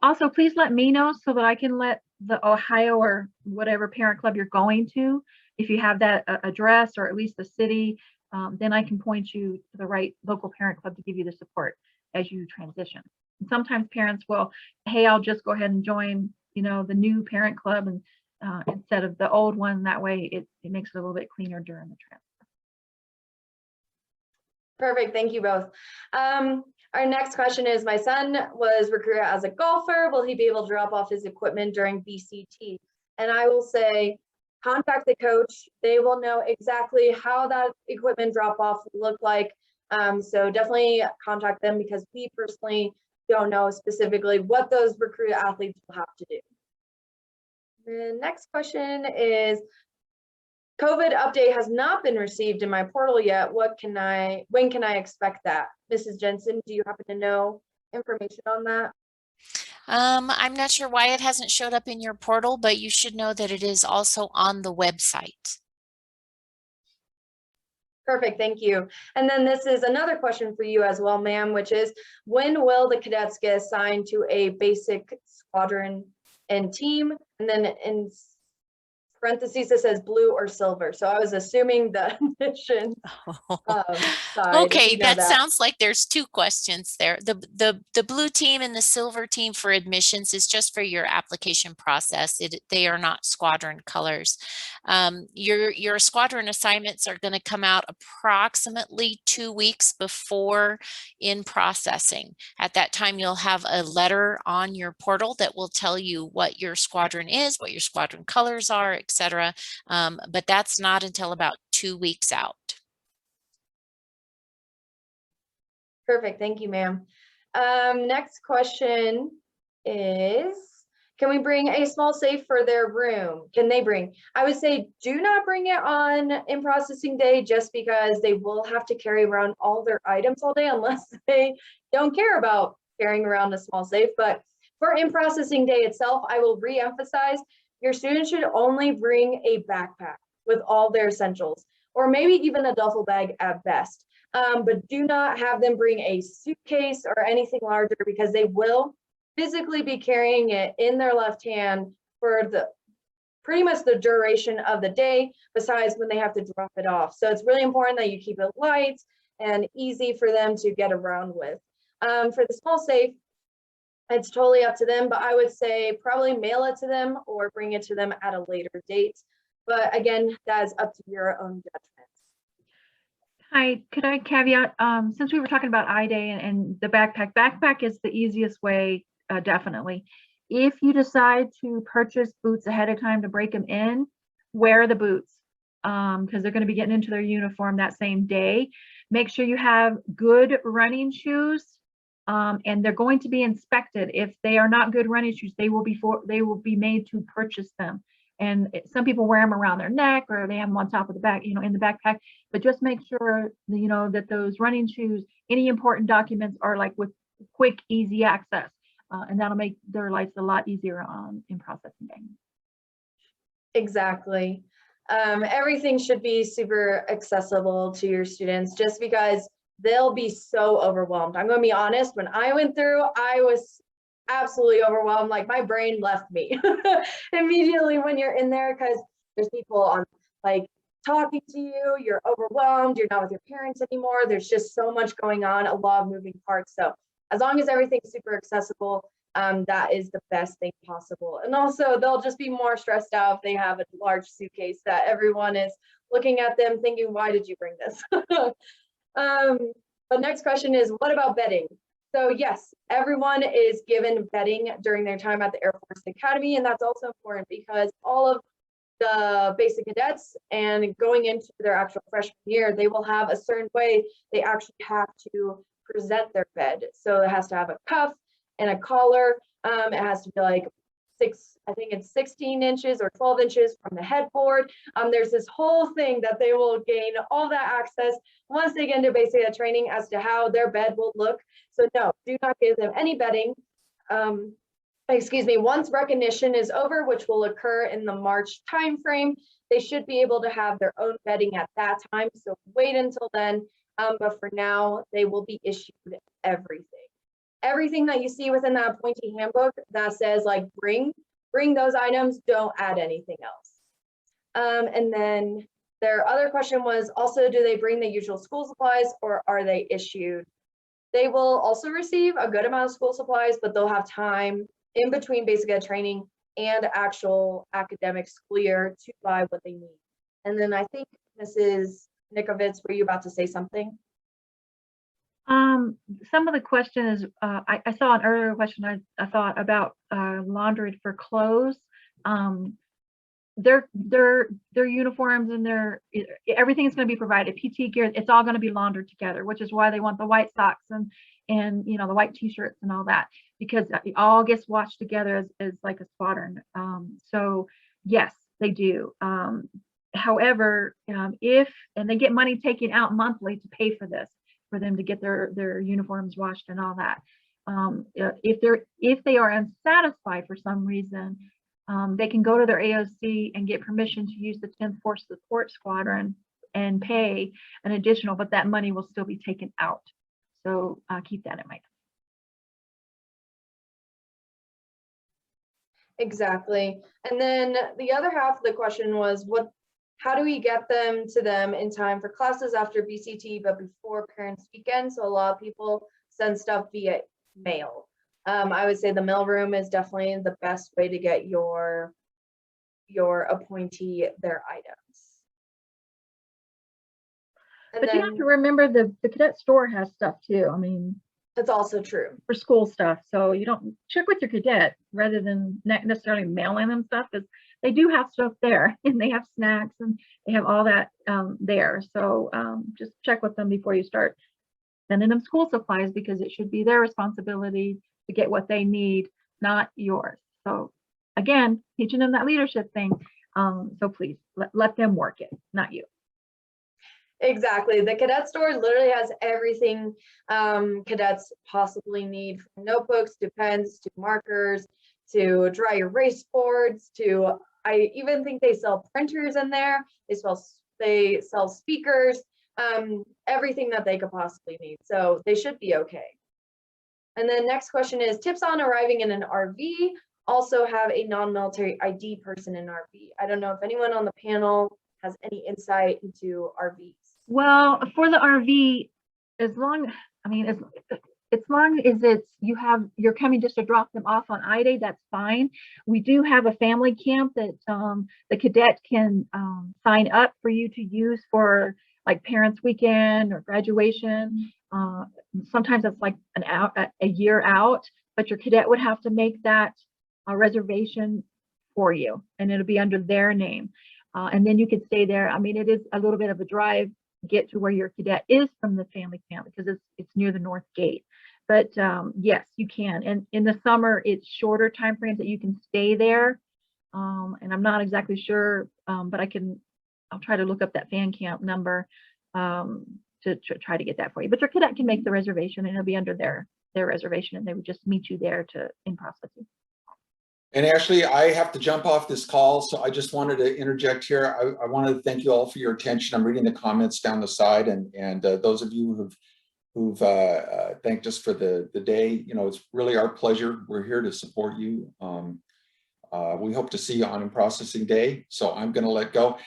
Speaker 4: Also, please let me know so that I can let the Ohio or whatever parent club you're going to, if you have that address or at least the city, then I can point you to the right local parent club to give you the support as you transition. And sometimes parents will, hey, I'll just go ahead and join, the new parent club and instead of the old one. That way it makes it a little bit cleaner during the transfer.
Speaker 2: Perfect. Thank you both. Our next question is, my son was recruited as a golfer. Will he be able to drop off his equipment during BCT? And I will say, contact the coach. They will know exactly how that equipment drop off will look like. So definitely contact them, because we personally don't know specifically what those recruited athletes will have to do. The next question is, COVID update has not been received in my portal yet. When can I expect that? Mrs. Jensen, do you happen to know information on that?
Speaker 17: I'm not sure why it hasn't showed up in your portal, but you should know that it is also on the website.
Speaker 2: Perfect, thank you. And then this is another question for you as well, ma'am, which is, when will the cadets get assigned to a basic squadron and team? And then in parentheses that says blue or silver. So I was assuming the admissions side.
Speaker 17: Okay,
Speaker 2: you know
Speaker 17: that sounds like there's two questions there. The blue team and the silver team for admissions is just for your application process. They are not squadron colors. Your squadron assignments are going to come out approximately 2 weeks before in processing. At that time, you'll have a letter on your portal that will tell you what your squadron is, what your squadron colors are, etc. But that's not until about 2 weeks out.
Speaker 2: Perfect. Thank you, ma'am. Next question is, can we bring a small safe for their room? Can they bring? I would say do not bring it on in processing day, just because they will have to carry around all their items all day unless they don't care about carrying around a small safe. But for in processing day itself, I will re-emphasize your students should only bring a backpack with all their essentials, or maybe even a duffel bag at best. But do not have them bring a suitcase or anything larger, because they will physically be carrying it in their left hand for pretty much the duration of the day, besides when they have to drop it off. So it's really important that you keep it light and easy for them to get around with. For the small safe, it's totally up to them, but I would say probably mail it to them or bring it to them at a later date. But again, that is up to your own judgment.
Speaker 4: Hi, could I caveat, since we were talking about Iday and the backpack is the easiest way, definitely. If you decide to purchase boots ahead of time to break them in, wear the boots, because they're going to be getting into their uniform that same day. Make sure you have good running shoes, and they're going to be inspected. If they are not good running shoes, they will be made to purchase them. And some people wear them around their neck, or they have them on top of the back, in the backpack. But just make sure, that those running shoes, any important documents are like with quick, easy access, and that'll make their lives a lot easier in processing day.
Speaker 2: Exactly. Everything should be super accessible to your students, just because they'll be so overwhelmed. I'm going to be honest, when I went through, I was absolutely overwhelmed. Like, my brain left me immediately when you're in there, because there's people on talking to you, you're overwhelmed, you're not with your parents anymore. There's just so much going on, a lot of moving parts. So as long as everything's super accessible, that is the best thing possible. And also, they'll just be more stressed out if they have a large suitcase that everyone is looking at them thinking, why did you bring this? But next question is, what about bedding? So yes, everyone is given bedding during their time at the Air Force Academy, and that's also important because all of the basic cadets and going into their actual freshman year, they will have a certain way they actually have to present their bed. So it has to have a cuff and a collar. It has to be like 16 inches or 12 inches from the headboard. There's this whole thing that they will gain all that access once they get into basic training as to how their bed will look. So no, do not give them any bedding. Once recognition is over, which will occur in the March timeframe, they should be able to have their own bedding at that time. So wait until then. But for now, they will be issued everything. Everything that you see within that appointee handbook that says bring those items, don't add anything else. And then their other question was also, do they bring the usual school supplies or are they issued? They will also receive a good amount of school supplies, but they'll have time in between basic ed training and actual academic school year to buy what they need. And then I think Mrs. Nikovitz, were you about to say something?
Speaker 4: Some of the question is, I saw an earlier question I thought about laundry for clothes. Their uniforms and everything is going to be provided. PT gear, it's all going to be laundered together, which is why they want the white socks and the white t-shirts and all that, because it all gets washed together as like a squadron. So yes, they do. However, if they get money taken out monthly to pay for this, for them to get their uniforms washed and all that. If they are unsatisfied for some reason, they can go to their AOC and get permission to use the 10th Force Support Squadron and pay an additional, but that money will still be taken out. So keep that in mind.
Speaker 2: Exactly. And then the other half of the question was how do we get them to them in time for classes after BCT, but before parents' weekend? So a lot of people send stuff via mail. I would say the mailroom is definitely the best way to get your appointee their items. And
Speaker 4: but
Speaker 2: then,
Speaker 4: you have to remember the cadet store has stuff too. I mean,
Speaker 2: that's also true
Speaker 4: for school stuff. So you don't check with your cadet rather than necessarily mailing them stuff, because they do have stuff there and they have snacks and they have all that there. So just check with them before you start sending them school supplies, because it should be their responsibility to get what they need, not yours. So again, teaching them that leadership thing. So please let them work it, not you.
Speaker 2: Exactly. The cadet store literally has everything cadets possibly need, from notebooks to pens to markers to dry erase boards to, I even think they sell printers in there. They sell speakers, everything that they could possibly need. So they should be okay. And then next question is tips on arriving in an RV. Also have a non-military ID person in RV. I don't know if anyone on the panel has any insight into RVs.
Speaker 4: Well, for the RV, as long as you're coming just to drop them off on Iday, that's fine. We do have a family camp that the cadet can sign up for you to use for like parents' weekend or graduation. Sometimes that's like a year out, but your cadet would have to make that reservation for you, and it'll be under their name. And then you could stay there. I mean, it is a little bit of a drive to get to where your cadet is from the family camp, because it's near the north gate. But yes, you can. And in the summer, it's shorter time frames that you can stay there. And I'm not exactly sure, but I'll try to look up that fan camp number to try to get that for you. But your cadet can make the reservation, and it'll be under their reservation, and they would just meet you there in processing.
Speaker 5: And Ashley, I have to jump off this call, so I just wanted to interject here. I wanted to thank you all for your attention. I'm reading the comments down the side, and those of you who've thanked us for the day. You know, it's really our pleasure. We're here to support you. We hope to see you on in processing day. So I'm going to let go.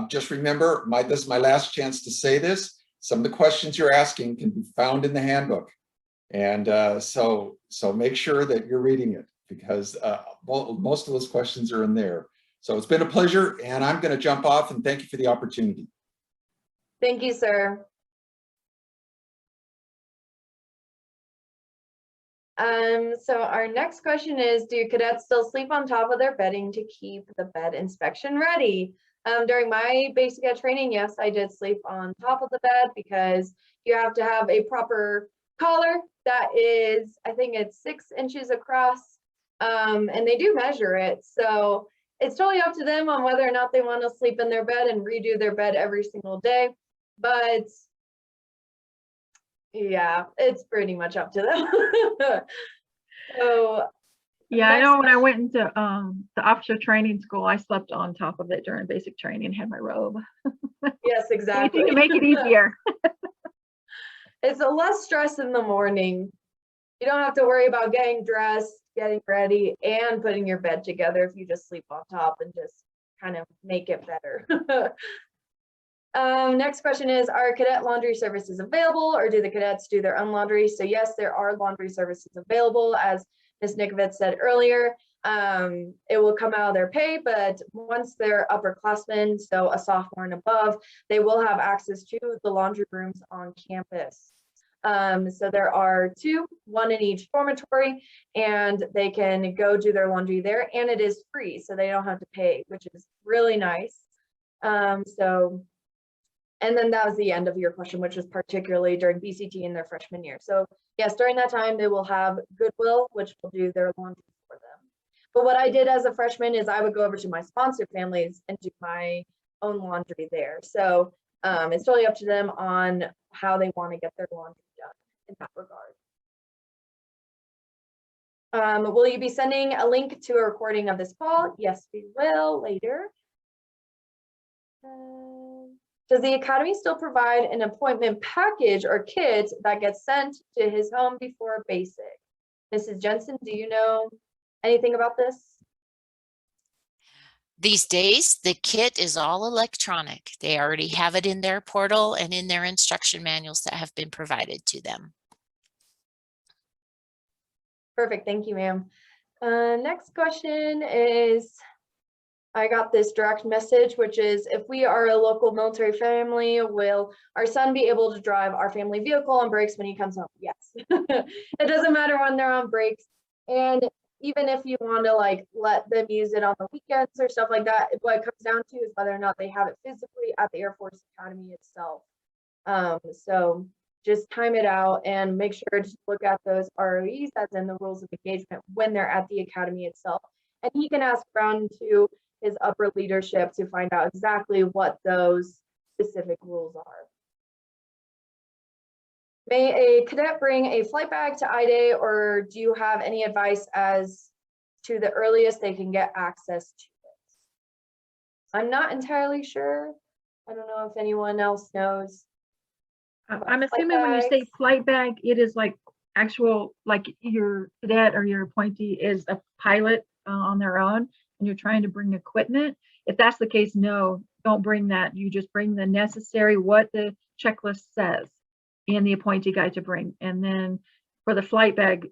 Speaker 5: Just remember, this is my last chance to say this. Some of the questions you're asking can be found in the handbook, and so make sure that you're reading it, because most of those questions are in there. So it's been a pleasure, and I'm going to jump off, and thank you for the opportunity.
Speaker 2: Thank you, sir. So our next question is, do cadets still sleep on top of their bedding to keep the bed inspection ready? During my basic ed training, yes, I did sleep on top of the bed, because you have to have a proper collar that is, I think it's 6 inches across, and they do measure it. So it's totally up to them on whether or not they want to sleep in their bed and redo their bed every single day. But yeah, it's pretty much up to them. So
Speaker 4: yeah, I know when I went into the officer training school, I slept on top of it during basic training, had my robe.
Speaker 2: Yes, exactly.
Speaker 4: To make it easier.
Speaker 2: It's a less stress in the morning. You don't have to worry about getting dressed, getting ready, and putting your bed together if you just sleep on top and just kind of make it better. Next question is, are cadet laundry services available, or do the cadets do their own laundry? So yes, there are laundry services available. As Ms. Nikovich said earlier, it will come out of their pay, but once they're upperclassmen, so a sophomore and above, they will have access to the laundry rooms on campus. So there are 2, 1 in each dormitory, and they can go do their laundry there, and it is free, so they don't have to pay, which is really nice. And then that was the end of your question, which was particularly during BCT in their freshman year. So yes, during that time, they will have Goodwill, which will do their laundry for them. But what I did as a freshman is I would go over to my sponsor families and do my own laundry there. So it's totally up to them on how they want to get their laundry done in that regard. Will you be sending a link to a recording of this call? Yes, we will later. Does the Academy still provide an appointment package or kit that gets sent to his home before basic? Mrs. Jensen, do you know anything about this?
Speaker 17: These days, the kit is all electronic. They already have it in their portal and in their instruction manuals that have been provided to them.
Speaker 2: Perfect, thank you, ma'am. Next question is, I got this direct message, which is, if we are a local military family, will our son be able to drive our family vehicle on breaks when he comes home? Yes. It doesn't matter when they're on breaks. And even if you want to like let them use it on the weekends or stuff like that, what it comes down to is whether or not they have it physically at the Air Force Academy itself. So just time it out and make sure to look at those ROEs, as in the rules of engagement, when they're at the academy itself. And he can ask around to his upper leadership to find out exactly what those specific rules are. May a cadet bring a flight bag to Iday, or do you have any advice as to the earliest they can get access to it? I'm not entirely sure. I don't know if anyone else knows.
Speaker 4: I'm assuming when you say flight bag, it is like actual, like your cadet or your appointee is a pilot on their own, and you're trying to bring equipment. If that's the case, no, don't bring that. You just bring the necessary, what the checklist says in the appointee guide to bring. And then for the flight bag,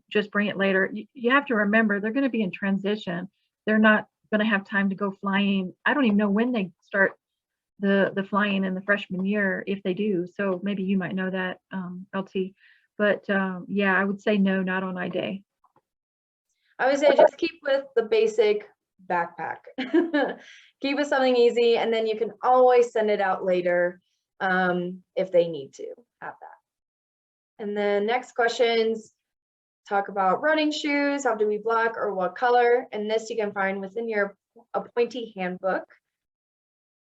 Speaker 4: just bring it later. You have to remember, they're going to be in transition. They're not going to have time to go flying. I don't even know when they start the flying in the freshman year, if they do. So maybe you might know that, LT. But yeah, I would say no, not on Iday.
Speaker 2: I would say just keep with the basic backpack. Keep with something easy, and then you can always send it out later if they need to have that. And then next questions talk about running shoes. Have to be black or what color? And this you can find within your appointee handbook.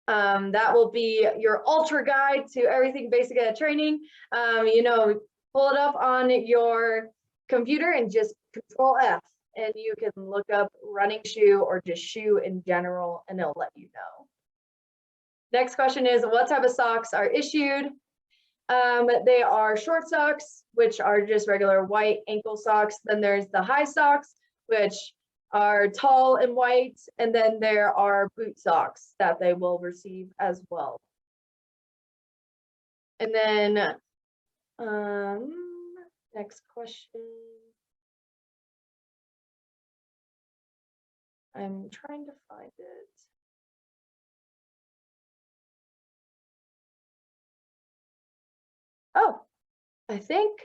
Speaker 2: That will be your ultra guide to everything basic at training. You know, pull it up on your computer and just Control F, and you can look up running shoe or just shoe in general, and it'll let you know. Next question is, what type of socks are issued? They are short socks, which are just regular white ankle socks. Then there's the high socks, which are tall and white. And then there are boot socks that they will receive as well. And then next question. I'm trying to find it. Oh, I think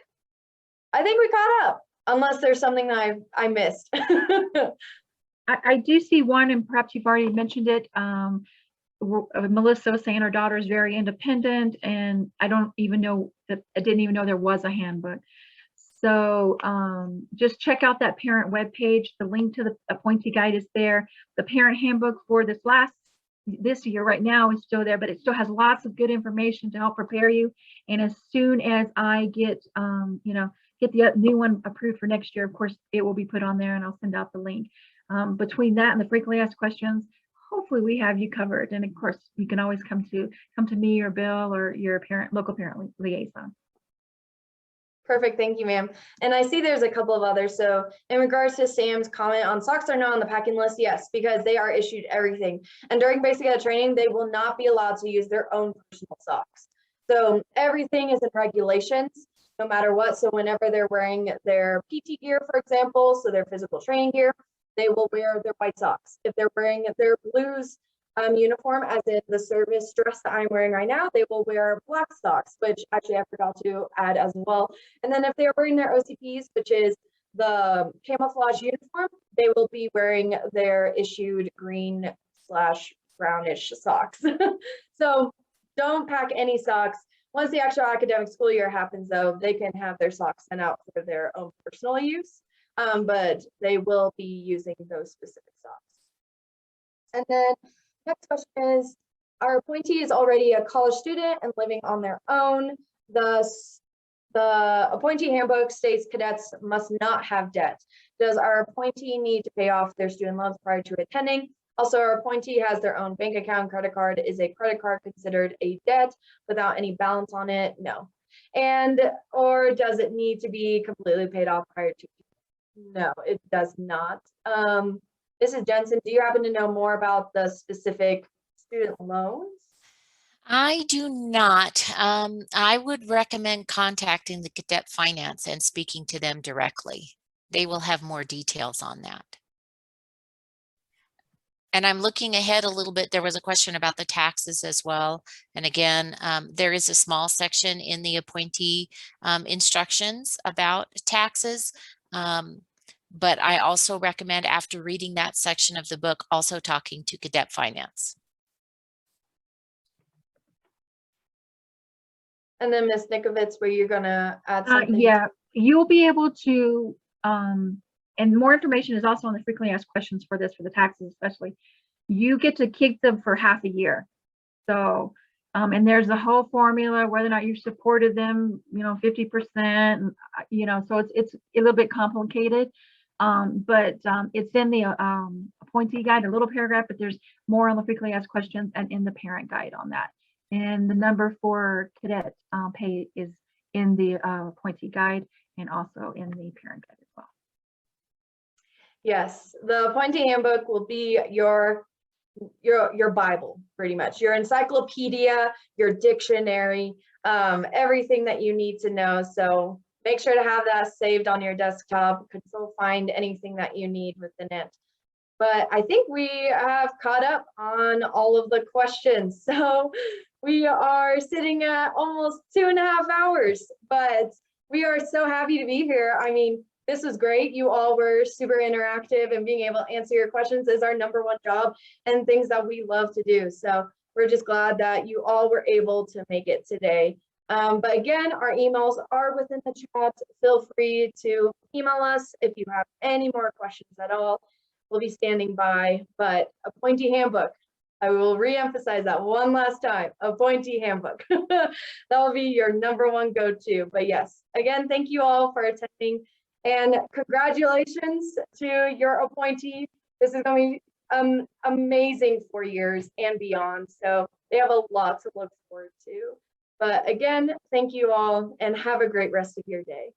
Speaker 2: we caught up, unless there's something that I missed.
Speaker 4: I do see one, and perhaps you've already mentioned it. Melissa was saying her daughter is very independent, and I didn't even know there was a handbook. So just check out that parent webpage. The link to the appointee guide is there. The parent handbook for this year right now is still there, but it still has lots of good information to help prepare you. And as soon as I get get the new one approved for next year, of course it will be put on there, and I'll send out the link. Between that and the frequently asked questions, hopefully we have you covered. And of course you can always come to me or Bill or your local parent liaison.
Speaker 2: Perfect, thank you, ma'am. And I see there's a couple of others. So in regards to Sam's comment on socks are not on the packing list, yes, because they are issued everything. And during basic cadet training, they will not be allowed to use their own personal socks. So everything is in regulations, no matter what. So whenever they're wearing their PT gear, for example, so their physical training gear, they will wear their white socks. If they're wearing their blues uniform, as in the service dress that I'm wearing right now, they will wear black socks, which actually I forgot to add as well. And then if they're wearing their OCPs, which is the camouflage uniform, they will be wearing their issued green/brownish socks. So don't pack any socks. Once the actual academic school year happens, though, they can have their socks sent out for their own personal use, but they will be using those specific socks. And then next question is, our appointee is already a college student and living on their own. Thus, the appointee handbook states cadets must not have debt. Does our appointee need to pay off their student loans prior to attending? Also, our appointee has their own bank account, credit card. Is a credit card considered a debt without any balance on it? No. And, or does it need to be completely paid off prior to? No, it does not. Mrs. Jensen, do you happen to know more about the specific student loans?
Speaker 17: I do not. I would recommend contacting the Cadet Finance and speaking to them directly. They will have more details on that. And I'm looking ahead a little bit. There was a question about the taxes as well. And again, there is a small section in the appointee instructions about taxes. But I also recommend, after reading that section of the book, also talking to Cadet Finance.
Speaker 2: And then Ms. Nikovitz, were you gonna add something?
Speaker 4: Yeah, you'll be able to, and more information is also on the frequently asked questions for this, for the taxes especially. You get to keep them for half a year. So, and there's a whole formula, whether or not you supported them, 50%, so it's a little bit complicated. But it's in the appointee guide, a little paragraph, but there's more on the frequently asked questions and in the parent guide on that. And the number for cadet pay is in the appointee guide and also in the parent guide as well.
Speaker 2: Yes, the appointee handbook will be your Bible, pretty much, your encyclopedia, your dictionary, everything that you need to know. So make sure to have that saved on your desktop. You can still find anything that you need within it. But I think we have caught up on all of the questions. So we are sitting at almost 2.5 hours, but we are so happy to be here. I mean, this was great. You all were super interactive, and being able to answer your questions is our #1 job and things that we love to do. So we're just glad that you all were able to make it today. But again, our emails are within the chat. Feel free to email us if you have any more questions at all. We'll be standing by. But appointee handbook, I will re-emphasize that one last time, appointee handbook. That will be your #1 go-to. But yes, again, thank you all for attending, and congratulations to your appointee. This is going to be amazing 4 years and beyond. So they have a lot to look forward to. But again, thank you all and have a great rest of your day.